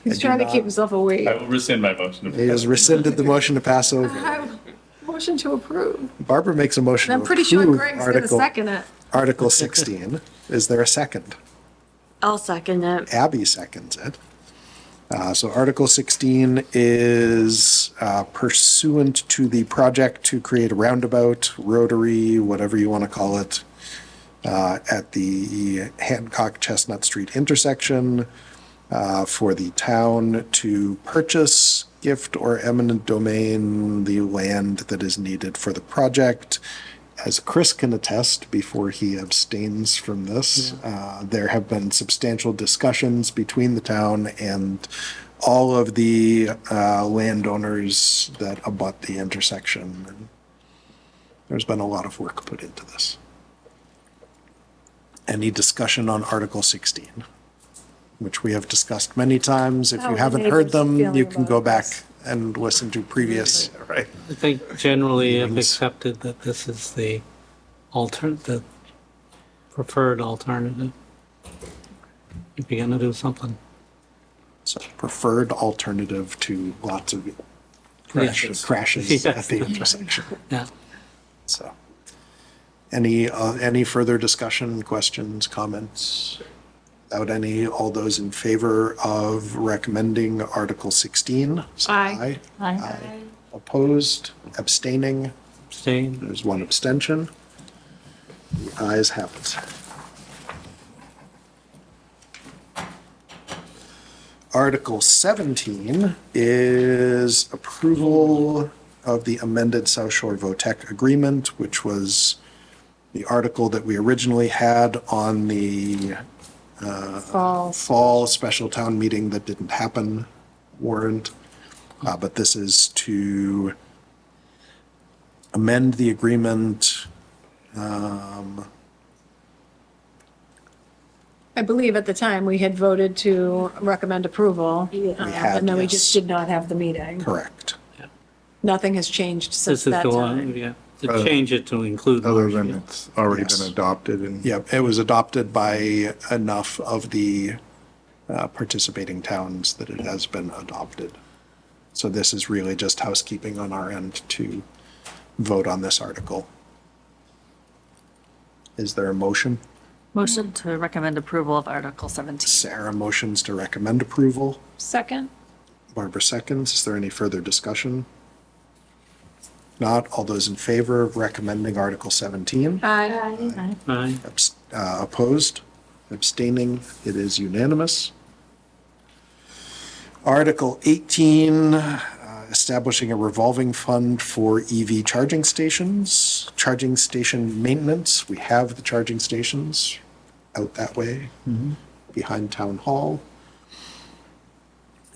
He's trying to keep himself awake. I will rescind my motion. He has rescinded the motion to pass over. Motion to approve. Barbara makes a motion And to I'm pretty sure approve Greg's gonna second it. Article 16. Is there a second? I'll second it. Abby seconds it. So Article 16 is pursuant to the project to create a roundabout, rotary, whatever you want to call it, at the Hancock Chestnut Street intersection for the town to purchase, gift, or eminent domain the land that is needed for the project. As Chris can attest, before he abstains from this, there have been substantial discussions between the town and all of the landowners that abut the intersection. And there's been a lot of work put into this. Any discussion on Article 16, which we have discussed many times. If How you are haven't the heard neighbors them, you feeling can go about back this? and listen to previous. Right. I think generally have Meetings. accepted that this is the the preferred alternative. If you're gonna do something. So preferred alternative to lots of crashes Yes. at the intersection. Yeah. So, any further discussion, questions, comments? Without any, all those in favor of recommending Article 16? say Aye. Aye. Opposed, abstaining? Abstain. There's one abstention. The ayes have it. Article 17 is approval of the amended South Shore VOTEC agreement, which was the article that we originally had on the fall special town meeting that didn't happen warrant. But this is to amend the agreement. I believe at the time we had voted to recommend approval. had, And then we yes. just did not have the meeting. Correct. Nothing has changed since This is that the time. one, yeah. To change it to include Other than Marshfield. it's already Yes. been adopted and. Yep, it was adopted by enough of the participating towns that it has been adopted. So this is really just housekeeping on our end to vote on this article. Is there a motion? Motion to recommend approval of Article 17. Sarah motions to recommend approval. Second? Barbara seconds. Is there any further discussion? Not. All those in favor of recommending Article 17? Aye. Aye. Opposed? Abstaining? It is unanimous. Article 18, establishing a revolving fund for EV charging stations, charging station maintenance. We have the charging stations out that way, behind Town Hall.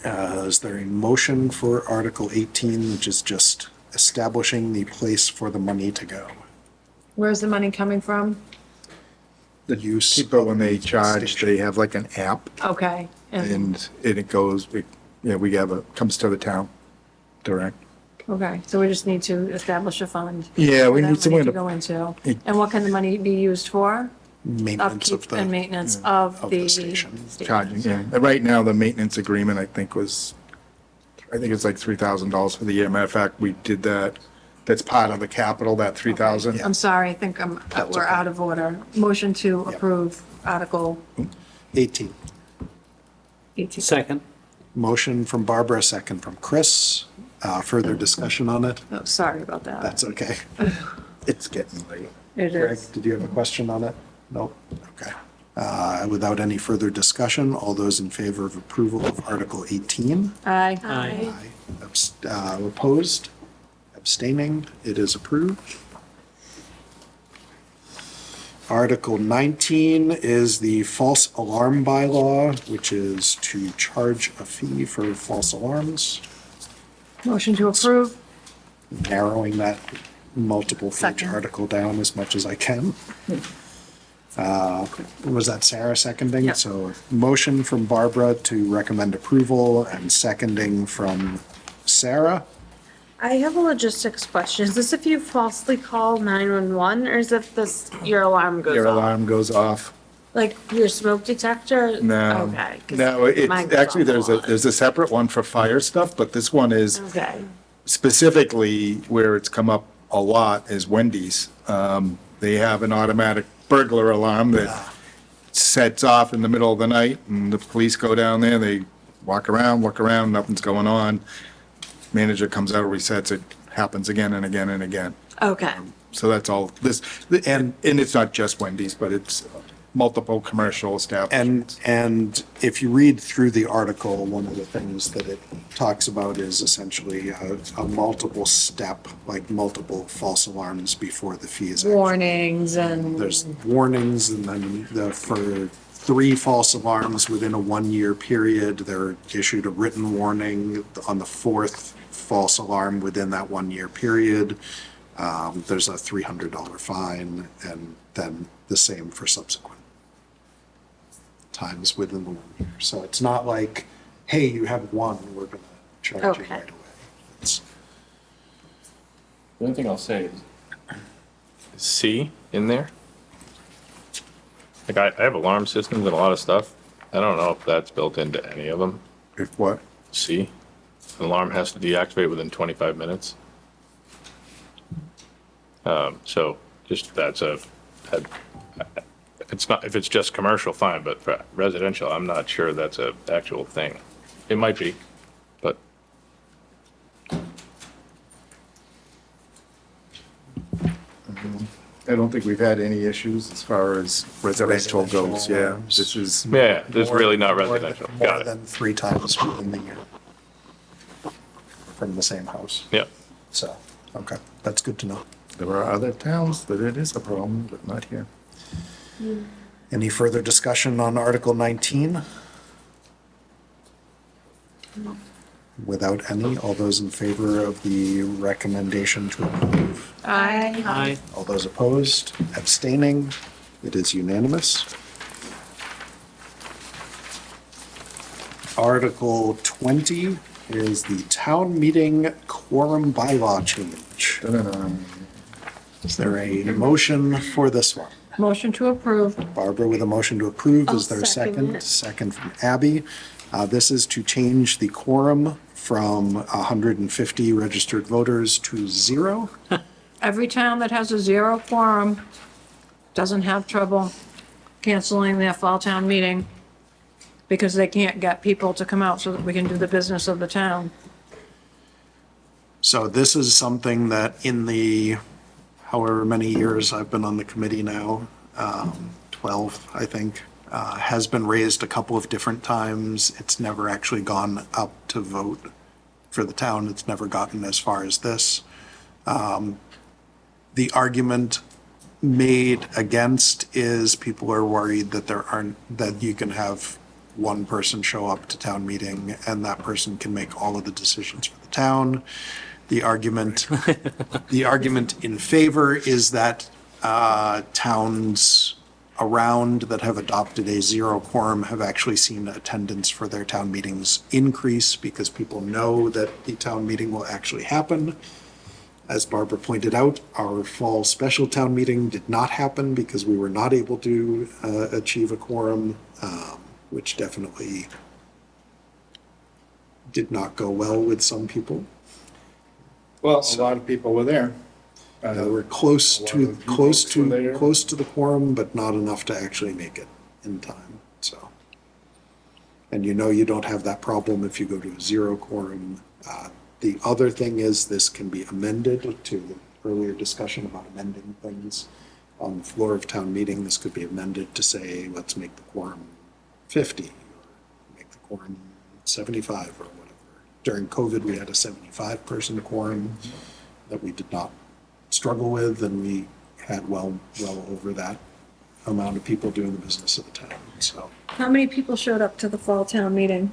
Is there a motion for Article 18, which is just establishing the place for the money to go? Where's the money coming from? The use. People, when they of the charge, station. they have like an app Okay. and it goes, we have comes to the town direct. Okay, so we just need to establish a fund. Yeah, we for that need someone money to. go into. It- And what can the money be used for? Maintenance of Upkeep the. and maintenance of of the the station. Charging, yeah. And right now, the maintenance agreement, I think it's like $3,000 for the year. Matter of fact, we did that. That's part of the capital, that 3,000. I'm sorry, I think That's we're okay. out of order. Motion to Yep. approve Article 18. 18. Second. Motion from Barbara, second from Chris. Further discussion on it? Oh, sorry about that. That's okay. It's getting late. It Greg, is. did you have a question on it? Nope. Okay. Without any further discussion, all those in favor of approval of Article 18? Aye. Aye. Opposed? Abstaining? It is approved. Article 19 is the false alarm bylaw, which is to charge a fee for false alarms, Motion to approve? narrowing that multiple page Second. article down as much as I can. Was that Sarah seconding? Yep. So motion from Barbara to recommend approval and seconding from Sarah. I have a logistics question. Is this if you falsely call 911 or is it this, your alarm goes Your off? alarm goes off. Like your smoke detector? No. Okay. 'cause No, mine it's goes actually, off a lot. there's a separate one for fire stuff, but this one is Okay. specifically where it's come up a lot is Wendy's. They have an automatic burglar alarm that sets off in the middle of the night, and the police go down there, they walk around, nothing's going on. Manager comes out, resets it, happens again and again and again. Okay. So that's all, and it's not just Wendy's, but it's multiple commercial establishments. And if you read through the article, one of the things that it talks about is essentially a multiple step, like multiple false alarms before the fee is actually. Warnings and. There's warnings and then for 3 false alarms within a 1-year period, they're issued a written warning. On the 4th false alarm within that 1-year period, there's a $300 fine, and then the same for subsequent times within the 1 year. So it's not like, hey, you have one, we're gonna charge you Okay. right away. It's, The only thing I'll say is C in there. Like I have alarm systems and a lot of stuff. I don't know if that's built into any of them. If what? C, an alarm has to deactivate within 25 minutes. So just it's not, if it's just commercial, fine, but for residential, I'm not sure that's a actual thing. It might be, but I don't think we've had any issues as far as residential goes, yeah. alarms. This is, yeah, this is really not more than- residential. More Got it. than 3 times within the year. From the same house. Yep. So, okay, that's good to know. there are other towns that it is a problem, but not here. Any further discussion on Article 19? Without any, all those in favor of the recommendation to approve? Aye. Aye. All those opposed, abstaining? It is unanimous. Article 20 is the town meeting quorum bylaw change. Da-da-da. Is there a motion for this one? Motion to approve. Barbara with a motion to approve. I'll Is there a second second? it. Second from Abby. This is to change the quorum from 150 registered voters to 0. Every town that has a 0 quorum doesn't have trouble canceling their fall town meeting because they can't get people to come out so that we can do the business of the town. So this is something that in the however many years I've been on the committee now, 12, I think, has been raised a couple of different times. It's never actually gone up to vote for the town. It's never gotten as far as this. The argument made against is people are worried that that you can have one person show up to town meeting and that person can make all of the decisions for the town. The argument in favor is that towns around that have adopted a 0 quorum have actually seen attendance for their town meetings increase because people know that the town meeting will actually happen. As Barbara pointed out, our fall special town meeting did not happen because we were not able to achieve a quorum, which definitely did not go well with some people. Well, a lot of people were there. We're close A lot to, of you folks were there. close to the quorum, but not enough to actually make it in time, so. And you know you don't have that problem if you go to a 0 quorum. The other thing is this can be amended to the earlier discussion about amending things. On the floor of town meeting, this could be amended to say, let's make the quorum 50, or make the quorum 75, or whatever. During COVID, we had a 75-person quorum that we did not struggle with, and we had well over that amount of people doing the business of the town, so. How many people showed up to the fall town meeting?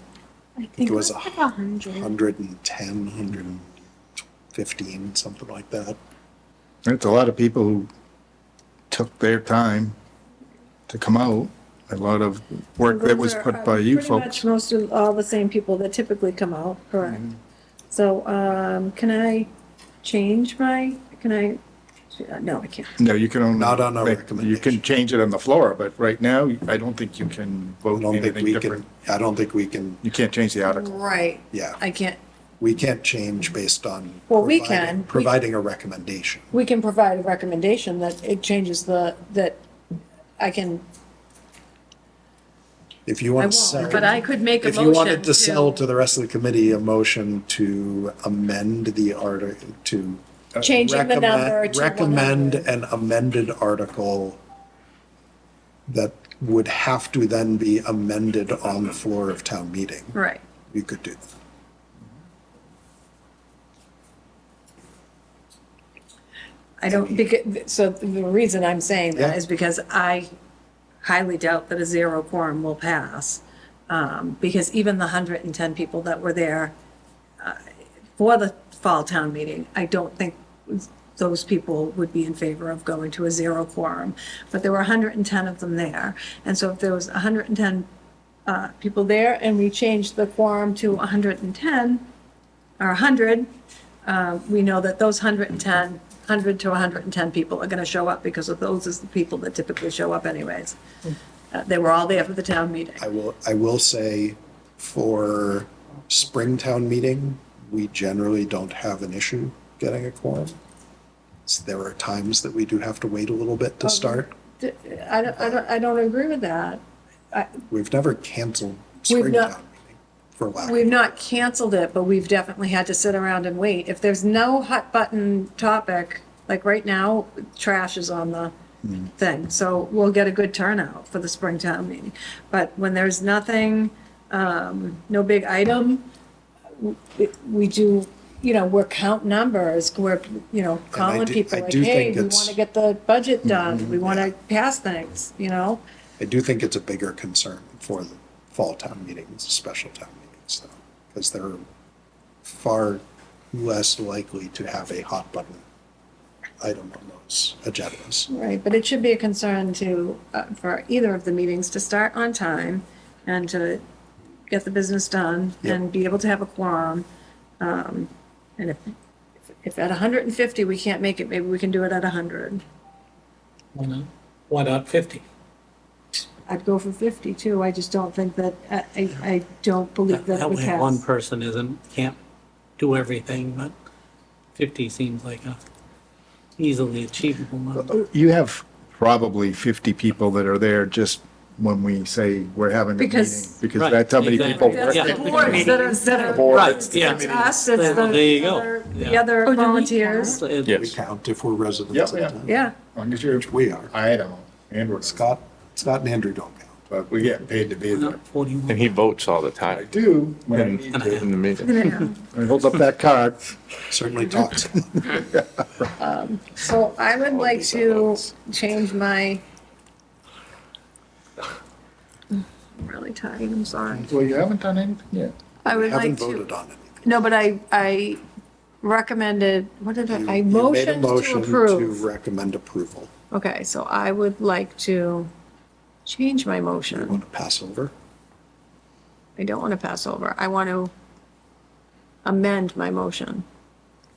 I think it was like 100. 110, 115, something like that. It's a lot of people who took their time to come out. A lot of work that was put by you Pretty much folks. most of, all the same people that typically come out, correct. So, can I change no, I can't. No, you can only. Not on a You recommendation. can change it on the floor, but right now, I don't think you can I vote don't think anything we different. can, I don't think we can, You can't change the article. Right. yeah, I can't, we can't change based on. Well, we providing- can. Providing a recommendation. we can provide a recommendation that it changes that I can, If you I want to sell. won't, but I could make a If motion you wanted to sell to to the rest of the committee a motion to amend the article, to. changing the number to Recommend 100. an amended article that would have to then be amended on the floor of town meeting. Right. You could do that. I don't, because, so the reason I'm saying that Yeah. is because I highly doubt that a 0 quorum will pass. Because even the 110 people that were there for the fall town meeting, I don't think those people would be in favor of going to a 0 quorum. But there were 110 of them there. And so if there was 110 people there and we changed the quorum to 110 or 100, we know that those 100 to 110 people are going to show up because of those is the people that typically show up anyways. They were all there for the town meeting. I will say for Springtown meeting, we generally don't have an issue getting a quorum. So there are times that we do have to wait a little bit to start. I don't agree with that. We've never canceled We've not- Springtown meeting for lack. We've not canceled it, but we've definitely had to sit around and wait. If there's no hot button topic, like right now, trash is on the thing. So we'll get a good turnout for the Springtown meeting. But when there's nothing, no big item, we do, we're count numbers, we're, calling do- people I like, do hey, think we it's- want to get the budget done, we want to pass things, I do think it's a bigger concern for the fall town meetings, special town meetings, though, because they're far less likely to have a hot button item on those agendas. Right, but it should be a concern to, for either of the meetings to start on time and to get the business done and be able to have a quorum. And if If at 150 we can't make it, maybe we can do it at 100. Why not 50? I'd go for 50 too. I just don't think that, I don't believe that it That would way one pass. person can't do everything, but 50 seems like a easily achievable number. You have probably 50 people that are there just when we say we're having a meeting, Because- because Right, that's how many exactly. people. That's Yeah. the boards that are, Right, it's yeah. us, it's There you go. the Yeah. other Oh, do we volunteers. We Yes. count if we're residents Yeah, of yeah. town. Yeah, Long as you're, We are. I don't, Andrew, Scott and Andrew don't count. but we get paid to be there. 41. And he votes all the I time do, when I need to. in the meeting. yeah. I hold up that card. Certainly talks. So I would like to change my. I'm really tired, I'm sorry. Well, you haven't done anything yet. I would like Haven't to, voted on anything. no, but I recommended, what did I You made made a to motion approve. to recommend approval. Okay, so I would like to change my You motion. want to pass over? I don't want to pass over. I want to amend my motion.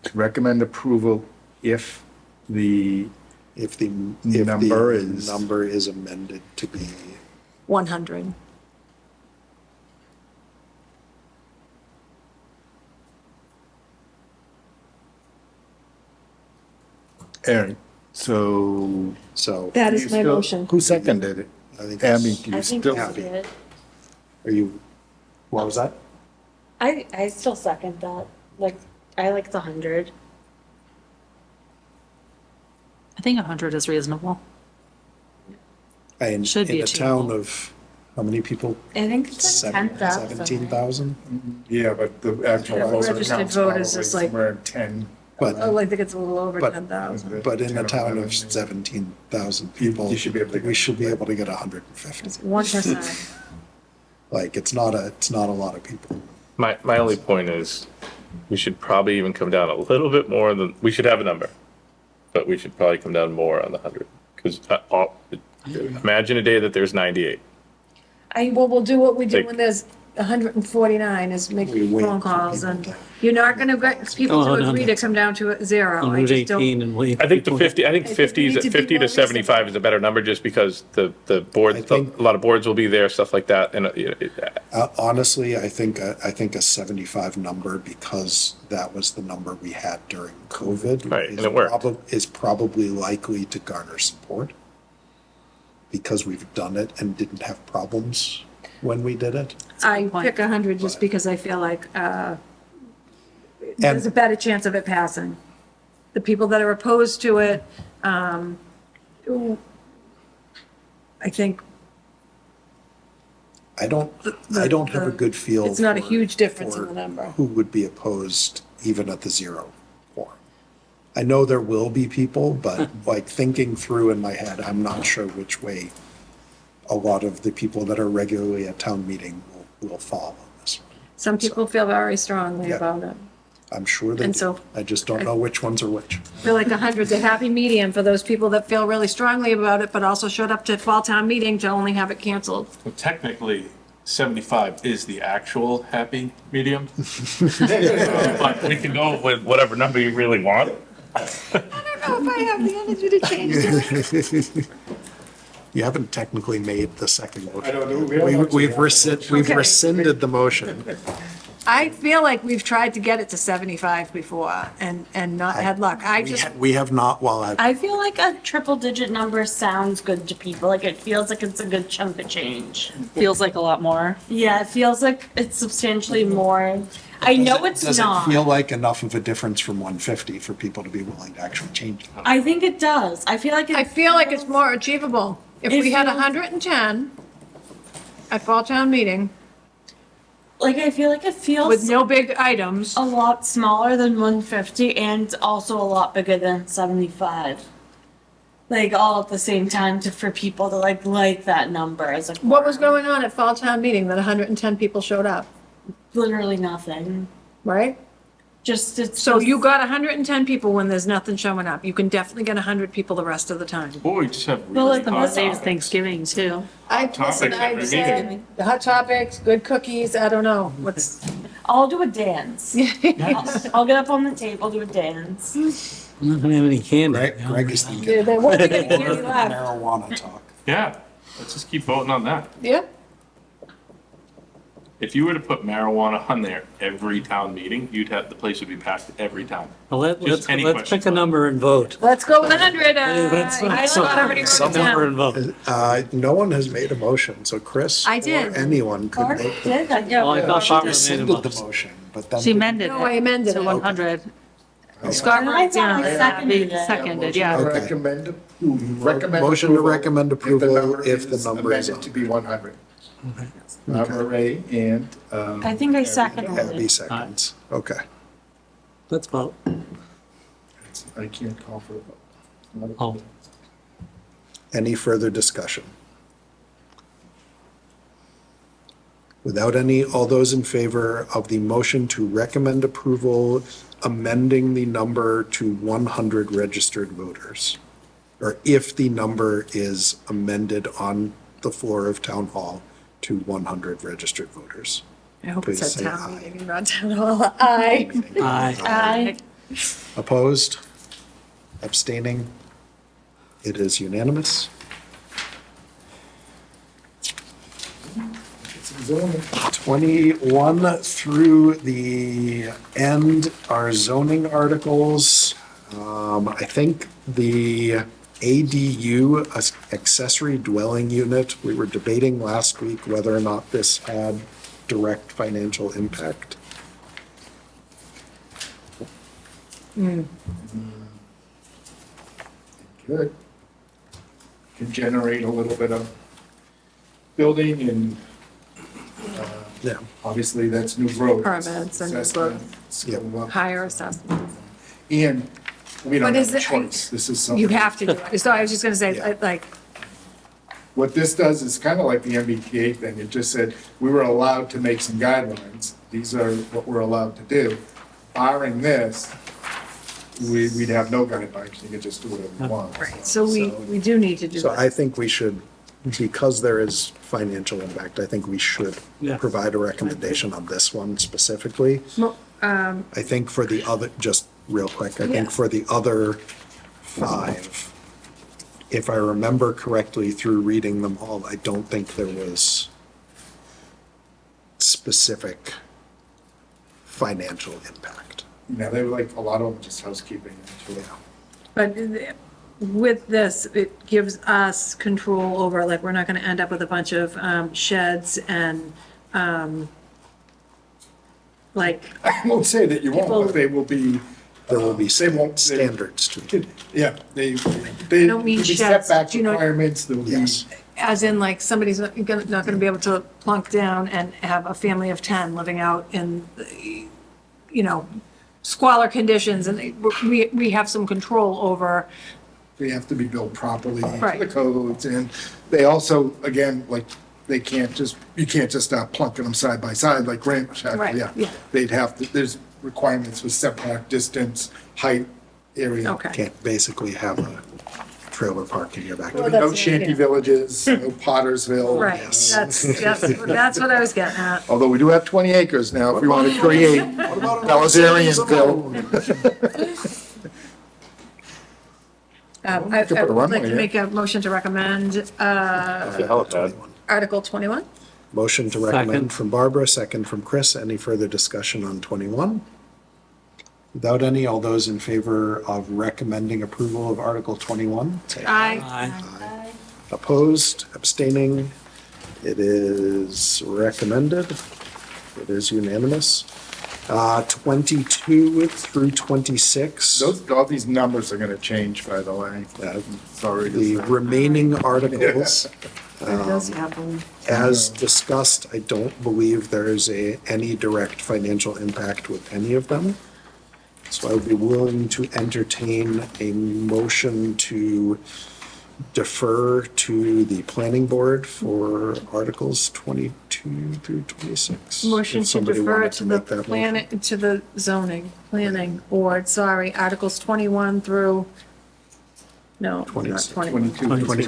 To recommend approval if the, If the Number is- number is amended to be 100. Aaron, so. so. That you is my still- motion. Who seconded it? I think Abby, it's- do you I think still? you did. Are you, what was that? I still second that. Like, I like the 100. I think 100 is reasonable. In Should be a town achievable. of, how many people? I think it's like 10,000. 17,000? Yeah, but the actual Yeah, voter registered count's voters probably is like- somewhere in 10. But, Oh, I think it's a little over But- 10,000. but in a 10 or town 11, of yeah. 17,000 people, You should be able to get- we should be able to get 150. 1%. Like, it's not a lot of people. My only point is, we should probably even come down a little bit more than, we should have a number, but we should probably come down more on the 100. Because imagine a day that there's 98. Well, we'll do what we do Take- when there's 149, is make We wait phone for calls, people and to- you're not gonna get people Oh, to no, agree no. to come down to 0. On I Route just don't. 18 and wait. I think the people- 50, I think we 50 need to be 50 more to 75 is a better number just because the boards, I think- a lot of boards will be there, stuff like that. And Honestly, I think a 75 number, because that was the number we had during COVID. Right, is and it worked. Is probably likely to garner support, because we've done it and didn't have problems when we did it. I point. pick 100 just because I feel like And there's a better chance of it passing. The people that are opposed to it, I think I don't have a good feel. it's not a for- huge difference in for the number. Who would be opposed even at the 0 form. I know there will be people, but like thinking through in my head, I'm not sure which way a lot of the people that are regularly at town meeting will fall on this one. Some people feel very strongly Yeah. about it. I'm sure they And do. so- I just don't know which ones are which. I feel like 100's a happy medium for those people that feel really strongly about it, but also showed up to fall town meeting to only have it canceled. Well, technically, 75 is the actual happy medium. But we can go with whatever number you really want. I don't know if I have the energy to change that. You haven't technically made the second motion. I don't know. We don't We've actually have- rescinded the motion. I feel like we've tried to get it to 75 before and not had luck. We have not, well, I feel like a triple digit number sounds good to people. Like, it feels like it's a good chunk of change. Feels like a lot more. Yeah, it feels like it's substantially more. I know it's does not. it feel like enough of a difference from 150 for people to be willing to actually change it? I think it does. I feel like it's more achievable. If It we had feels- 110 at fall town meeting Like, I feel like it feels with no big items, a lot smaller than 150 and also a lot bigger than 75. Like, all at the same time for people to like that number as a what was quorum. going on at fall town meeting that 110 people showed up, Literally nothing. right? Just it's So just- you got 110 people when there's nothing showing up. You can definitely get 100 people the rest of the time. Or we just have Well, really like, The hot most saves topics. Thanksgiving too. I, Topics listen, every I said, the hot topics, good cookies, I don't know, what's, I'll do a dance. I'll get up on the table, do a dance. I'm not gonna have any candy. Greg is thinking Yeah, they won't get candy left. marijuana talk. Yeah, let's just keep voting on that. Yeah. If you were to put marijuana on there every town meeting, the place would be packed every time. Well, Just let's any pick questions a on it? number and vote. Let's go 100. Let's I thought everybody some wrote it number down. and vote. No one has made a motion, so Chris I or did. anyone could Bart make. did, Well, I thought Barbara made a Rescinded the motion. motion, but then. She amended No, I it amended to it. 100. Scott And I wrote it thought I down. seconded it. Seconded, yeah. Okay. Recommend approval. Motion to recommend approval if the number is amended to be 100. Ray and, I think I seconded Abby it. seconds. Okay. Let's vote. I can't call for a vote. Oh, Any further discussion? Without any, all those in favor of the motion to recommend approval, amending the number to 100 registered voters? Or if the number is amended on the floor of town hall to 100 registered voters? I hope Please it's say a aye. town meeting, not town hall. Aye. aye. I, Opposed? Abstaining? It is unanimous. 21 through the end are zoning articles. I think the ADU, accessory dwelling unit, we were debating last week whether or not this had direct financial impact. Good. Can generate a little bit of building and, Yeah. obviously that's new growth. Permits and new Assessment, Yep. skill up. Higher assessment. And we don't What have is a it? choice. This is something. You have to do it. So I was just gonna say, Yeah. like, What this does is kind of like the MBTA thing. It just said, we were allowed to make some guidelines. These are what we're allowed to do. Barring this, we'd have no guidelines. You could just do whatever you want. right, so we do need to do So that. I think we should, because there is financial impact, I think we should Yes. provide a recommendation on this one specifically. I think for the other, just real quick, I think Yeah. for the other 5, if I remember correctly through reading them all, I don't think there was specific financial impact. Yeah, they were like, a lot of them just housekeeping. Actually. But with this, it gives us control over, like, we're not gonna end up with a bunch of sheds and, like, I won't say that you won't, People- but they will be. There will be They won't. standards to it. Yeah, they don't mean there'll be sheds, setback do you know- requirements. There'll be. Yes. as in, like, somebody's not gonna be able to plunk down and have a family of 10 living out in, you know, squalor conditions, and we have some control over, They have to be built properly to Right. the codes, and they also, again, like, you can't just start plunking them side by side like Grant Shack, Right, yeah. yeah. They'd have to, there's requirements for setback, distance, height, area. okay. Can't basically have a trailer park in your backyard. No that's- shanty yeah. villages, no Pottersville. Right, that's what I was getting at. Although we do have 20 acres now, if we want to create Pelazarianville. I could put a would like runway to in. make a motion to recommend, The helipad. Article 21. Motion to Second. recommend from Barbara, second from Chris. Any further discussion on 21? Without any, all those in favor of recommending approval of Article 21, say aye. Aye. Opposed, abstaining, it is recommended. It is unanimous. 22 through 26. All these numbers are going to change, by the way. Sorry. to The say. remaining articles, It does happen. as discussed, I don't believe there is any direct financial impact with any of them. So I would be willing to entertain a motion to defer to the planning board for Articles 22 through 26. Motion If to somebody defer wanted to the make that motion. to the planning board, sorry, Articles 21 through, no, not 26. 21.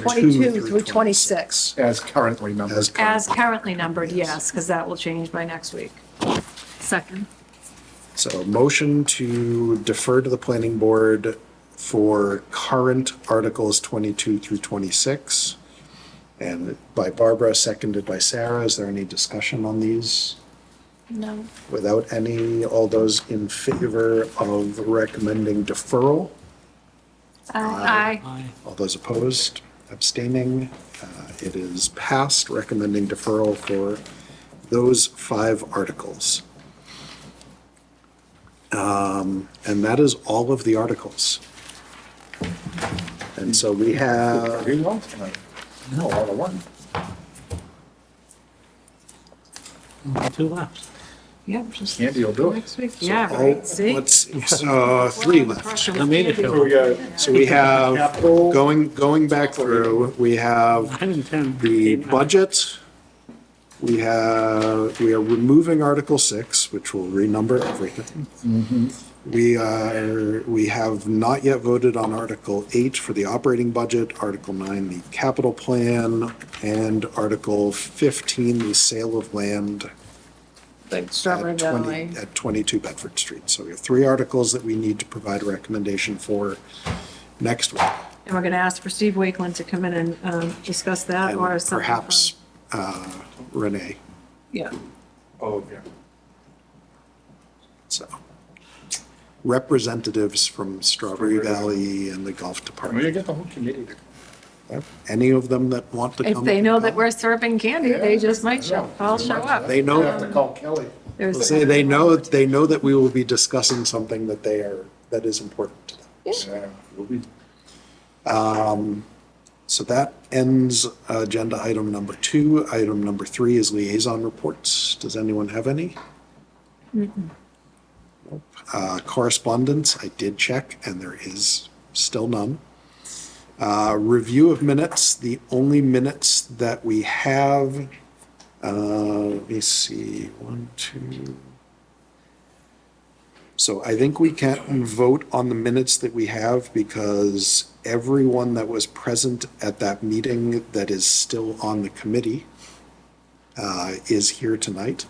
22 through 26. as currently numbered. As current. As currently numbered, yes, because that will change by next week. Second. So motion to defer to the planning board for current Articles 22 through 26. And by Barbara, seconded by Sarah. Is there any discussion on these? No. Without any, all those in favor of recommending deferral? Aye. All those opposed, abstaining? It is passed, recommending deferral for those 5 articles. And that is all of the articles. And so we have, No, all at once. Two left. Yeah, just Andy will do it. next week. Yeah, oh, right, see? let's see, so 3 left. I made it So to we got So we have, going back through, we have 110. the budget. We are removing Article 6, which will renumber everything. We have not yet voted on Article 8 for the operating budget, Article 9, the capital plan, and Article 15, the sale of land Like Strawberry at 20 Valley. at 22 Bedford Street. So we have 3 articles that we need to provide a recommendation for next week. And we're going to ask for Steve Wakeland to come in and discuss that And or something. perhaps Renee, Yeah. Oh, yeah. so. Representatives from Strawberry Valley and the Golf We Department. get the whole committee. Any of them that want to come. If they know that come. we're serving candy, they just might all show up. They know, have to call Kelly. There's say they know that we will be discussing something that is important to them. Yeah, we'll be. So that ends agenda item number 2. Item number 3 is liaison reports. Does anyone have any? Nope. Correspondence, I did check, and there is still none. Review of minutes, the only minutes that we have, let me see, 1, 2. So I think we can't vote on the minutes that we have because everyone that was present at that meeting that is still on the committee is here tonight.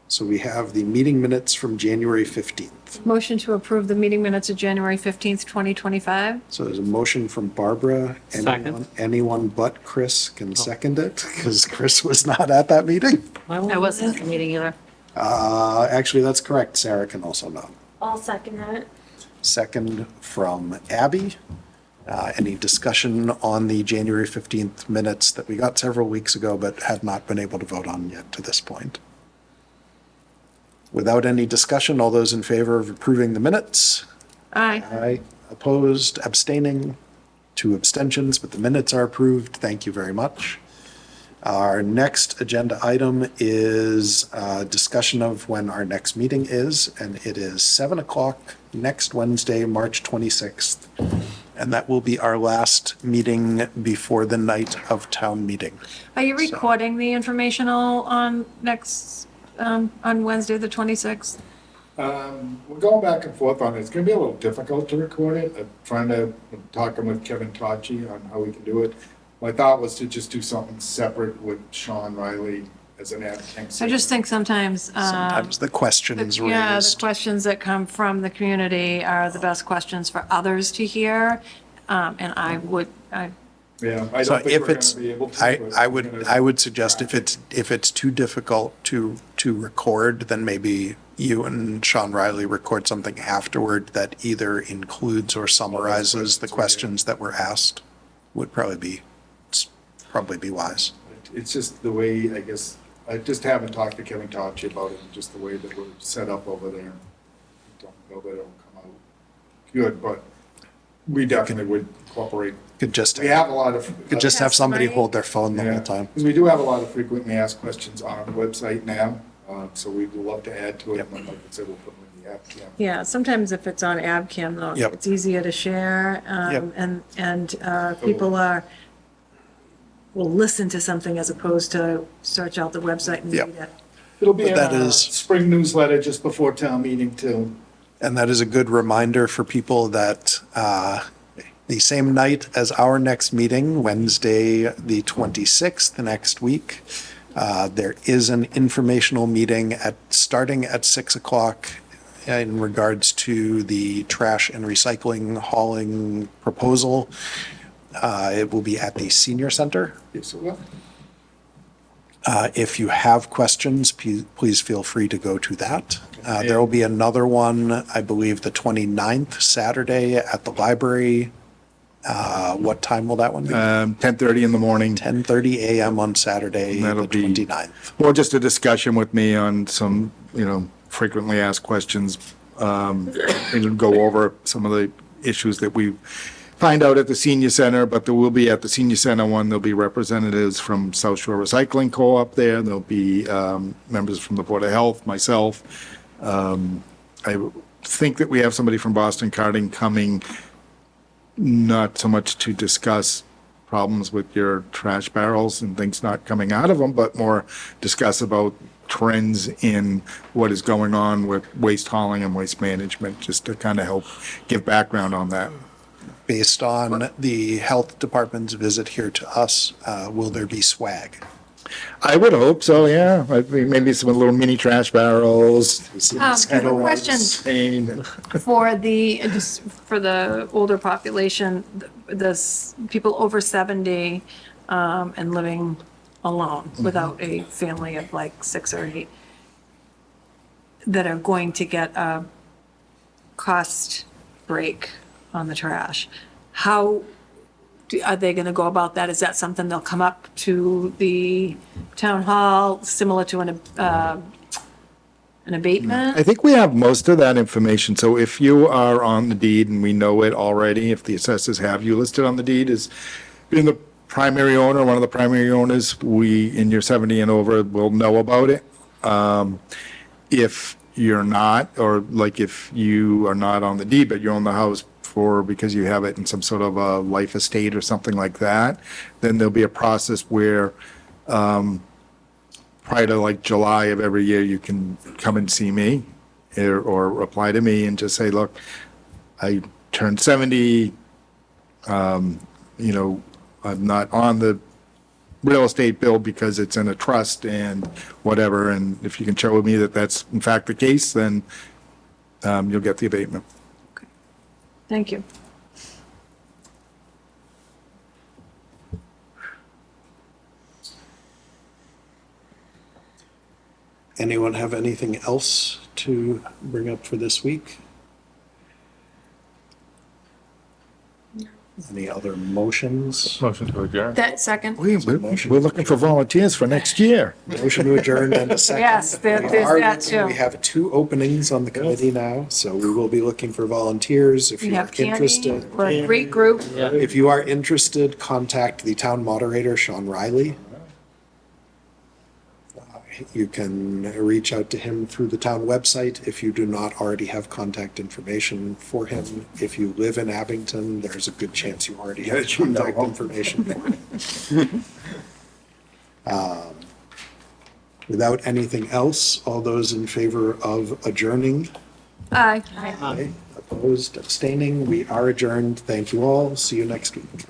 So we have the meeting minutes from January 15th. Motion to approve the meeting minutes of January 15th, 2025. So there's a motion from Barbara. Second. Anyone but Chris can second it because Chris was not at that meeting. I wasn't at the meeting either. Actually, that's correct. Sarah can also not. I'll second that. Second from Abby. Any discussion on the January 15th minutes that we got several weeks ago but had not been able to vote on yet to this point? Without any discussion, all those in favor of approving the minutes? Aye. Aye. Opposed, abstaining, 2 abstentions, but the minutes are approved. Thank you very much. Our next agenda item is discussion of when our next meeting is, and it is 7 o'clock next Wednesday, March 26th. And that will be our last meeting before the night of town meeting. Are you recording the informational on on Wednesday, the 26th? We're going back and forth on it. It's gonna be a little difficult to record it. I'm talking with Kevin Tachi on how we can do it. My thought was to just do something separate with Sean Riley as an advocate. I just think sometimes. Sometimes the questions Yeah, the raised. questions that come from the community are the best questions for others to hear. And I Yeah, I So don't think if we're it's, gonna be able to. but I we're would, gonna- I would suggest if it's too difficult to record, then maybe you and Sean Riley record something afterward that either includes or summarizes the questions that were asked. Would probably be wise. It's just the way, I guess, I just haven't talked to Kevin Tachi about it, just the way that we're set up over there. Don't know that it'll come out good, but we definitely would incorporate. Could just, We have a lot of. could just have somebody Testimony. hold their phone the whole time. Because we do have a lot of frequently asked questions on our website now, so we'd love to add to it, Yep. and like I said, we'll put them in the app. Yeah, sometimes if it's on AbCam though, Yep. it's easier to share. Yep. And people will listen to something as opposed to search out the website and Yep. read it. It'll be But in that our is- spring newsletter just before town meeting too. And that is a good reminder for people that the same night as our next meeting, Wednesday, the 26th, next week, There is an informational meeting starting at 6 o'clock in regards to the trash and recycling hauling proposal. It will be at the senior center. If you have questions, please feel free to go to that. There will be another one, I believe, the 29th, Saturday at the library. What time will that one be? 10:30 in the morning. 10:30 a.m. on Saturday, the That'll be- 29th. Or just a discussion with me on some, frequently asked questions, and go over some of the issues that we find out at the senior center, but there will be at the senior center one, there'll be representatives from South Shore Recycling Co-op there. There'll be members from the Board of Health, myself. I think that we have somebody from Boston Carting coming, not so much to discuss problems with your trash barrels and things not coming out of them, but more discuss about trends in what is going on with waste hauling and waste management, just to kind of help give background on that. Based on the health department's visit here to us, will there be swag? I would hope so, yeah. Maybe some little mini trash barrels. Good question. And For just for the older population, this, people over 70 and living alone without a family of like 6 or 8 that are going to get a cost break on the trash. How are they going to go about that? Is that something they'll come up to the town hall, similar to an abatement? I think we have most of that information. So if you are on the deed, and we know it already, if the assessors have you listed on the deed as being the primary owner, one of the primary owners, we, in your 70 and over, will know about it. If you're not, or like if you are not on the deed, but you own the house because you have it in some sort of a life estate or something like that, then there'll be a process where prior to like July of every year, you can come and see me or reply to me and just say, look, I turned 70, I'm not on the real estate bill because it's in a trust and whatever, and if you can show me that that's in fact the case, then you'll get the abatement. Thank you. Anyone have anything else to bring up for this week? Any other motions? Motion to adjourn. That second? We're looking for volunteers for next year. Motion to adjourn and a second. Yes, there's that too. We have 2 openings on the committee now, so we will be looking for volunteers. If We you are have Candy, interested, we're a great group. if you are interested, contact the town moderator, Sean Riley. You can reach out to him through the town website if you do not already have contact information for him. If you live in Abington, there's a good chance you already have contact information for him. Without anything else, all those in favor of adjourning? Aye. Aye. Opposed, abstaining, we are adjourned. Thank you all. See you next week.